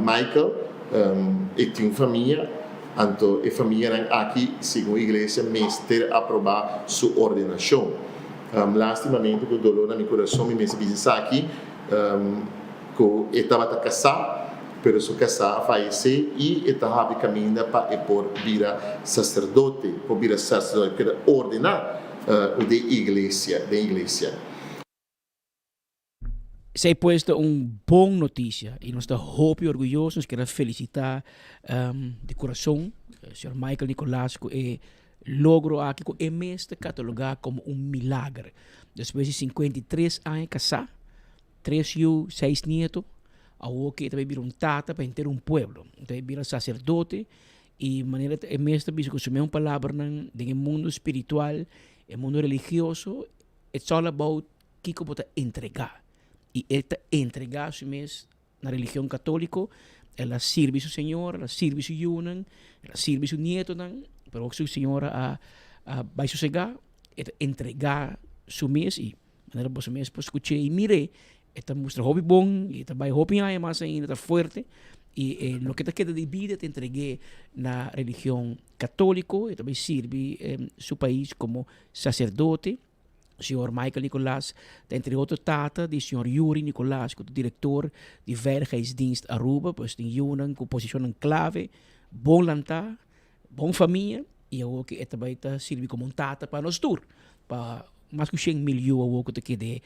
Michael e tem uma família, então a família aqui segundo a igreja mestre aprovar sua ordenação. Lastimamente com dolor no meu coração me visita aqui que estava casado, pero su casa falece e estava caminhando para por virar sacerdote, para ordenar de igreja. Se ha puesto boa notícia e nós estamos muito orgulhosos, nós queremos felicitar de coração o Sr. Michael Nicolás que logrou aqui que é mesmo catalogado como milagre. Depois de 53 anos casado, 3 filhos, 6 netos, agora que também vira tata para ter pueblo. Então vira sacerdote e maneira é mesmo que consumir uma palavra no mundo espiritual, no mundo religioso, it's all about que como entregar. E esta entregar a mesmo na religião católica, ela serve o Senhor, ela serve o Yunan, ela serve o nieto, pero o Senhor vai sossegar, entregar o mês e maneira que o mês pode escutar e mire. Esta mostra hobby bom, e também hobby mais ainda está forte e no que te queda de vida te entreguei na religião católica e também serve seu país como sacerdote. O senhor Michael Nicolás, entre outros tata, o senhor Yuri Nicolás, que é o diretor de Veiligheidsdienst Aruba, pois tem Yunan com posição clave, bom lantar, bom família e eu que também tá serve como tata para nós tour para mais que 100 milhões que te de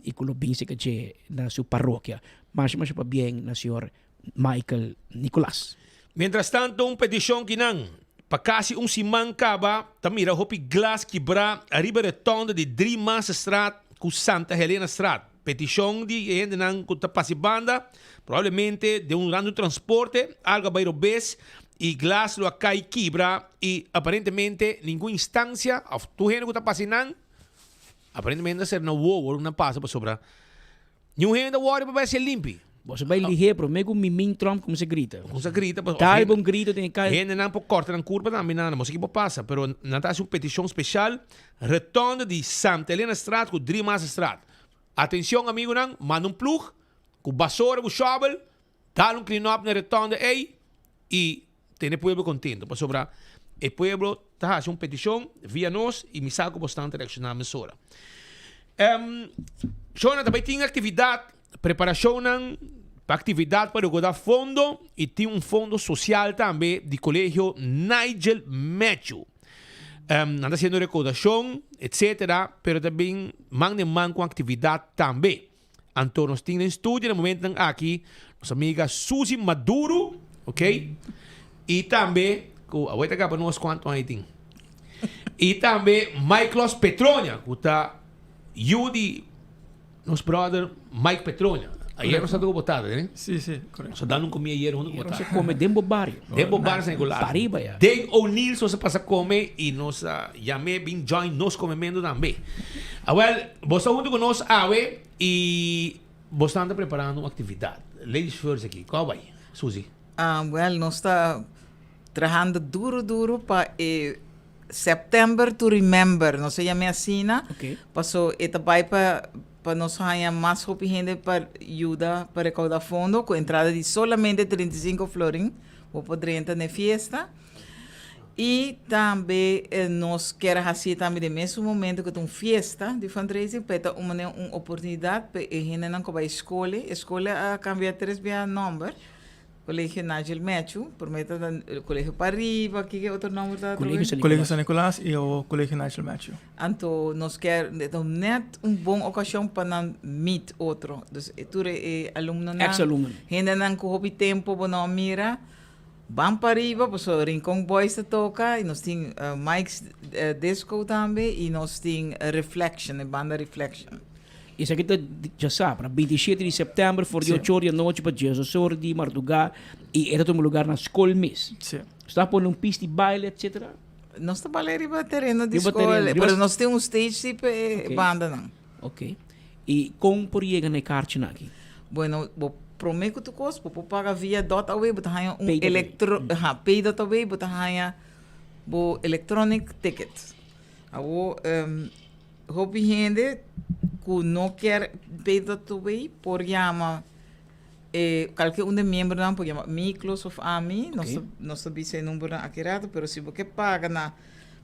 e com o bem se que na sua paróquia mas para bem na senhor Michael Nicolas. Mientras tanto, petição que não para quase semana acaba, tamira hopi glass quebrar arriba retonda de Drimas Straat com Santa Helena Straat. Petição de gente não que está participando, provavelmente de grande transporte, algo vai robes e glass lo cai quebra e aparentemente nenhuma instância, tu gente que está passando, aparentemente ser na war não passa para sobra. Nenhum gente da war vai ser limpo. Você vai ligar para mim com mimim Trump como se grita. Como se grita, mas tal bom grito tem que gente não pode cortar na curva também não, mas que passa, pero não está uma petição especial, retorno de Santa Helena Straat com Drimas Straat. Atenção amigo não, manda plug com vassoura, com shovel, dá clean up na retorno aí e tem o povo contento, para sobrar. O povo está fazendo uma petição via nós e me saco bastante reaccionar a mesura. Shona também tem atividade, preparação para atividade para o fundo e tem fundo social também do colégio Nigel Matthew. Anda sendo recordação, etc. Pero também man com atividade também. Então nós temos estúdio no momento aqui, nossa amiga Suzy Maduro, ok? E também, agora acaba nós quanto aí tem. E também Michael Petronia, que está Yudi, nosso brother Mike Petronia. Ayer nós estamos botados, né? Sim, correto. Nós dando comida ayer, não botados. Você come Dembo Barrio. Dembo Barrio sem regular. Pariba ya. Dave O'Neill só se passa a comer e nós chamei bem join nós comendo também. Well, você junto com nós, e você está preparando uma atividade. Ladies first aqui, qual vai, Suzy? Nós está trabalhando duro para September to Remember. Nós se chama assim, passou vai para nós ganhar mais gente para ajudar para recaudar fundo com entrada de solamente 35 florin ou poder entrar na festa. E também nós queremos fazer também no mesmo momento que tem uma festa de fundraising para uma oportunidade para a gente não vai escola a cambiar 3 vezes número. Colégio Nigel Matthew, promete o Colégio Pariba, que é outro nome da Colégio São Nicolás e o Colégio Nigel Matthew. Então, nós queremos net boa ocasião para meet outro. Então, aluno não, ex-aluno. Gente não com tempo para não mira, vamos para Pariba, porque Rincon Boys toca, e nós temos Mike's Disco também, e nós temos Reflection, a banda Reflection. Isso aqui já sabe, para 27 de setembro, for de 8 horas da noite para Jesus, de Mardugar, e é um lugar na escola mesmo. Está por um pista de baile, etc. Nós trabalhamos em terreno de escola, mas nós temos um stage tipo banda, não. Ok. E como por chegar na carta aqui? Bueno, prometo que tu costa, para pagar via .away, você tem pay.away, você tem electronic ticket. Hobby gente que não quer pay.away, por chama qualquer membro não pode chamar Miklos of AMI, não sabia se é número accurado, mas se você paga na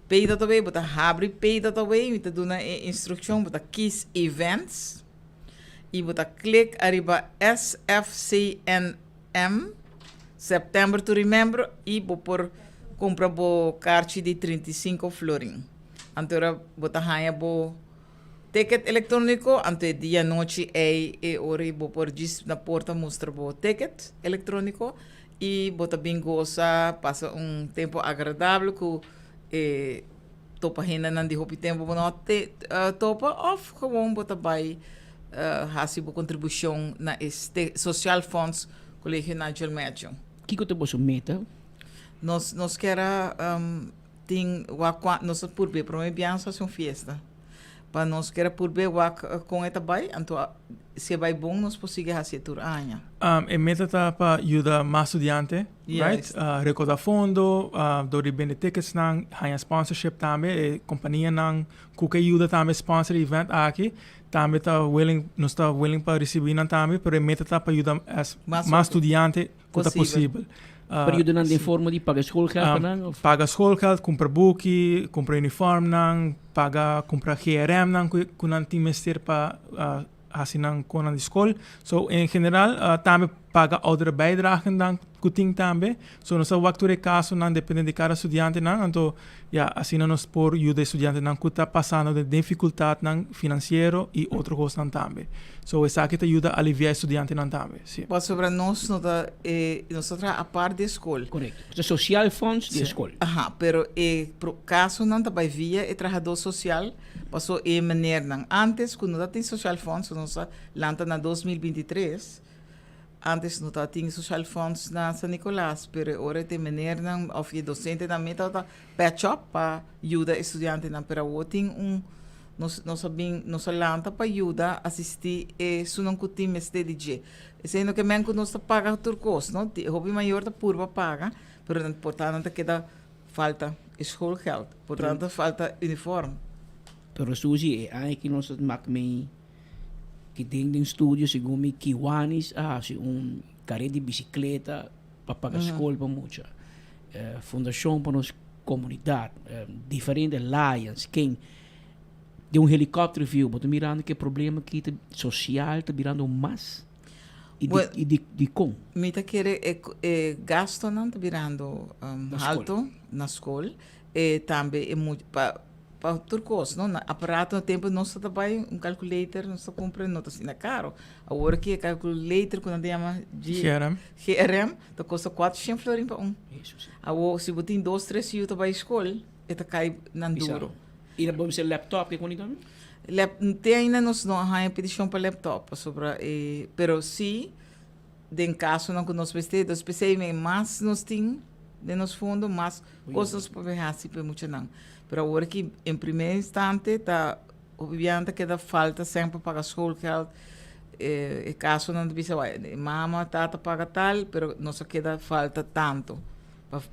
pay.away, você abre pay.away, você dá uma instrução, você kiss events e você clica arriba SFCNM September to Remember e você compra a carta de 35 florin. Então, você ganha o ticket eletrônico, ante dia noite e hora por diz na porta mostra o ticket eletrônico e você bem goza, passa tempo agradável que topa renda não de roupa tempo não topa of gewoon você vai fazer a contribuição na social funds Colégio Nigel Matthew. Que você pode meta? Nós queremos nós por bem para mim fazer uma festa. Para nós querer por bem com esta bai, então se vai bom nós conseguimos fazer tudo año. A meta tá para ajudar mais estudiantes, right? Recaudar fundo, dar vender tickets nang, hanya sponsorship também, companhia nang, que ajuda também sponsor event aqui, também nós tá willing para receber nang também, pero a meta tá para ajudar mais estudiantes quanto possível. Período não de forma de pagar schoolgeld não? Paga schoolgeld, compra book, compra uniforme não, compra GRM não, que não tem mestre para hasinan konan de school. So in general também paga outra bijdrage dan kuting também. So nós waktu caso nan depende de cada estudante nan, então ja asina nos por ajuda estudante nan kuta passando de dificuldade nan financeiro e outro coisa nan também. So essa que te ajuda a aliviar estudante nan também. Sim. Mas sobre nós a parte da escola. Correto. O social funds de escola. Aha, pero pro caso não também via o trabalhador social passou maneira não. Antes quando não tinha social funds, nós lanta na 2023. Antes não tinha social funds na São Nicolás, pero agora tem maneira não, of je docente na meta tá patch up para ajudar estudante na para o tem nós lanta para ajudar assistir sunang kutim STDG. Sendo que men nós paga turcos, não? Hobby maior da purva paga, pero portanto queda falta schoolgeld, portanto falta uniforme. Pero Suzy, que nós makme que tem de estúdio segundo me kiwanis carro de bicicleta para pagar escola para muita fundação para nossa comunidade diferentes Lions quem de helicóptero view mas mirando que problema que social está mirando mais e de como me tá querer gasto não tá mirando alto na escola e também é muito para turcos, não? Aparato no tempo nós trabalha calculator, nós compra não assim caro. Agora que calculator quando tem uma GRM, tá custa 400 florins para Isso. Agora se você tem 2, 3 anos para escola, é cai na duro. E não pode ser laptop que quando tem ainda nós não há petição para laptop sobre pero se em caso não que nós precisa, especialmente mais nós tem de nos fundo mais coisas para ver assim para muito não. Pero agora que em primeiro instante está obviamente que dá falta sempre para a escola que é caso não deve ser mama tata paga tal pero não se queda falta tanto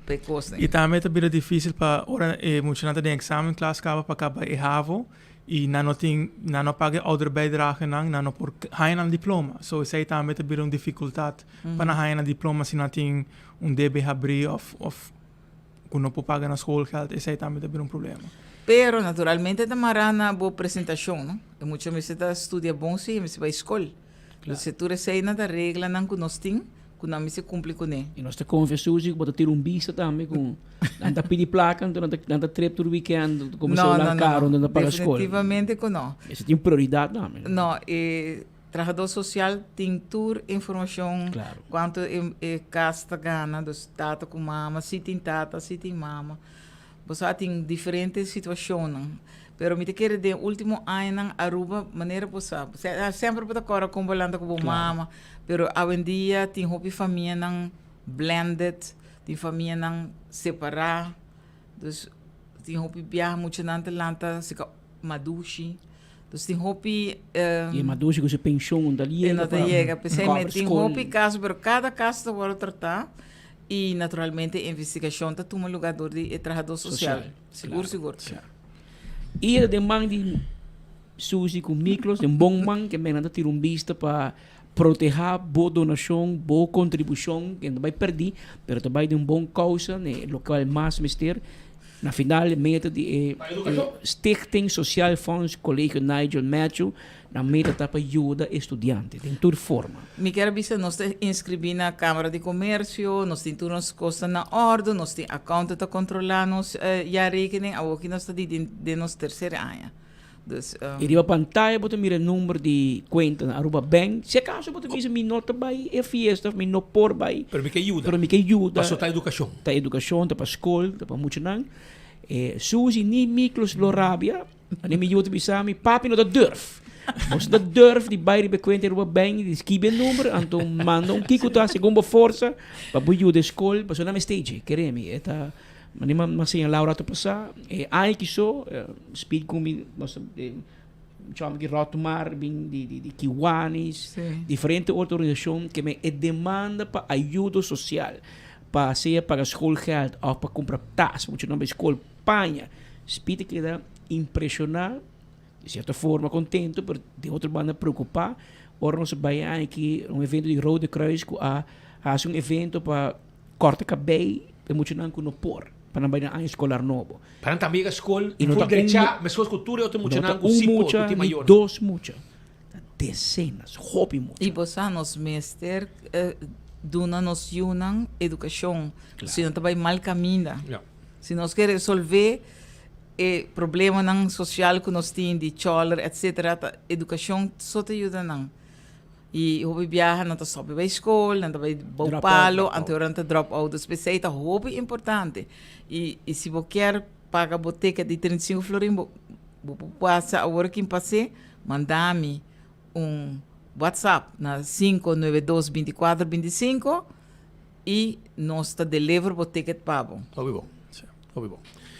para coisa. E também é bem difícil para ora muito nada de exame classe acaba para acabar errado e não paga outra bijdrage não por ganhar diploma. So isso aí também é bem dificuldade para ganhar diploma se não tem DB abrir of quando não paga na escola, esse aí também é um problema. Pero, naturalmente, também na boa apresentação, não? E muitas vezes você estuda bom, sim, mas você vai à escola. Claro. Se tu recebe da regra não que nós temos, que não se cumpre com ele. E nós te confessamos que pode ter visa também, com tanta pedir placa, tanta trip todo weekend, como celular caro, não para a escola. Definitivamente que não. Isso tem prioridade também. Não, trabalhador social tem toda informação claro. Quanto gasta gana dos tata com mama, se tem tata, se tem mama. Você tem diferentes situações. Pero me te quero de último ano Aruba maneira possível. Sempre para agora combalando com claro. Mama, pero hoje em dia tem hobby família não blended, tem família não separar. Dus tem hobby viajar muito na Atlanta, se madushi. Dus tem hobby e madushi com sua pensão dali não chega, especialmente tem hobby caso, pero cada caso agora tratar e naturalmente a investigação está tomando lugar de trabalhador social. Seguro. Claro. E a demanda de Suzy com Miklos, um bom man que me tira vista para proteger boa donação, boa contribuição, que não vai perder, mas também de bom causa, né, local mais mister. Na final, meta de Stichting Social Funds Colégio Nigel Matthew, na meta está para ajudar estudantes, de toda forma. Me quero dizer, nós inscrevi na Câmara de Comércio, nós temos todas as coisas na ordem, nós temos conta para controlar nos a rekening, aqui nós estamos de nossa terceira ano. Dus, e de pantalla, você mira o número de conta na Aruba Bank. Se acaso, você visa minha nota vai é fiesta, minha nota por vai. Pero me que ajuda. Para a educação. Para a educação, para a escola, para muito não. Suzy, nem Miklos Lorabia, nem me ajuda a me papi não durf. Mas não durf de bairro de conta Aruba Bank, de escreve o número, então manda kiko tá segundo força para ajuda a escola, para sonar stage, queremos. Eta mas assim, Laura tu passar, aí que só speed comigo, nós chama que Rotumar, de Kiwanis, diferentes organizações que me demanda para ajuda social, para ser para a escola geld ou para comprar taça, muito não escola panha, speed que dá impressionar, de certa forma contento, mas de outra banda preocupar, ora nós vai aqui evento de Rode Kruis a evento para corta cabelo, é muito não no por. Para não ano escolar novo. Para também a escola, e não está deixar, mas a cultura é outra muito não, mucha, dois mucha. dezenas, hobby muito. E você nos mestre duna nos yunang educação. Se não também mal caminha. Se nós queremos resolver problema nang social que nós temos de choler, etc. Educação só te ajuda não. E hobby viaja não só para a escola, não vai bom palo, anteriormente drop out, especialmente hobby importante. E se você quer pagar boteca de 35 florim, você passa a hora que passe, manda-me WhatsApp na 592-2425 e nós te deliver boteca de pabo. Hobby bom.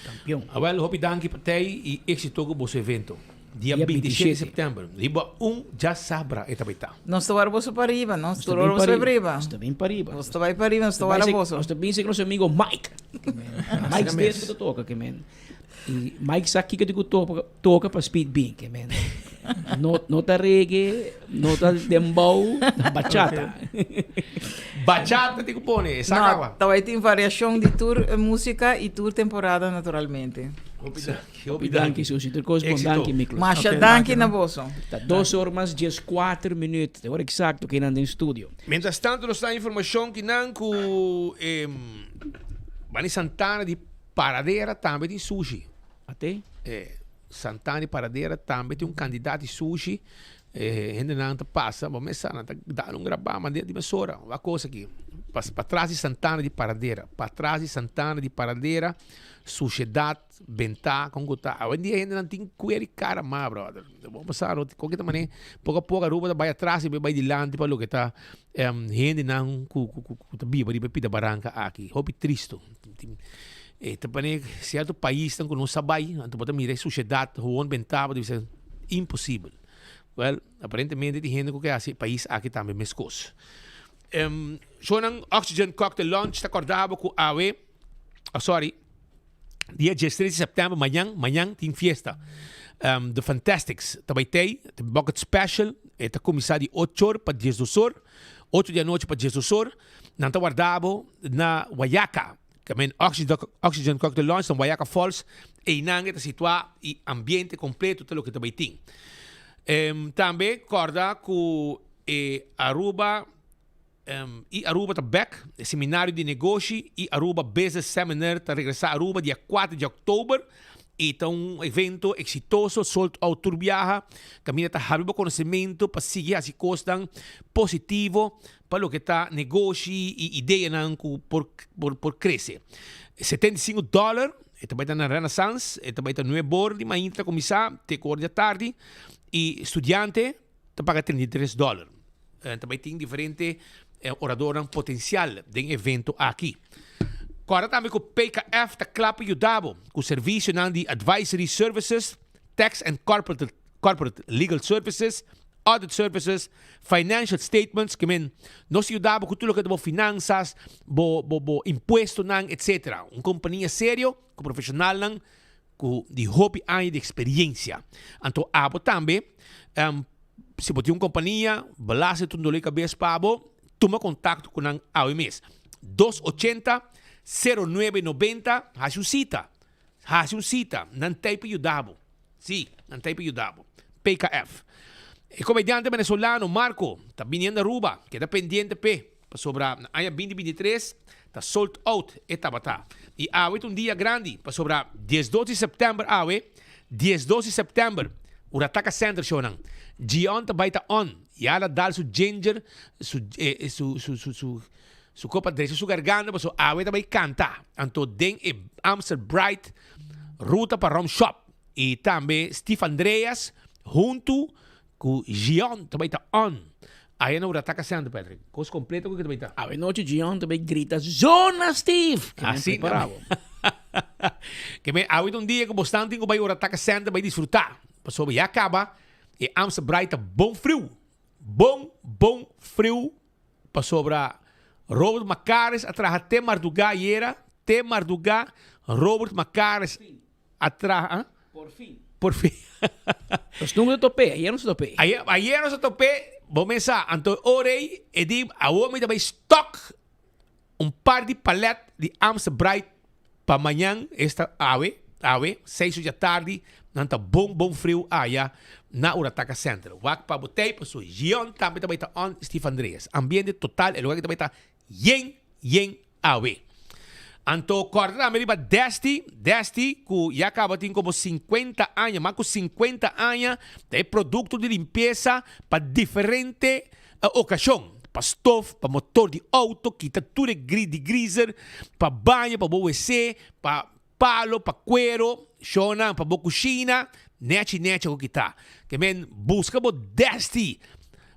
Campeão. Well, hobby danke para te e êxito com o evento. Dia 27 de setembro. Riba já sabra etabaita. Nós estamos para riba, nós estamos para riba. Nós estamos para riba. Nós estamos para riba, nós estamos para riba. Nós estamos com nosso amigo Mike. Mike desde que toca, que man. E Mike sabe que toca para speed beat, que man. Nota reggae, nota dembow, bachata. Bachata te cupone, não, também tem variação de tour música e tour temporada naturalmente. Danke, Susi. Ter correspondente, Miklos. Mas danke na bolsa. 2 horas, 14 minutos. Agora exato que não tem estúdio. Mientras tanto, nos dá informação que não com Bani Santana de Paradeira também tem sushi. Até? Santana de Paradeira também tem candidato de sushi. Gente não passa, vamos dar gravar, mas de mesura, uma coisa aqui. Para trás de Santana de Paradeira. Para trás de Santana de Paradeira, sociedade, bentar, com gota. Hoje em dia ainda não tem coelho cara mais, brother. Vamos passar, de qualquer maneira, pouco a pouco a roupa vai atrás e vai adiante para o que está. Gente não com biba de pepita barranca aqui. Hobby triste. Também certo país que não sabe, então pode mirar sociedade, o bentar, deve ser impossível. Well, aparentemente tem gente que esse país aqui também mescos. Sonang Oxygen Cocktail Launch está acordado com a dia 13 de setembro, amanhã tem fiesta. The Fantastics, também tem Bucket Special, está começado de 8 horas para 10 horas, 8 da noite para 10 horas, não está guardado na Wayaka, também Oxygen Cocktail Launch, na Wayaka Falls, e não está situado e ambiente completo, tudo o que também tem. Também corda com Aruba e Aruba Tabek, seminário de negócio e Aruba Business Seminar para regressar a Aruba dia 4 de outubro. E então evento exitoso, sold out turbiaja, caminha está havendo conhecimento para seguir as coisas positivo para o que está negócio e ideia não por crescer. $75, também está na Renaissance, também está no Ebor de manhã para começar, te cor da tarde. E estudante te paga $33. Também tem diferente orador potencial de evento aqui. Agora também com o PKF está claro para ajudar com o serviço de Advisory Services, Tax and Corporate Legal Services, Audit Services, Financial Statements, que nós ajudamos com tudo o que é finanças, imposto, etc. Uma companhia séria, com profissional, de hobby e de experiência. Então, abo também, se você tem uma companhia, balase tudo ali cabeça para abo, toma contato com a AOMS. 280-0990, haja uma cita, não tem para ajudar. Sim, não tem para ajudar. PKF. O comediante venezolano Marco, está vindo a Aruba, que está pendente sobre a 2023, está sold out etapa. E há dia grande para sobre 10-12 de setembro, 10-12 de setembro, o Rataka Center shonan. Gion ta baita on, e ela dá su ginger, su copa de su garganta, para so também canta. Então den e Amsterdam Bright, ruta para Rom Shop. E também Steve Andreas, junto com Gion ta baita on. Aí não Rataka Center, Patrick. Coisa completa com o que também está. A noite Gion também grita, Zona Steve! Assim, que me há dia que bastante que vai o Rataka Center vai desfrutar. Passou e acaba e Amsterdam Bright bom frio. Bom frio. Passou para Robert Macares atrás até Mardugá Robert Macares atrás. Por fim. Nós não topei, aí não se topei. Aí não se topei. Vamos pensar, então orei e digo, a homem também stock par de paletes de Amsterdam Bright para amanhã, esta 6 da tarde, nanta bom frio aya na Urataka Center. Wak pa botei pa so Gion também também tá on Steve Andreas. Ambiente total, el lugar também tá yen awe. Anto corta também ba Desti ku ya acaba tem como 50 anos, mas com 50 anos tem produto de limpeza para diferente ocasião. Para stove, para motor de auto, quita tudo de greaser, para banho, para WC, para palo, para cuero, shona, para cozinha, nete o que tá. Que men busca bo Desti.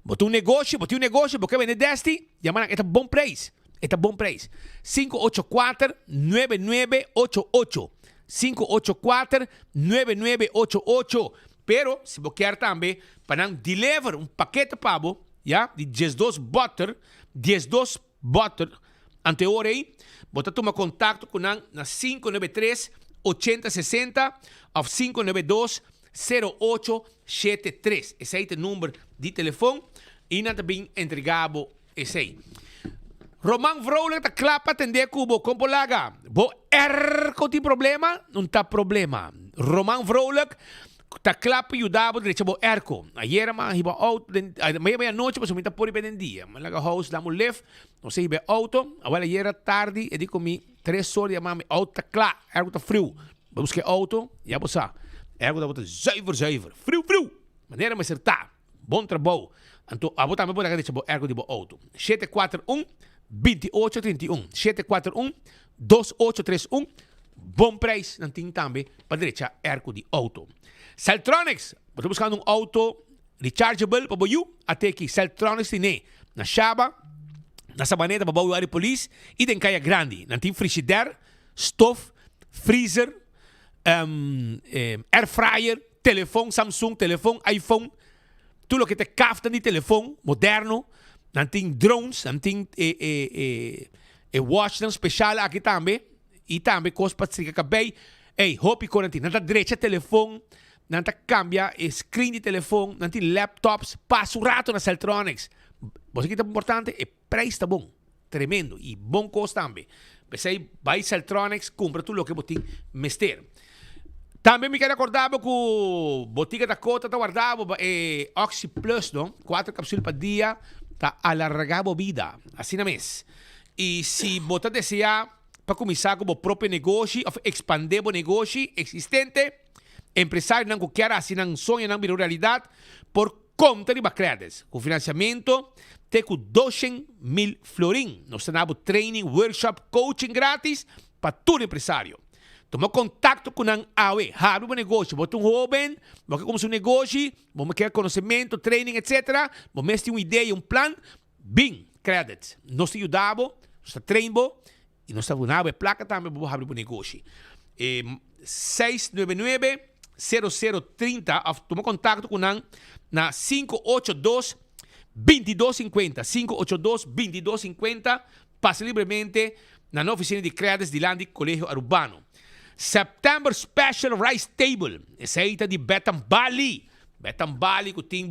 Botou um negócio, porque vende Desti, llama esta bom preço. Esta bom preço. 584-9988. 584-9988. Pero, se você quer também, para não deliver um paquete para você, ja, die 12 butter, anteora aí, bota toma contato com na 593-8060 ou 592-0873. Esse aí é o número de telefone e não também entregado esse aí. Roman Vrolijk tá clapa atender cubo com polaga. Bo erco tem problema? Não tá problema. Roman Vrolijk tá clapa ajudava direito bo erco. Ayer mas hiba auto, meia noite mas muita por bem dia. Mas lá house dá left, não sei hiba auto. Agora ayer tarde e digo mi 3 horas mami auto tá claro, erco tá frio. Vamos que auto, já bossa. Erco tá bota zuiver. Frio. Maneira mas acertar. Bom trabalho. Então, a botar me pode direito bo erco de bo auto. 741-2831. 741-2831. Bom preço, não tem também para direita erco de auto. Celtronics, estou buscando auto rechargeable para você, até que Celtronics tem na Chaba, na Sabaneta para você a polícia e tem caia grande. Não tem frigideira, stove, freezer, air fryer, telefone Samsung, telefone iPhone, tudo o que tem cafta de telefone moderno. Não tem drones, não tem watch especial aqui também. E também coisa para se acabei. Hopi quarantena. Não tem direito telefone. Não tem cambia screen de telefone. Não tem laptops. Passa rato na Celtronics. Você que é importante, é preço tá bom. Tremendo. E bom custo também. Você vai Celtronics, compra tudo o que você tem mester. Também me quero acordar que o botiga da Cota está guardado Oxy Plus, não? 4 cápsulas por dia. Está alargado vida. Assim na mês. E se você desejar para começar com o próprio negócio, ou expandir o negócio existente, empresário não quer assim, não sonha, não virou realidade, por conta de Bacredes. O financiamento tem com 200,000 florim. Nós temos training, workshop, coaching grátis para todo empresário. Toma contato com a AWE, abre um negócio, bota jovem, você começa um negócio, você quer conhecimento, training, etc. Você tem uma ideia, um plano, bem, credit. Nós te ajudamos, nós te treinamos, e nós estamos na placa também para abrir um negócio. 699-0030, toma contato com na 582-2250. 582-2250, passa livremente na oficina de créditos de Landi Colégio Urbano. September Special Rice Table. Essa aí tá de Betam Bali. Betam Bali que tem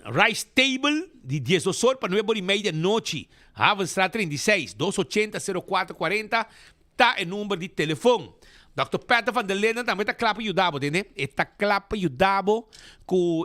Rice Table de 10 horas para 9h30 da noite. Havenstraat 36 280-0440. Tá o número de telefone. Dr. Peter van der Linden também está claro para ajudar, né? Está claro para ajudar com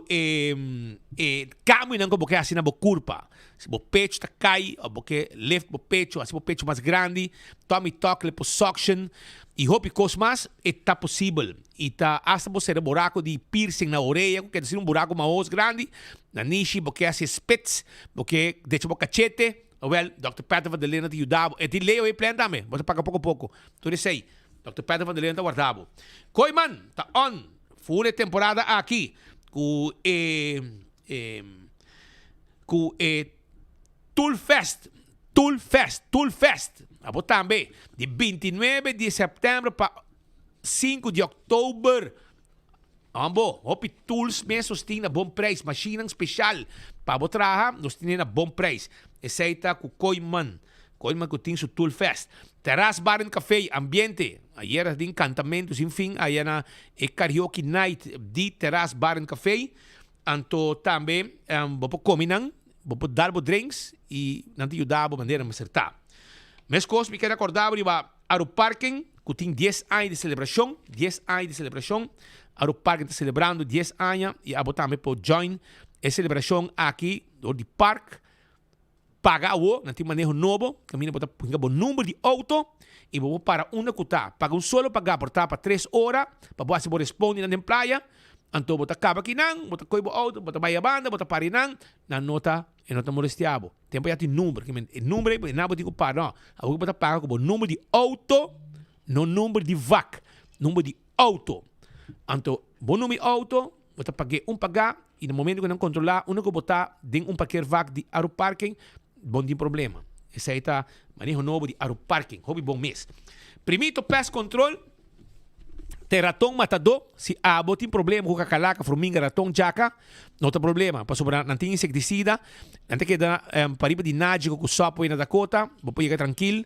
caminho não porque assim na curva. Se o pecho está cai, ou porque left o pecho, assim o pecho mais grande, tome toque por suction e hope coisa mais está possível. E tá hasta você ter buraco de piercing na orelha, quer dizer buraco mais grande, na niche porque assim spits, porque deixa o cachete. Well, Dr. Peter van der Linden te ajudar. E te leio e plan também. Você paga pouco a pouco. Tudo isso aí. Dr. Peter van der Linden está guardado. Koiman, está on. Full temporada aqui. Com Toolfest. Abo também. De 29 de setembro para 5 de outubro. Ambo, hopi tools mesmo tem na bom preço. Machina especial. Para abo traha, nós temos na bom preço. Esse aí está com Koiman. Koiman que tem seu Toolfest. Terrace Bar and Café, ambiente. Ayer de encantamentos, enfim, aí na karaoke night de Terrace Bar and Café. Anto também, vou cominan, vou dar drinks e não te ajudar a maneira de acertar. Mas coisas me quero acordar, a o parking, que tem 10 anos de celebração, 10 anos de celebração. Aruba Park está celebrando 10 anos e abo também pode join a celebração aqui do parque. Paga o, não tem manejo novo, caminha para o número de auto e vou para uma cuta. Paga um solo, pagar por para 3 horas, para você responder na praia. Então, bota acaba aqui não, bota coibo auto, bota baia banda, bota pari não, na nota, e nota molestiabo. Tempo já tem número, que o número é nada de ocupar, não. Agora bota paga com o número de auto, não número de vac, número de auto. Então, bom número de auto, bota pagar, e no momento que não controlar, que botar dentro parqueiro vac de Aruba Parking, bom tem problema. Esse aí tá manejo novo de Aruba Parking, hobby bom mês. Primeiro, pest control. Tem ratão matador, se tem problema com a calaca, formiga, ratão, jaca, não tem problema. Para sobrar, não tem inseticida, não tem que dar pariba de nádico com sopo na Dakota, vou pegar tranquilo,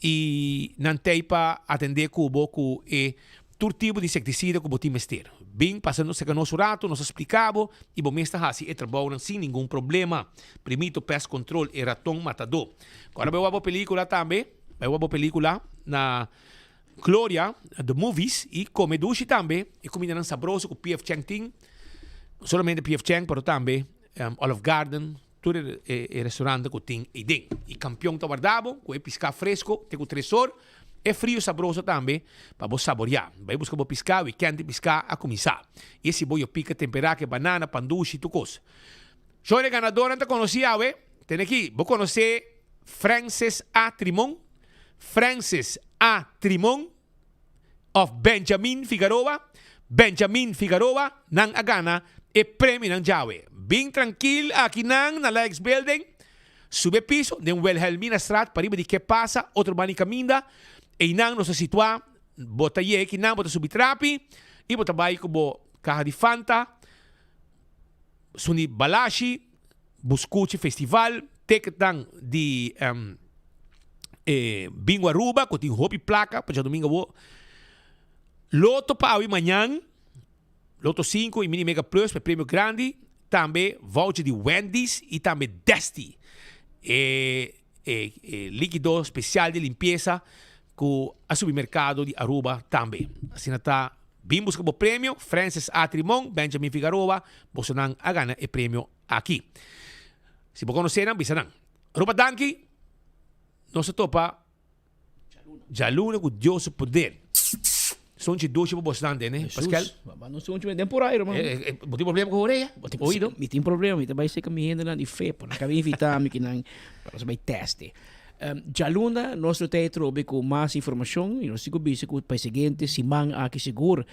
e não tem para atender com o boco e todo tipo de inseticida que o botim mester. Bem, passando se nosso rato, nós explicamos, e bom mês está assim, e trabalham sem nenhum problema. Primeiro, pest control e ratão matador. Agora, eu vou película também, na Gloria, the movies, e come dushi também, e comida sabrosa com P.F. Chang Ting, solamente P.F. Chang, pero também Olive Garden, todo o restaurante que tem aí dentro. E campeão tá guardado, com piscar fresco, tem com tresor, é frio sabroso também, para você saborear. Vai buscar o piscar, e quente piscar a começar. E esse boi pica temperado, banana, pandushi, tu coisa. Show de ganador, não te conhecia, tem aqui, vou conhecer Frances A. Trimon, Frances A. Trimon of Benjamin Figueroa. Benjamin Figueroa nang agana e prêmio ng Jawe. Bing tranquil aqui nang na Lex Building. Sube piso de Wilhelmina Strat para de que passa outro bani caminda e nang nos situa bota ye que nang bota subitrapi e bota bai como carro de Fanta. Suni Balashi Buscuchi Festival teketang di Bingo Aruba, que tem roupa e placa, para domingo. Loto para amanhã, Loto 5 e Mini Mega Plus, para prêmio grande. Também voucher de Wendy's e também Desti. Líquido especial de limpeza com a supermercado de Aruba também. Assim está, bem busca o prêmio, Frances A. Trimon, Benjamin Figueroa, você não a ganha o prêmio aqui. Se você conhecer, não bisa não. Aruba Danki, nossa topa Jaluna com Deus o poder. São de dois para bastante, né? Pascal? Não sou um time temporário, mano. Não tem problema com a orelha? Ouído? Não tem problema. Então vai ser caminhando lá de fé. Não cabe evitar que não para vai teste. Jaluna, nós temos com mais informação e nós temos que o país seguinte, Simang aqui seguro.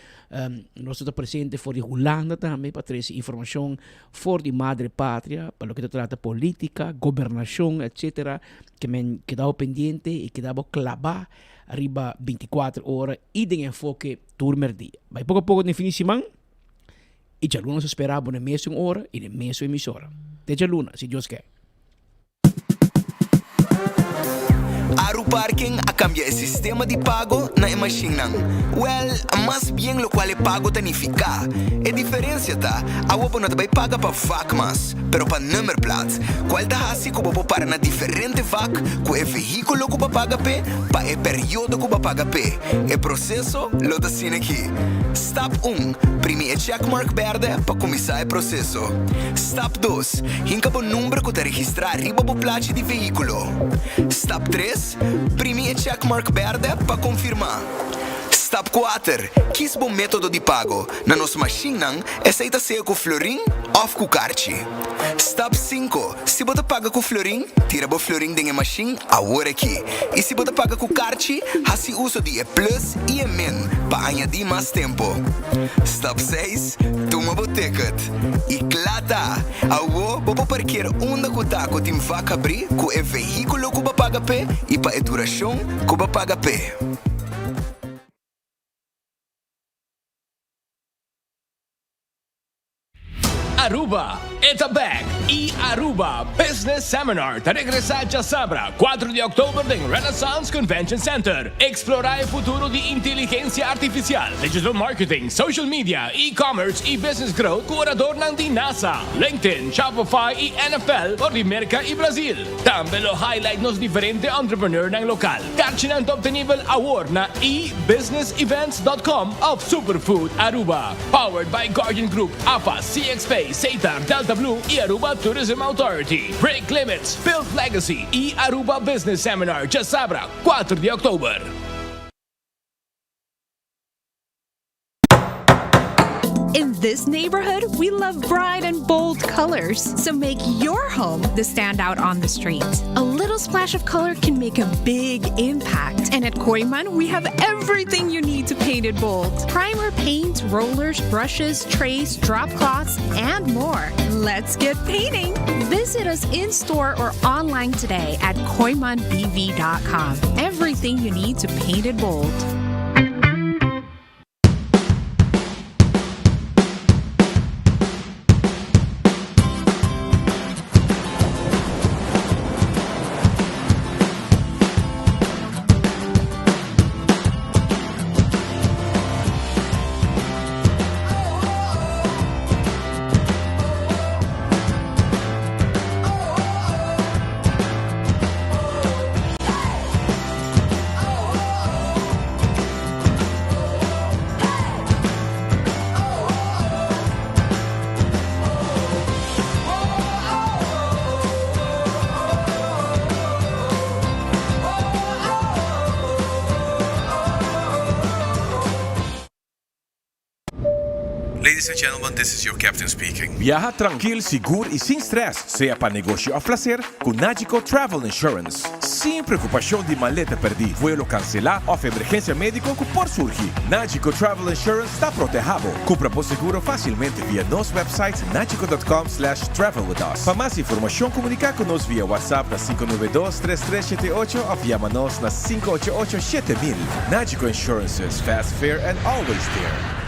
Nós estamos presentes fora de Holanda também para trazer informação fora de madre pátria, para o que trata política, governação, etc. Que dá pendiente e que dá clavar arriba 24 horas e de enfoque turno dia. Vai pouco a pouco definir Simang e Jaluna se esperava na mesma hora e na mesma emissora. De Jaluna, se Deus quer. Aruba Parking a cambiar el sistema de pago na machine. Well, mas bien lo cual é pago tanifica. A diferença tá, a wopo não vai paga para vac mas, pero para number plate. Qual tá assim que wopo para na diferente vac, com o veículo que paga pe, para o período que paga pe. O processo lo tá assim aqui. Step 1, primi checkmark verde para começar o processo. Step 2, hinca o número que tá registrar riba o plate de veículo. Step 3, primi checkmark verde para confirmar. Step 4, quis bom método de pago. Na nossa machine, aceita ser com florim ou com carte. Step 5, se você paga com florim, tira o florim da machine agora aqui. E se você paga com carte, assim uso de plus e min para añadir mais tempo. Step 6, toma o ticket. E clata, agora vou parquear onde o taco tem vaca abrir com o veículo que você paga pé e para a duração que você paga pé. Aruba, it's back! e Aruba Business Seminar ta regressar a Sabra 4 de outubro em Renaissance Convention Center. Explorar o futuro de inteligência artificial, digital marketing, social media, e-commerce e business growth curador ng di NASA, LinkedIn, Shopify e NFL por America e Brasil. Também lo highlight nos diferente entrepreneur ng lokal. Catch ng top nivel award na e-businessevents.com of Superfood Aruba. Powered by Guardian Group, APA, CXPay, SATAR, Delta Blue e Aruba Tourism Authority. Break limits, build legacy e Aruba Business Seminar sa Sabra 4 de outubro. In this neighborhood, we love bright and bold colors. So make your home the standout on the street. A little splash of color can make a big impact. And at Koiman, we have everything you need to paint it bold. Primer paint, rollers, brushes, trays, drop cloths, and more. Let's get painting. Visit us in-store or online today at koimanbv.com. Everything you need to paint it bold. Ladies and gentlemen, this is your captain speaking. Viaja tranquilo, seguro e sem stress, seja para negócio ou lazer, com Nagico Travel Insurance. Sem preocupação de maleta perdida, vuelo cancelar ou emergência médica que pode surgir. Nagico Travel Insurance está protegido. Compra por seguro facilmente via nosso website nagico.com/travel with us. Para mais informação, comunicar conosco via WhatsApp na 592-3378 ou via-nos na 588-7000. Nagico Insurances, fast, fair and always there.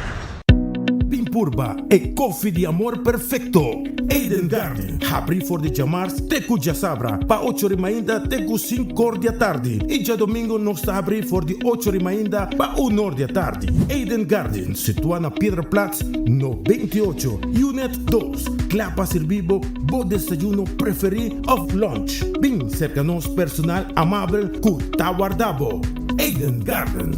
Pimpurba e coffee di amor perfecto. Eden Garden. Abri for de chamars tecu já sabra. Pa 8 ainda tecu 5 da tarde. E já domingo nós está abrir for de 8 ainda pa 1 da tarde. Eden Garden, situado na Piedraplatz, no 28, Unit 2. Clapa servibo, bo desayuno preferi of lunch. Bem cerca nos personal amável cu tawardabo. Eden Garden.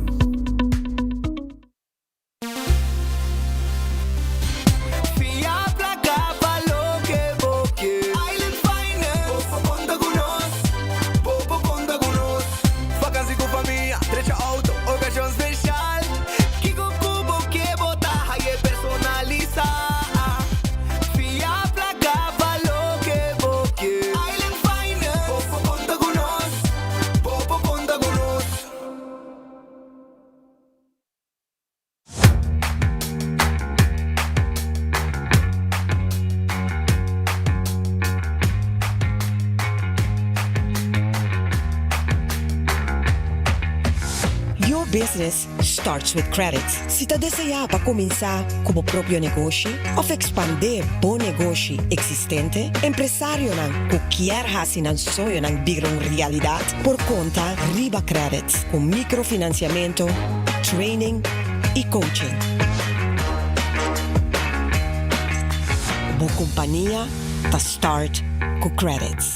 Business starts with credits. Se ta deseja para começar como próprio negócio ou expandir bom negócio existente, empresário não qualquer hasi não sonho não virar uma realidade por conta Riba Credits com microfinanciamento, training e coaching. Boa companhia ta start com credits.